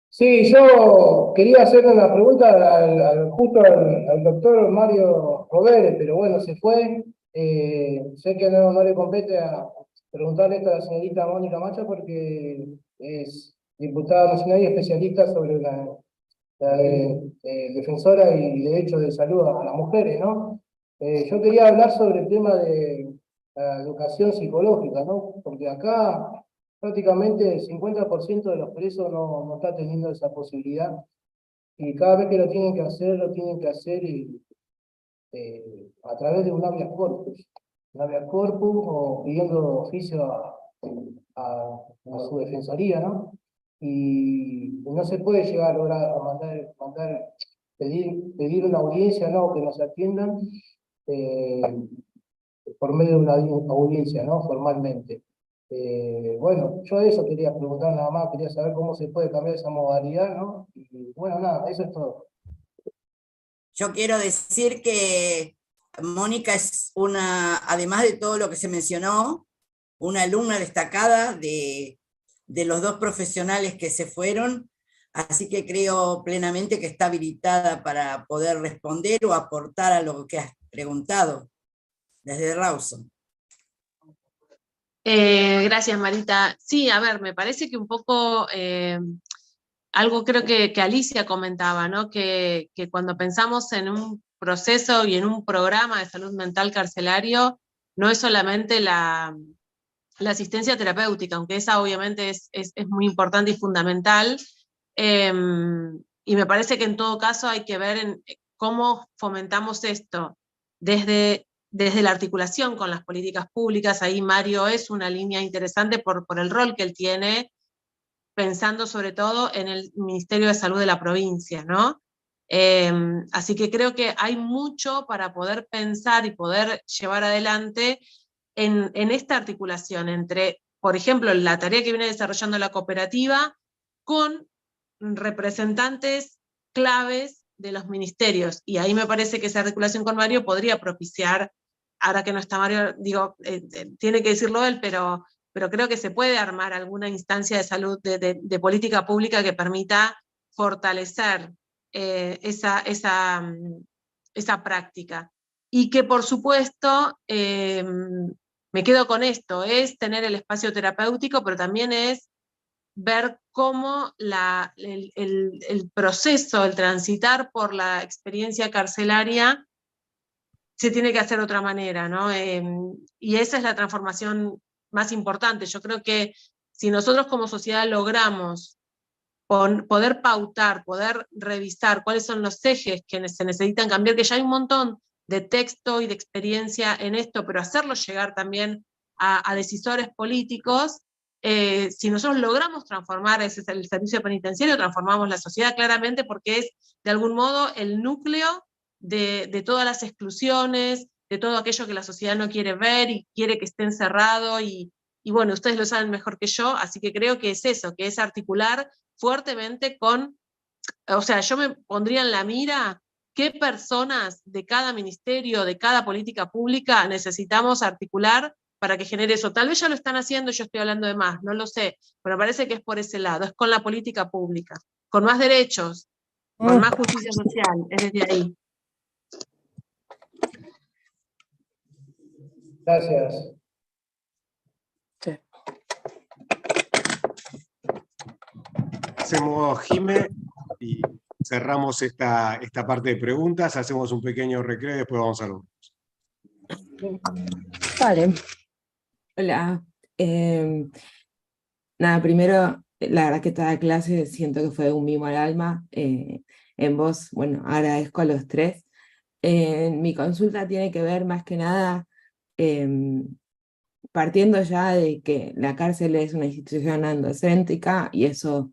Sí, yo quería hacerle una pregunta justo al doctor Mario Rovere, pero bueno, se fue. Sé que no le compete a preguntarle esto a la señorita Mónica Macha porque es diputada nacional y especialista sobre la defensora y derecho de salud a las mujeres, ¿no? Yo quería hablar sobre el tema de la educación psicológica, ¿no? Porque acá prácticamente el 50% de los presos no está teniendo esa posibilidad. Y cada vez que lo tienen que hacer y a través de un habeas corpus o pidiendo oficio a su defensoría, ¿no? Y no se puede llegar a lograr a pedir una audiencia, ¿no? Que nos atiendan por medio de una audiencia, ¿no? Formalmente. Bueno, yo eso quería preguntar nada más, quería saber cómo se puede cambiar esa modalidad, ¿no? Y bueno, nada, eso es todo. Yo quiero decir que Mónica es además de todo lo que se mencionó, una alumna destacada de los dos profesionales que se fueron, así que creo plenamente que está habilitada para poder responder o aportar a lo que has preguntado desde Rawson. Gracias, Marita. Sí, a ver, me parece que un poco algo creo que Alicia comentaba, ¿no? Que cuando pensamos en un proceso y en un programa de salud mental carcelario, no es solamente la asistencia terapéutica, aunque esa obviamente es muy importante y fundamental, y me parece que en todo caso hay que ver cómo fomentamos esto desde la articulación con las políticas públicas. Ahí Mario es una línea interesante por el rol que él tiene, pensando sobre todo en el Ministerio de Salud de la provincia, ¿no? Así que creo que hay mucho para poder pensar y poder llevar adelante en esta articulación entre, por ejemplo, la tarea que viene desarrollando la cooperativa con representantes claves de los ministerios. Y ahí me parece que esa articulación con Mario podría propiciar, ahora que no está Mario, digo, tiene que decirlo él, pero creo que se puede armar alguna instancia de salud, de política pública que permita fortalecer esa práctica. Y que por supuesto, me quedo con esto, es tener el espacio terapéutico, pero también es ver cómo el proceso, el transitar por la experiencia carcelaria se tiene que hacer de otra manera, ¿no? Y esa es la transformación más importante. Yo creo que si nosotros como sociedad logramos poder pautar, poder revisar cuáles son los ejes que se necesitan cambiar, que ya hay un montón de texto y de experiencia en esto, pero hacerlo llegar también a decisores políticos, si nosotros logramos transformar el servicio penitenciario, transformamos la sociedad claramente, porque es de algún modo el núcleo de todas las exclusiones, de todo aquello que la sociedad no quiere ver y quiere que esté encerrado, y bueno, ustedes lo saben mejor que yo, así que creo que es eso, que es articular fuertemente o sea, yo me pondría en la mira qué personas de cada ministerio, de cada política pública necesitamos articular para que genere eso. Tal vez ya lo están haciendo, yo estoy hablando de más, no lo sé, pero parece que es por ese lado, es con la política pública, con más derechos, con más justicia social, es desde ahí. Gracias. Hacemos, Jime, y cerramos esta parte de preguntas, hacemos un pequeño recreo y después vamos a los grupos. Vale. Hola. Nada, primero, la verdad que toda clase siento que fue un mimo al alma. En vos, bueno, agradezco a los tres. Mi consulta tiene que ver más que nada, partiendo ya de que la cárcel es una institución androcéntrica, y eso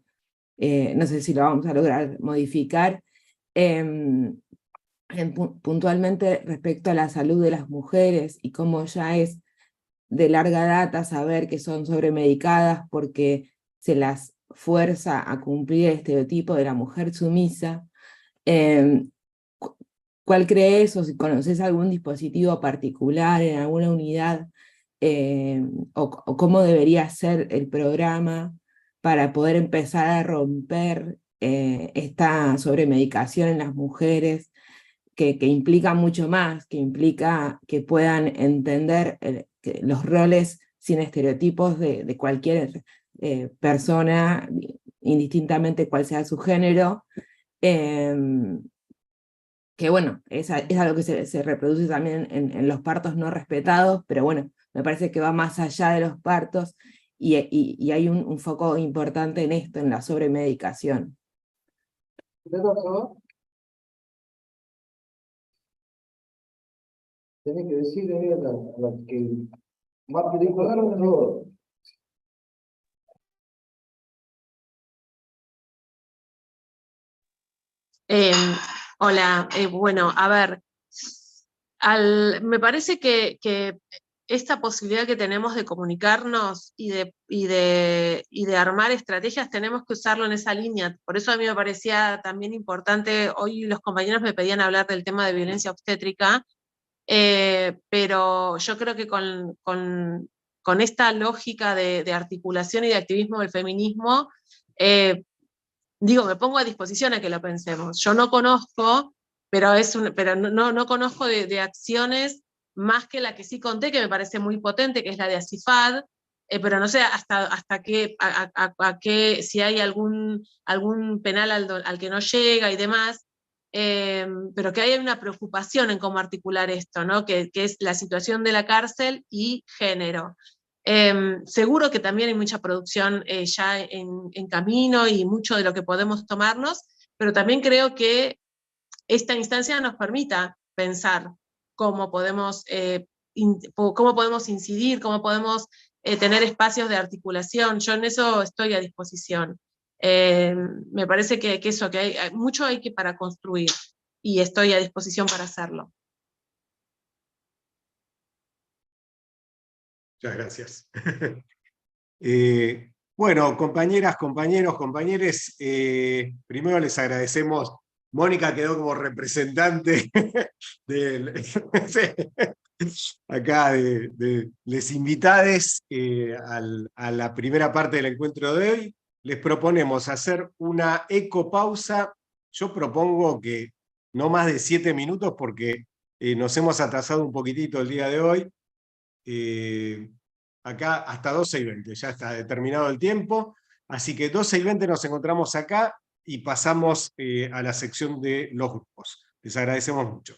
no sé si lo vamos a lograr modificar, puntualmente respecto a la salud de las mujeres, y cómo ya es de larga data saber que son sobremedicadas porque se las fuerza a cumplir el estereotipo de la mujer sumisa. ¿Cuál crees, o si conoces algún dispositivo particular en alguna unidad, o cómo debería ser el programa para poder empezar a romper esta sobremedicación en las mujeres, que implica mucho más, que implica que puedan entender los roles sin estereotipos de cualquier persona, indistintamente cuál sea su género, que bueno, es algo que se reproduce también en los partos no respetados, pero bueno, me parece que va más allá de los partos, y hay un foco importante en esto, en la sobremedicación. tenés que decirle a la que Marco dijo, agarra todo. Eh, Hola, bueno, a ver, me parece que esta posibilidad que tenemos de comunicarnos y de armar estrategias, tenemos que usarlo en esa línea. Por eso a mí me parecía también importante, hoy los compañeros me pedían hablar del tema de violencia obstétrica, pero yo creo que con esta lógica de articulación y de activismo del feminismo, digo, me pongo a disposición a que lo pensemos. Yo no conozco, pero no conozco de acciones más que la que sí conté, que me parece muy potente, que es la de ACIFAD, pero no sé hasta qué, qué, si hay algún penal al que no llega y demás, pero que hay una preocupación en cómo articular esto, ¿no? Que es la situación de la cárcel y género. Seguro que también hay mucha producción ya en camino y mucho de lo que podemos tomarnos, pero también creo que esta instancia nos permita pensar cómo podemos, cómo podemos incidir, cómo podemos tener espacios de articulación. Yo en eso estoy a disposición. Me parece que eso, que mucho hay que para construir y estoy a disposición para hacerlo. Muchas gracias. Bueno, compañeras, compañeros, compañeres, primero les agradecemos. Mónica quedó como representante del, acá de les invitades a la primera parte del encuentro de hoy. Les proponemos hacer una ecopausa. Yo propongo que no más de 7 minutos porque nos hemos atrasado un poquitito el día de hoy. Acá hasta 12:20, ya está determinado el tiempo, así que 12:20 nos encontramos acá y pasamos a la sección de los grupos. Les agradecemos mucho.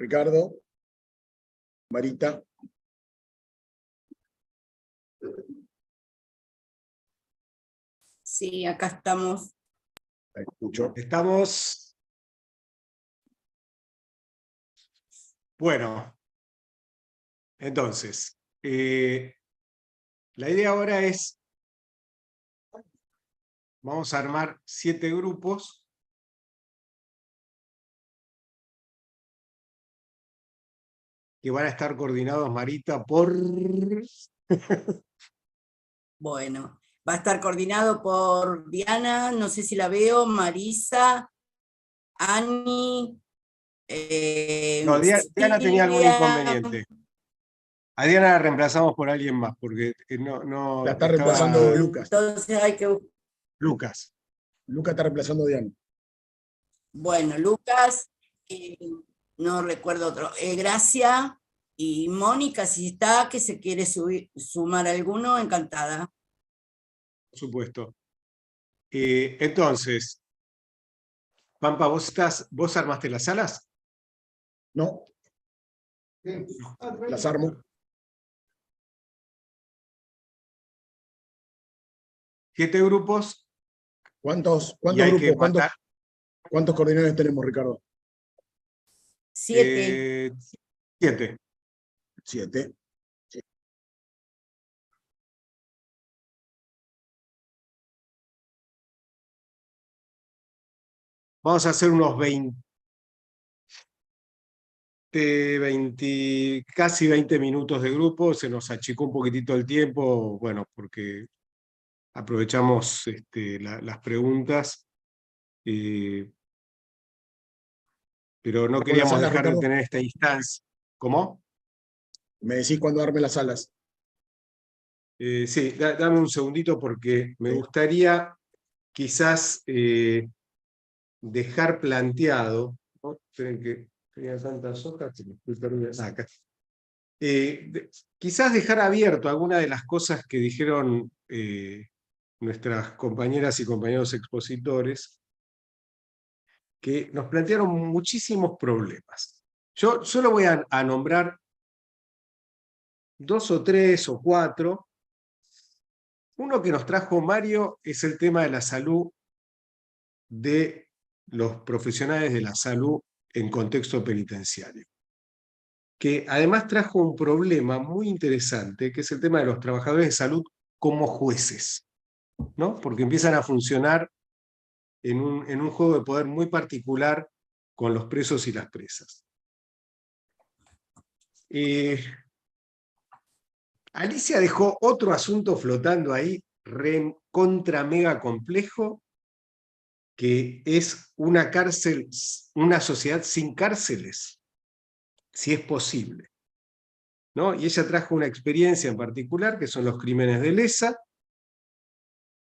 Ricardo, Marita. Sí, acá estamos. La escucho. Estamos. Bueno, entonces, la idea ahora es, vamos a armar 7 grupos. Que van a estar coordinados, Marita, por... Bueno, va a estar coordinado por Diana, no sé si la veo, Marisa, Ani, No, Diana tenía algún Silvia. inconveniente. A Diana la reemplazamos por alguien más, porque no La está estaba... reemplazando Lucas. Entonces hay que... Lucas. Lucas está reemplazando a Diana. Bueno, Lucas, no recuerdo otro. Gracia y Mónica, si está, que se quiere sumar alguno, encantada. Por supuesto. Entonces, Pampa, ¿vos armaste las salas? No. Las armo. 7 grupos. ¿Cuántos y hay que grupos? matar. ¿Cuántos coordinadores tenemos, Ricardo? 7. 7. 7. Vamos a hacer unos casi 20 minutos de grupo. Se nos achicó un poquitito el tiempo, bueno, porque aprovechamos las preguntas, pero no queríamos sala, dejar Ricardo? de tener esta instancia. ¿Cómo? Me decís cuándo arme las salas. Sí, dame un segundito porque me gustaría quizás dejar planteado, ¿no? Esperen que tenía tantas hojas que me estoy perdiendo. Acá. Quizás dejar abierto algunas de las cosas que dijeron nuestras compañeras y compañeros expositores, que nos plantearon muchísimos problemas. Yo solo voy a nombrar 2 o 3 o 4. Uno que nos trajo Mario es el tema de la salud de los profesionales de la salud en contexto penitenciario, que además trajo un problema muy interesante, que es el tema de los trabajadores de salud como jueces, ¿no? Porque empiezan a funcionar en un juego de poder muy particular con los presos y las presas. Alicia dejó otro asunto flotando ahí, contra mega complejo, que es una cárcel, una sociedad sin cárceles, si es posible, ¿no? Y ella trajo una experiencia en particular, que son los crímenes de lesa,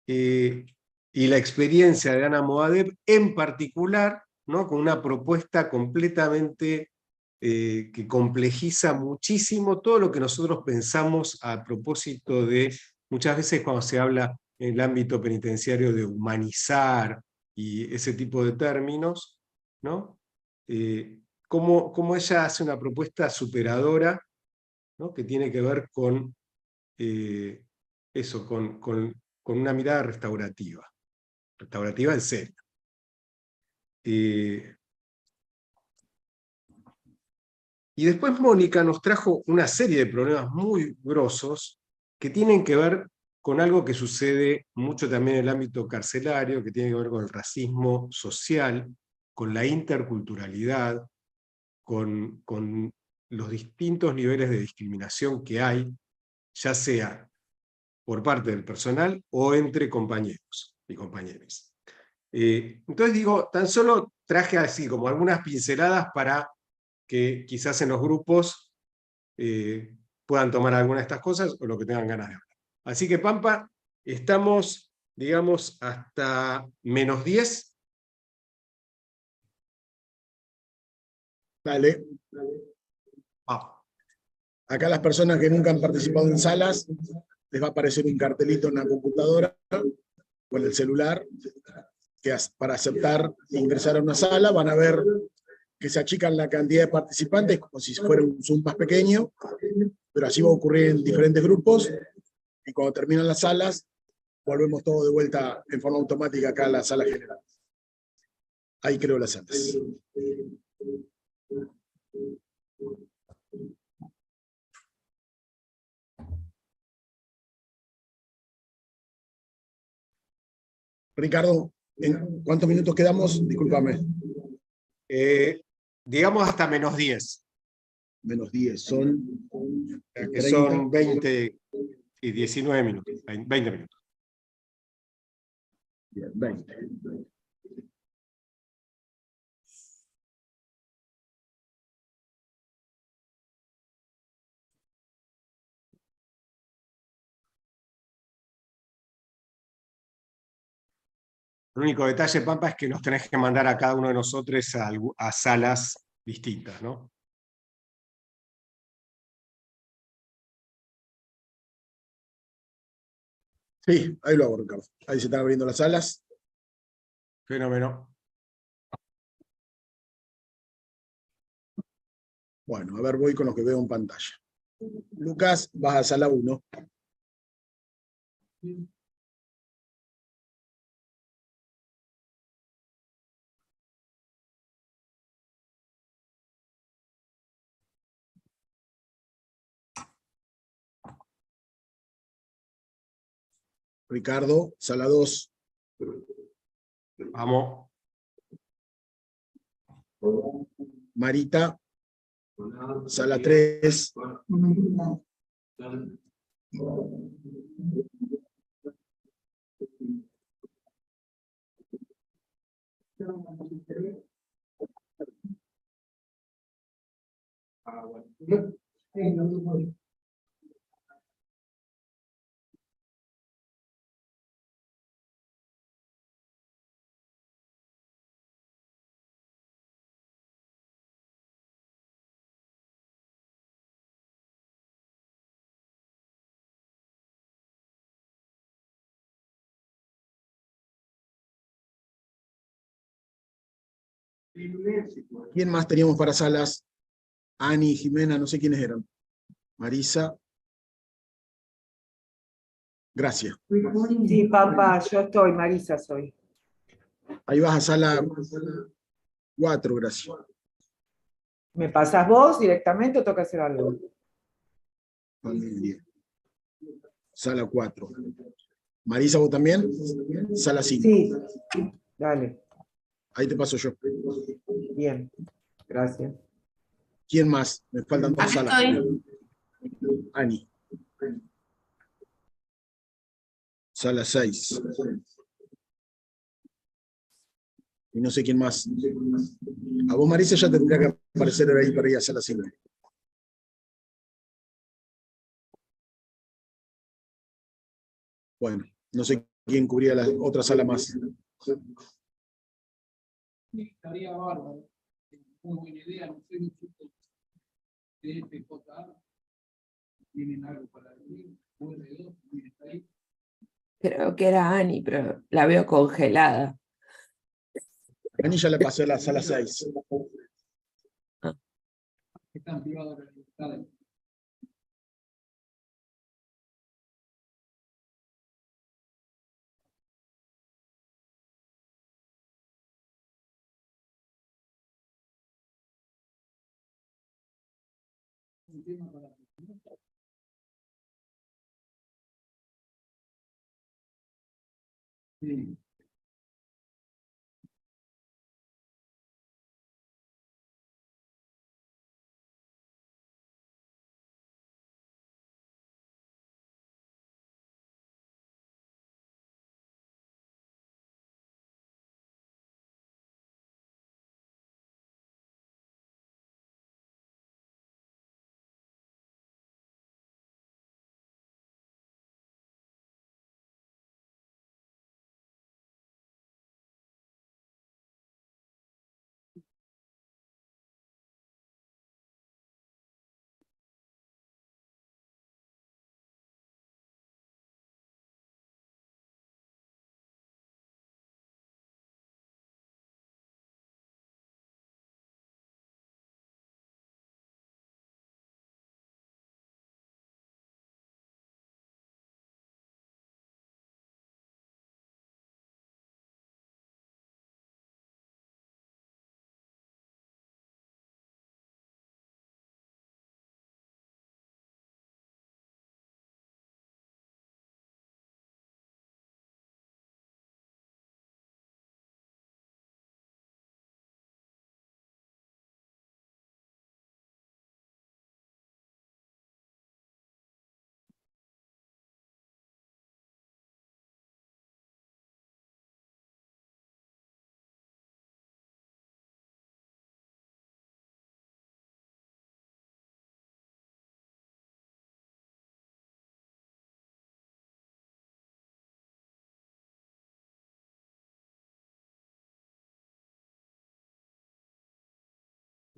y la experiencia de Ana Moadeb en particular, ¿no? Con una propuesta completamente que complejiza muchísimo todo lo que nosotros pensamos a propósito de, muchas veces cuando se habla en el ámbito penitenciario de humanizar y ese tipo de términos, ¿no? Cómo ella hace una propuesta superadora, ¿no? Que tiene que ver con eso, con una mirada restaurativa en serio. Y después Mónica nos trajo una serie de problemas muy grosos que tienen que ver con algo que sucede mucho también en el ámbito carcelario, que tiene que ver con el racismo social, con la interculturalidad, con los distintos niveles de discriminación que hay, ya sea por parte del personal o entre compañeros y compañeras. Entonces digo, tan solo traje así como algunas pinceladas para que quizás en los grupos puedan tomar alguna de estas cosas o lo que tengan ganas de hablar. Así que Pampa, estamos, digamos, hasta -10. Dale. Acá las personas que nunca han participado en salas, les va a aparecer un cartelito en la computadora o en el celular, que para aceptar e ingresar a una sala van a ver que se achican la cantidad de participantes como si fuera un Zoom más pequeño, pero así va a ocurrir en diferentes grupos, y cuando terminan las salas, volvemos todo de vuelta en forma automática acá a la sala general. Ahí creo las salas. Ricardo, ¿en cuántos minutos quedamos? Discúlpame. Digamos hasta -10. -10, son... Que son 20 y 19 minutos, 20 minutos. Bien, 20. El único detalle, Pampa, es que nos tenés que mandar a cada uno de nosotros a salas distintas, ¿no? Sí, ahí lo hago, Ricardo. Ahí se están abriendo las salas. Fenómeno. Bueno, a ver, voy con lo que veo en pantalla. Lucas, vas a sala 1. Ricardo, sala 2. Vamos. Marita, sala 3. ¿Quién más teníamos para salas? Ani, Jimena, no sé quiénes eran. Marisa. Gracias. Sí, papá, yo estoy, Marisa soy. Ahí vas a sala 4, gracias. ¿Me pasas vos directamente o toca hacer algo? Familia. Sala 4. Marisa, ¿vos también? Sala 5. Sí, dale. Ahí te paso yo. Bien, gracias. ¿Quién más? Me faltan 2 salas. Ani. Sala 6. Y no sé quién más. A vos, Marisa, ya tendría que aparecer ahí para ir a sala 5. Bueno, no sé quién cubría la otra sala más. Estaría bárbaro. Muy buena idea, no sé mucho de FJA. ¿Tienen algo para decir? ¿Está ahí? Creo que era Ani, pero la veo congelada. Ani ya le pasó a la sala 6. Están privados de la libertad. Un tema para sí.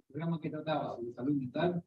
programa que trataba sobre salud mental.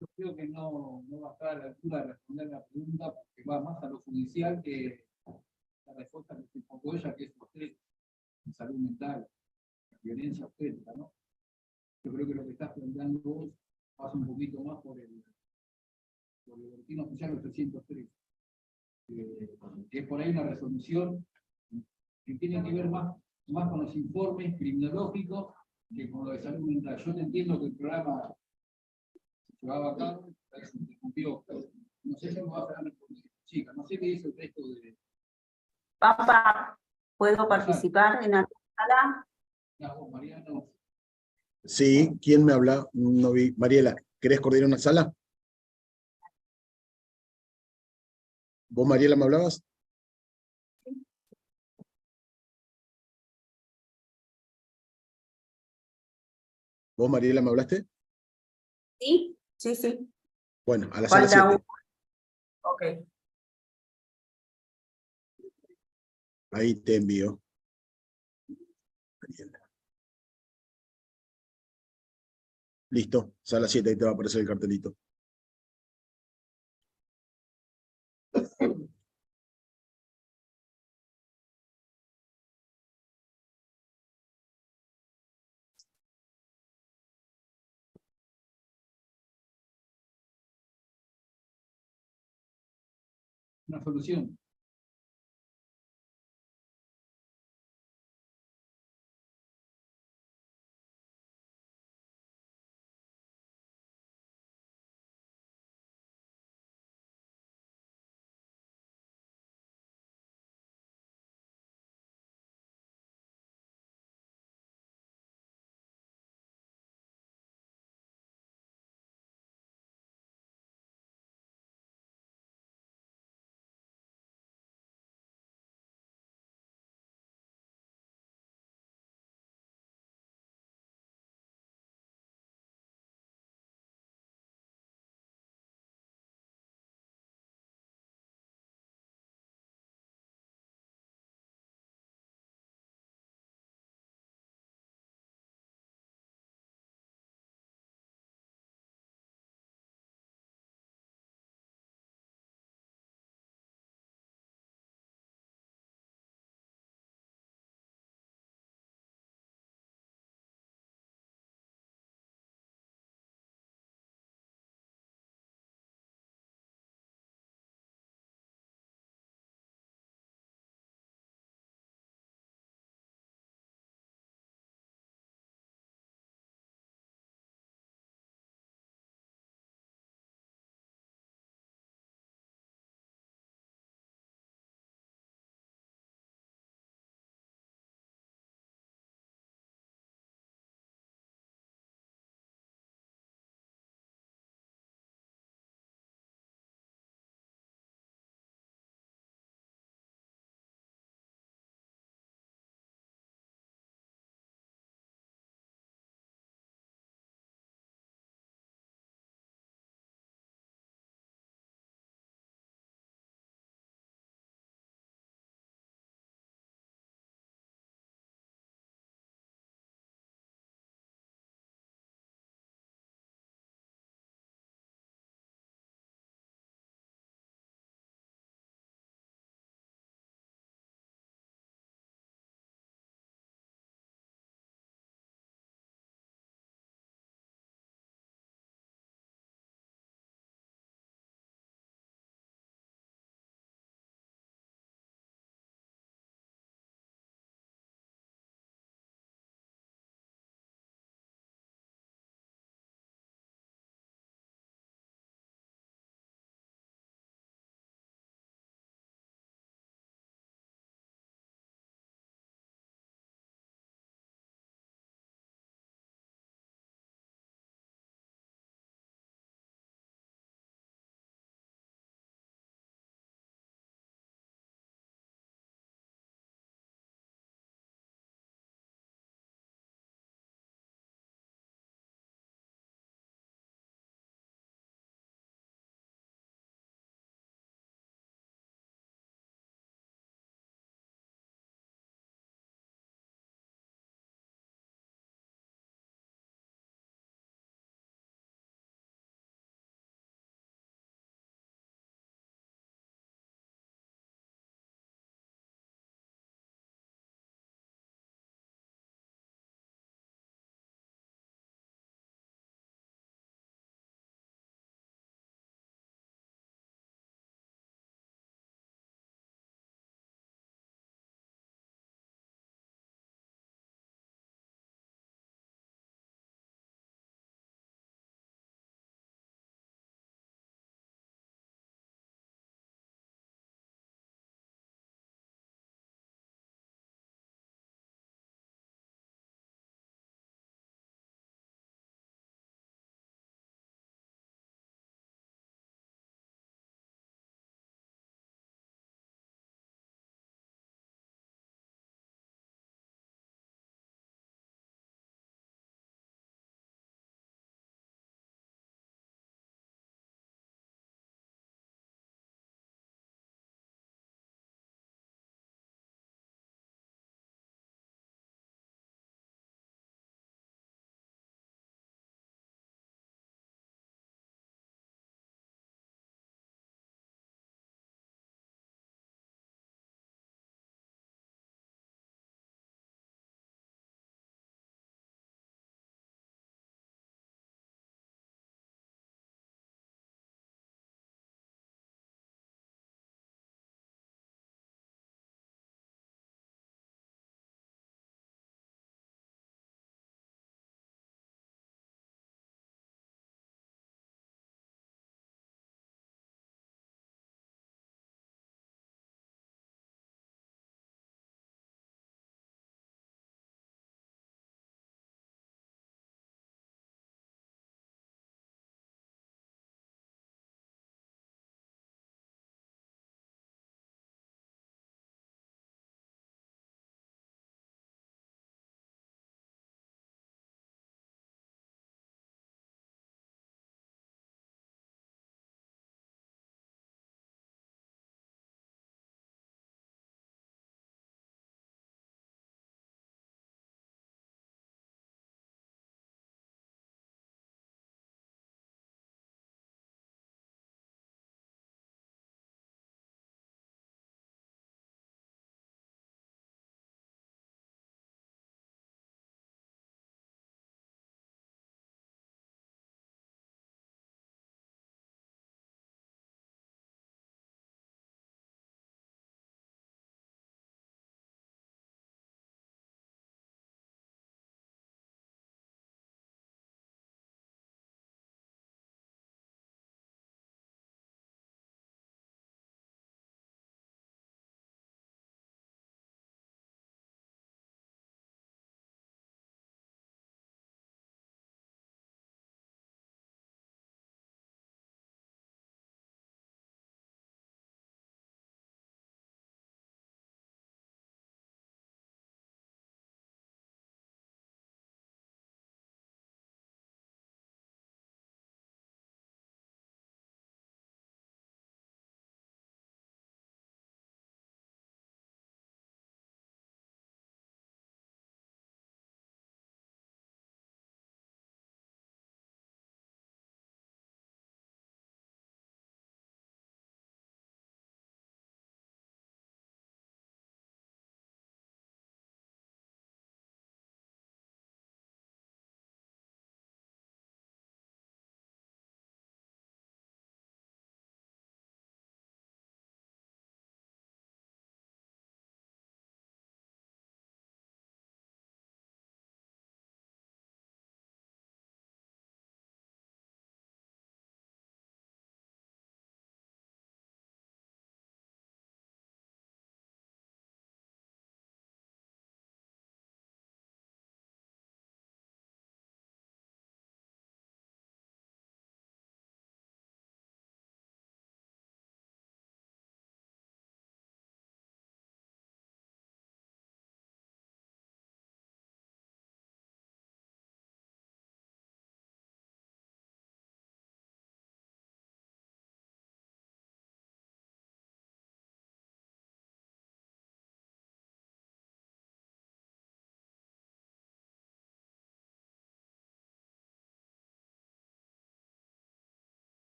Yo creo que no va a estar a la altura de responder la pregunta porque va más a lo judicial que la respuesta que se enfocó ella, que es usted, en salud mental, violencia obstétrica, ¿no? Yo creo que lo que estás planteando vos pasa un poquito más por el boletín oficial 803, que es por ahí una resolución que tiene que ver más con los informes criminológicos que con lo de salud mental. Yo te entiendo que el programa se llevaba a cabo, se interrumpió. No sé si me va a hacer responder, chica, no sé qué dice el texto de... Papá, ¿puedo participar en la sala? No, Mariano. Sí, ¿quién me habla? No vi. Mariela, ¿querés coordinar una sala? ¿Vos, Mariela, me hablabas? ¿Vos, Mariela, me hablaste? Sí, sí, sí. Bueno, a la sala Falta 7. Ok. Ahí te envío. Mariela. Listo, sala 7, ahí te va a aparecer el cartelito. Una solución.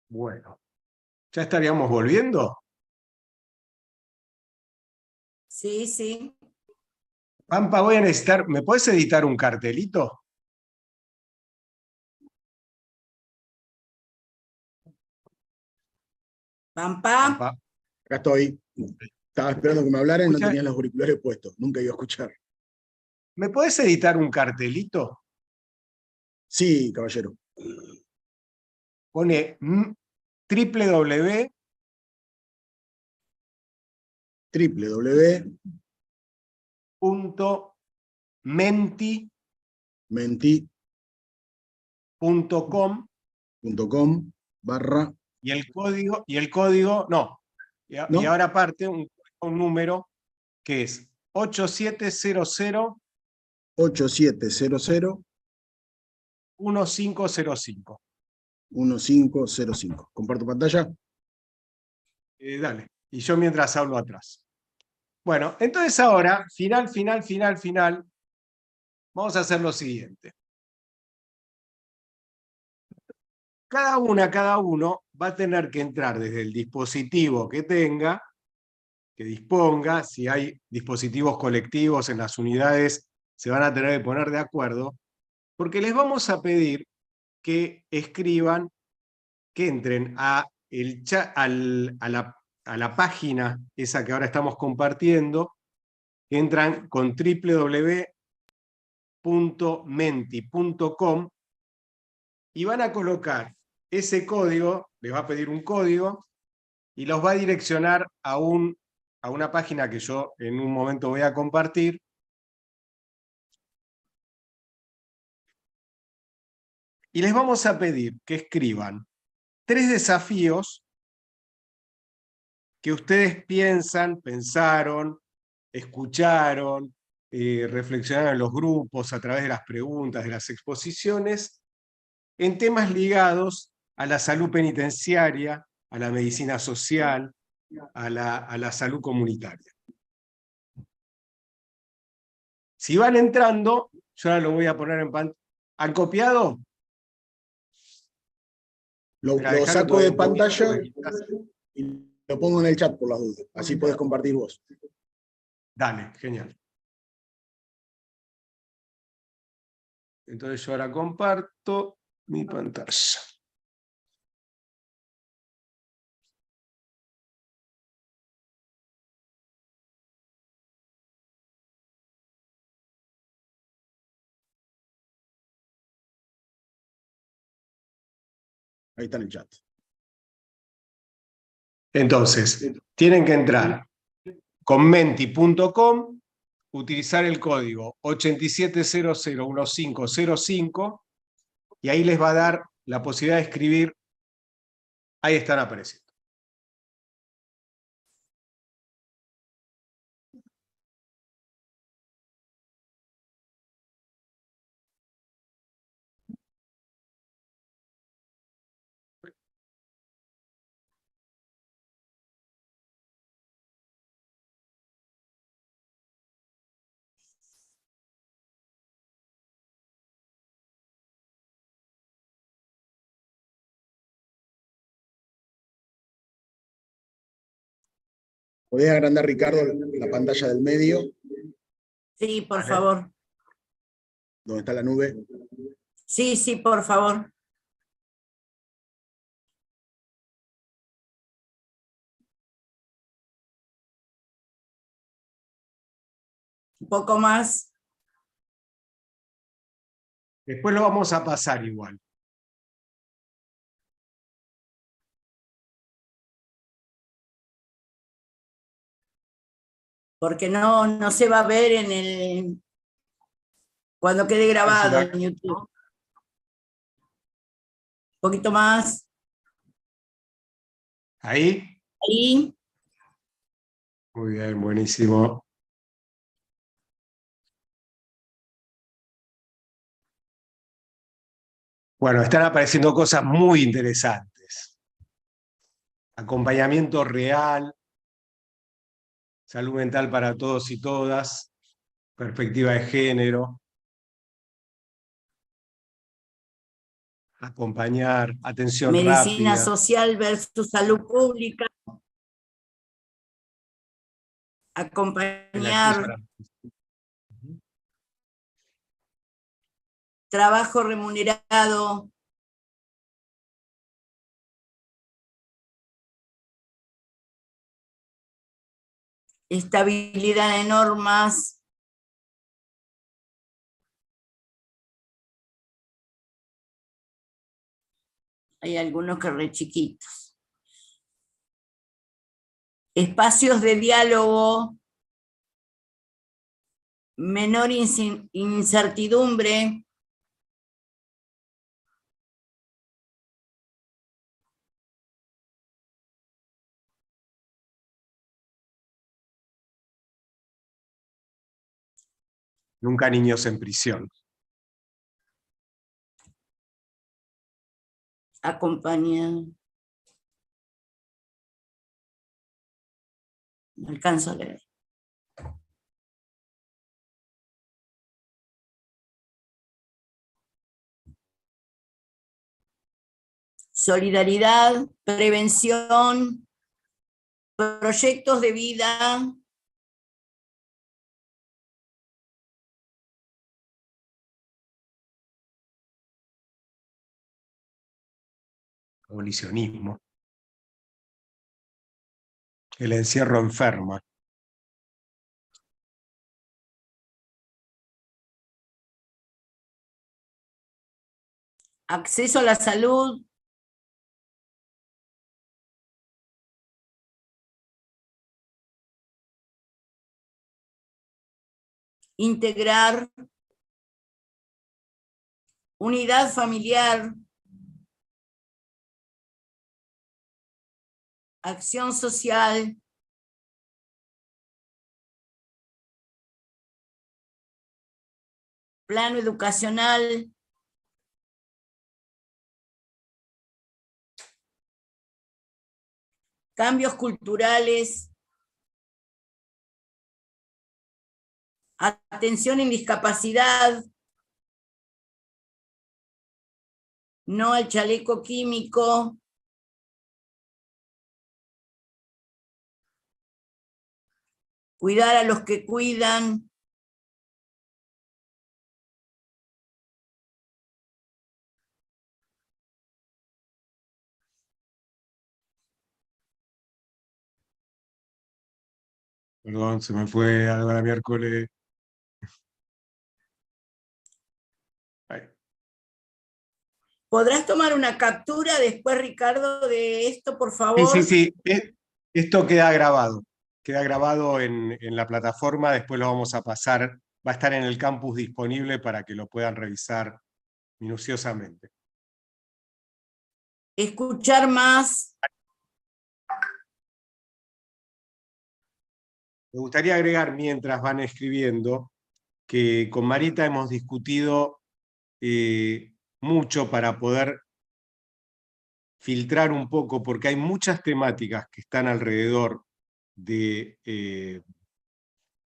Bueno, ¿ya estaríamos volviendo? Sí, sí. Pampa, voy a necesitar, ¿me puedes editar un cartelito? Pampa. Pampa. Acá estoy. Estaba esperando que me hablaran y no Escucha, tenía los auriculares puestos. Nunca iba a escuchar. ¿me puedes editar un cartelito? Sí, caballero. Pone www. Menti.com barra. Y el código, no. Y ahora aparte un número que es 8700 8700 1505. 1505. ¿Comparto pantalla? Dale. Y yo mientras hablo atrás. Bueno, entonces ahora, final, vamos a hacer lo siguiente. Cada uno va a tener que entrar desde el dispositivo que tenga, que disponga. Si hay dispositivos colectivos en las unidades, se van a tener que poner de acuerdo, porque les vamos a pedir que escriban, que entren a la página esa que ahora estamos compartiendo, que entran con www.menti.com y van a colocar ese código, les va a pedir un código, y los va a direccionar a una página que yo en un momento voy a compartir. Y les vamos a pedir que escriban 3 desafíos que ustedes pensaron, escucharon, reflexionaron en los grupos a través de las preguntas, de las exposiciones, en temas ligados a la salud penitenciaria, a la medicina social, a la salud comunitaria. Si van entrando, yo ahora lo voy a poner en pantalla. ¿Han copiado? Lo saco de pantalla y lo pongo en el chat por las dudas. Así podés compartir vos. Dale, genial. Entonces yo ahora comparto mi pantalla. Ahí está en el chat. Entonces, tienen que entrar con menti.com, utilizar el código 87001505 y ahí les va a dar la posibilidad de escribir. Ahí están apareciendo. ¿Podés agrandar, Ricardo, la pantalla del medio? Sí, por favor. ¿Dónde está la nube? Sí, sí, por favor. Un poco más. Después lo vamos a pasar igual. Porque no se va a ver cuando quede grabado en YouTube. Un poquito más. ¿Ahí? Ahí. Muy bien, buenísimo. Bueno, están apareciendo cosas muy interesantes. Acompañamiento real, salud mental para todos y todas, perspectiva de género. acompañar, atención medicina rápida. social versus salud pública, acompañar trabajo remunerado, estabilidad en normas, hay algunos que re chiquitos. Espacios de diálogo, menor incertidumbre, Nunca niños en prisión. acompañar. No alcanzo a leer. Solidaridad, prevención, proyectos de vida, Abolicionismo. El encierro enferma. acceso a la salud, integrar, unidad familiar, acción social, plano educacional, cambios culturales, atención en discapacidad, no al chaleco químico, cuidar a los que cuidan, Perdón, se me fue algo la miércoles. Ahí. ¿Podrás tomar una captura después, Ricardo, de esto, por favor? Sí. Esto queda grabado en la plataforma, después lo vamos a pasar, va a estar en el campus disponible para que lo puedan revisar minuciosamente. Escuchar más. Me gustaría agregar, mientras van escribiendo, que con Marita hemos discutido mucho para poder filtrar un poco, porque hay muchas temáticas que están alrededor de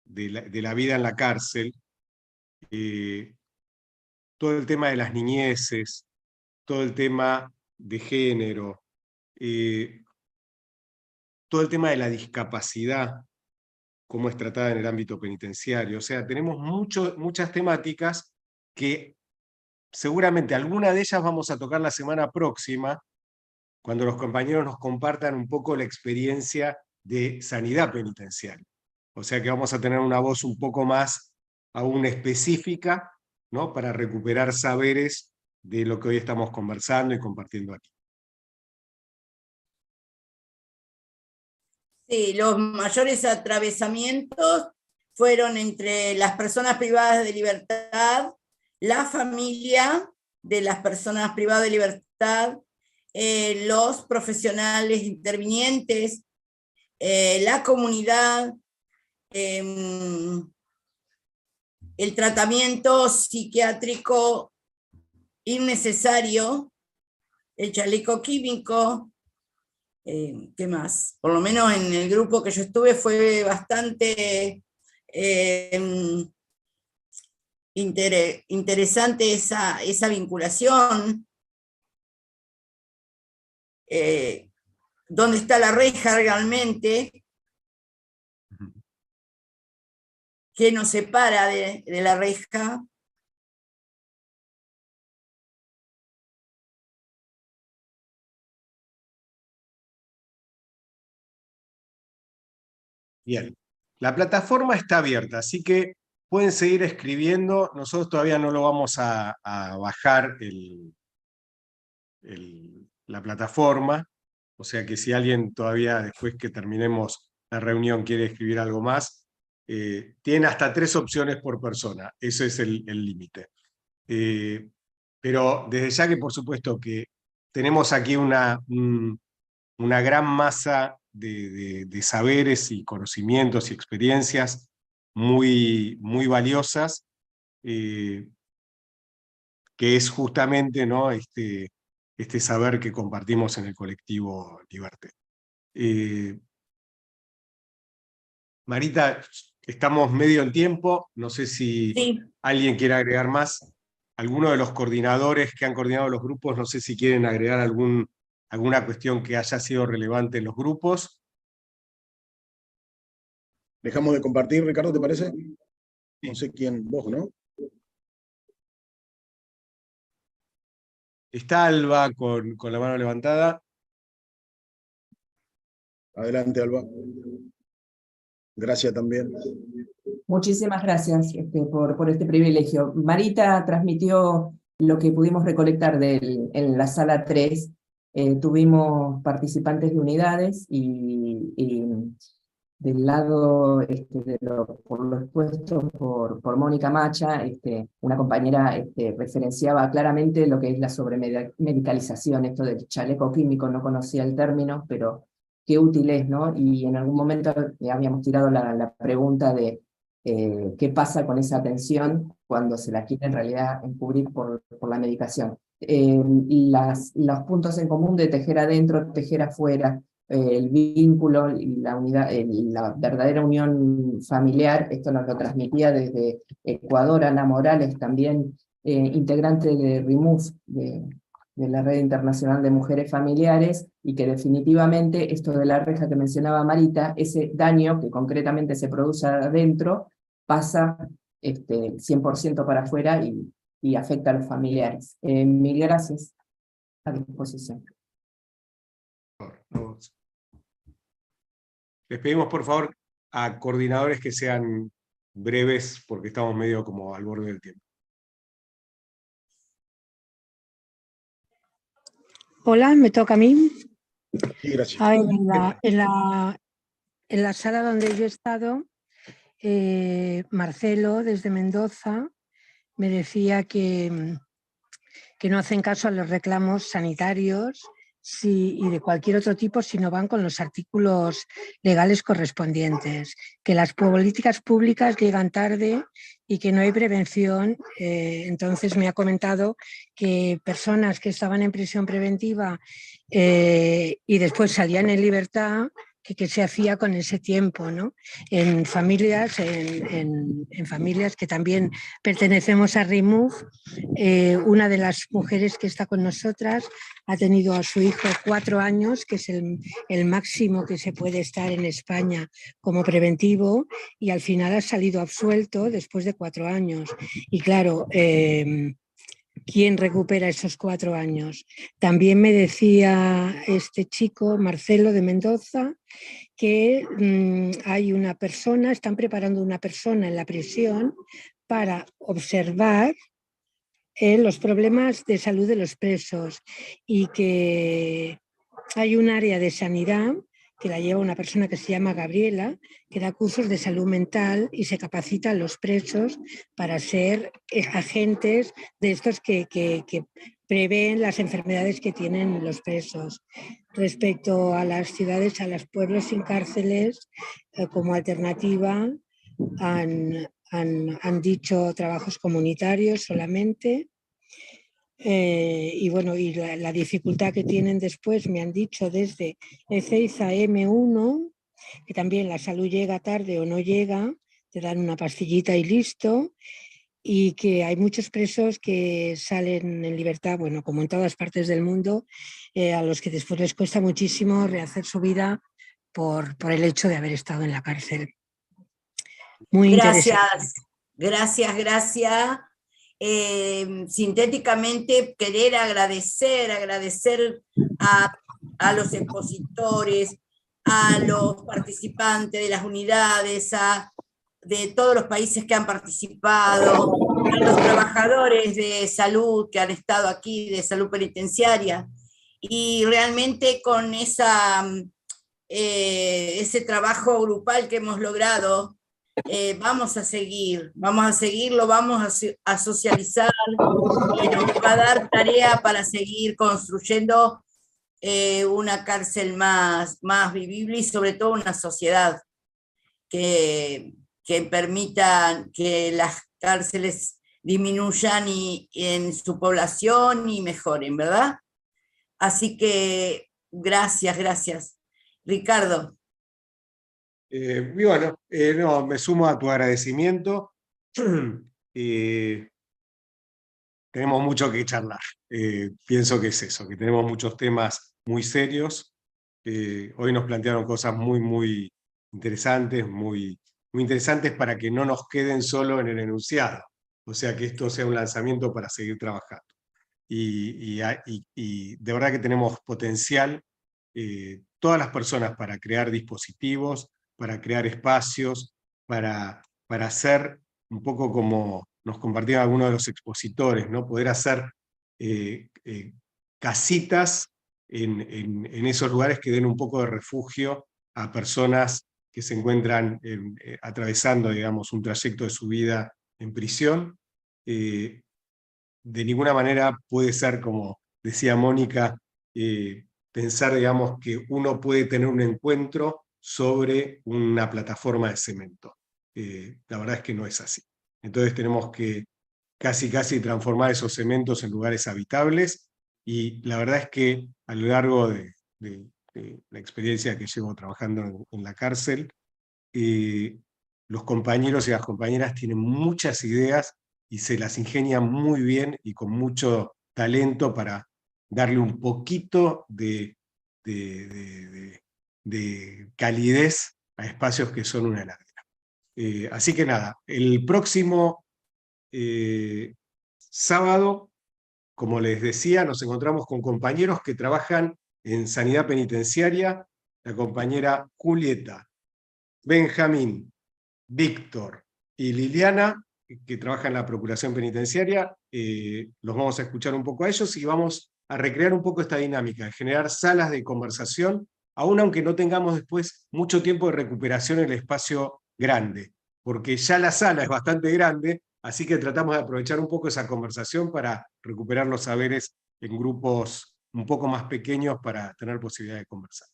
la vida en la cárcel, todo el tema de las niñeces, todo el tema de género, todo el tema de la discapacidad, cómo es tratada en el ámbito penitenciario. O sea, tenemos muchas temáticas que seguramente alguna de ellas vamos a tocar la semana próxima, cuando los compañeros nos compartan un poco la experiencia de sanidad penitenciaria. O sea que vamos a tener una voz un poco más aún específica, ¿no?, para recuperar saberes de lo que hoy estamos conversando y compartiendo aquí. Sí, los mayores atravesamientos fueron entre las personas privadas de libertad, la familia de las personas privadas de libertad, los profesionales intervinientes, la comunidad, el tratamiento psiquiátrico innecesario, el chaleco químico. ¿Qué más? Por lo menos en el grupo que yo estuve fue bastante interesante esa vinculación. dónde está la reja realmente, qué nos separa de la reja. Bien, la plataforma está abierta, así que pueden seguir escribiendo. Nosotros todavía no lo vamos a bajar la plataforma, o sea que si alguien todavía después que terminemos la reunión quiere escribir algo más, tiene hasta 3 opciones por persona, ese es el límite. Pero desde ya que por supuesto que tenemos aquí una gran masa de saberes y conocimientos y experiencias muy, muy valiosas, que es justamente, ¿no?, este saber que compartimos en el colectivo Liberté. Marita, estamos medio en tiempo, no sé si alguien quiere agregar más. Alguno de los coordinadores que han coordinado los grupos, no sé si quieren agregar alguna cuestión que haya sido relevante en los grupos. Dejamos de compartir, Ricardo, ¿te parece? No sé quién, vos, ¿no? Está Alba con la mano levantada. Adelante, Alba. Gracias también. Muchísimas gracias por este privilegio. Marita transmitió lo que pudimos recolectar en la sala 3. Tuvimos participantes de unidades y del lado por lo expuesto por Mónica Macha, una compañera referenciaba claramente lo que es la sobremedicalización, esto del chaleco químico, no conocía el término, pero qué útil es, ¿no? Y en algún momento habíamos tirado la pregunta de qué pasa con esa atención cuando se la quiere en realidad encubrir por la medicación. Los puntos en común de tejer adentro, tejer afuera, el vínculo y la unidad, la verdadera unión familiar, esto nos lo transmitía desde Ecuador Ana Morales, también integrante de RIMUF, de la Red Internacional de Mujeres Familiares, y que definitivamente esto de la reja que mencionaba Marita, ese daño que concretamente se produce adentro, pasa 100% para afuera y afecta a los familiares. Mil gracias. A disposición. Les pedimos por favor a coordinadores que sean breves porque estamos medio como al borde del tiempo. Hola, me toca a mí. Sí, gracias. A ver, en la sala donde yo he estado, Marcelo, desde Mendoza, me decía que no hacen caso a los reclamos sanitarios y de cualquier otro tipo si no van con los artículos legales correspondientes, que las políticas públicas llegan tarde y que no hay prevención. Entonces me ha comentado que personas que estaban en prisión preventiva y después salían en libertad, que se hacía con ese tiempo, ¿no? En familias que también pertenecemos a RIMUF, una de las mujeres que está con nosotras ha tenido a su hijo 4 años, que es el máximo que se puede estar en España como preventivo, y al final ha salido absuelto después de 4 años. Y claro, ¿quién recupera esos 4 años? También me decía este chico, Marcelo de Mendoza, que hay una persona, están preparando una persona en la prisión para observar los problemas de salud de los presos, y que hay un área de sanidad que la lleva una persona que se llama Gabriela, que da cursos de salud mental y se capacita a los presos para ser agentes de estos que prevén las enfermedades que tienen los presos. Respecto a las ciudades, a los pueblos sin cárceles, como alternativa, han dicho trabajos comunitarios solamente. Y bueno, y la dificultad que tienen después, me han dicho desde Ezeiza M1, que también la salud llega tarde o no llega, te dan una pastillita y listo. y que hay muchos presos que salen en libertad, bueno, como en todas partes del mundo, a los que después les cuesta muchísimo rehacer su vida por el hecho de haber estado en la cárcel. Muy interesante. Gracias. Sintéticamente, querer agradecer a los expositores, a los participantes de las unidades, de todos los países que han participado, a los trabajadores de salud que han estado aquí, de salud penitenciaria, y realmente con ese trabajo grupal que hemos logrado, vamos a seguirlo, vamos a socializar, y nos va a dar tarea para seguir construyendo una cárcel más vivible y sobre todo una sociedad que permita que las cárceles disminuyan en su población y mejoren, ¿verdad? Así que gracias. Ricardo. Bueno, no, me sumo a tu agradecimiento. Tenemos mucho que charlar. Pienso que es eso, que tenemos muchos temas muy serios. Hoy nos plantearon cosas muy interesantes, muy interesantes para que no nos queden solo en el enunciado. O sea, que esto sea un lanzamiento para seguir trabajando. Y de verdad que tenemos potencial, todas las personas, para crear dispositivos, para crear espacios, para hacer un poco como nos compartían algunos de los expositores, ¿no? Poder hacer casitas en esos lugares que den un poco de refugio a personas que se encuentran atravesando, digamos, un trayecto de su vida en prisión. De ninguna manera puede ser, como decía Mónica, pensar, digamos, que uno puede tener un encuentro sobre una plataforma de cemento. La verdad es que no es así. Entonces tenemos que casi transformar esos cementos en lugares habitables, y la verdad es que a lo largo de la experiencia que llevo trabajando en la cárcel, los compañeros y las compañeras tienen muchas ideas y se las ingenian muy bien y con mucho talento para darle un poquito de calidez a espacios que son una heladera. Así que nada, el próximo sábado, como les decía, nos encontramos con compañeros que trabajan en sanidad penitenciaria, la compañera Julieta, Benjamín, Víctor y Liliana, que trabajan en la Procuración Penitenciaria. Los vamos a escuchar un poco a ellos y vamos a recrear un poco esta dinámica, de generar salas de conversación, aun aunque no tengamos después mucho tiempo de recuperación en el espacio grande, porque ya la sala es bastante grande, así que tratamos de aprovechar un poco esa conversación para recuperar los saberes en grupos un poco más pequeños para tener posibilidad de conversar.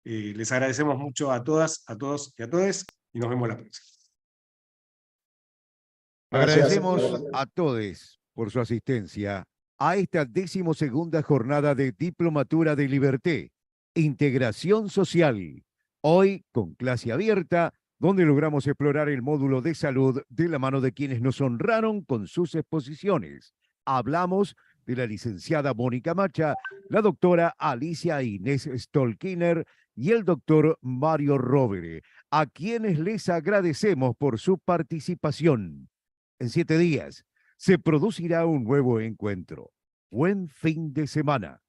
Les agradecemos mucho a todas, a todos y a todes, y nos vemos la próxima. Agradecemos a todos por su asistencia a esta 12ª jornada de Diplomatura de Liberté, Integración Social. Hoy con clase abierta, donde logramos explorar el módulo de salud de la mano de quienes nos honraron con sus exposiciones. Hablamos de la licenciada Mónica Macha, la doctora Alicia Inés Stolkiner y el doctor Mario Rovere, a quienes les agradecemos por su participación. En 7 días se producirá un nuevo encuentro. Buen fin de semana.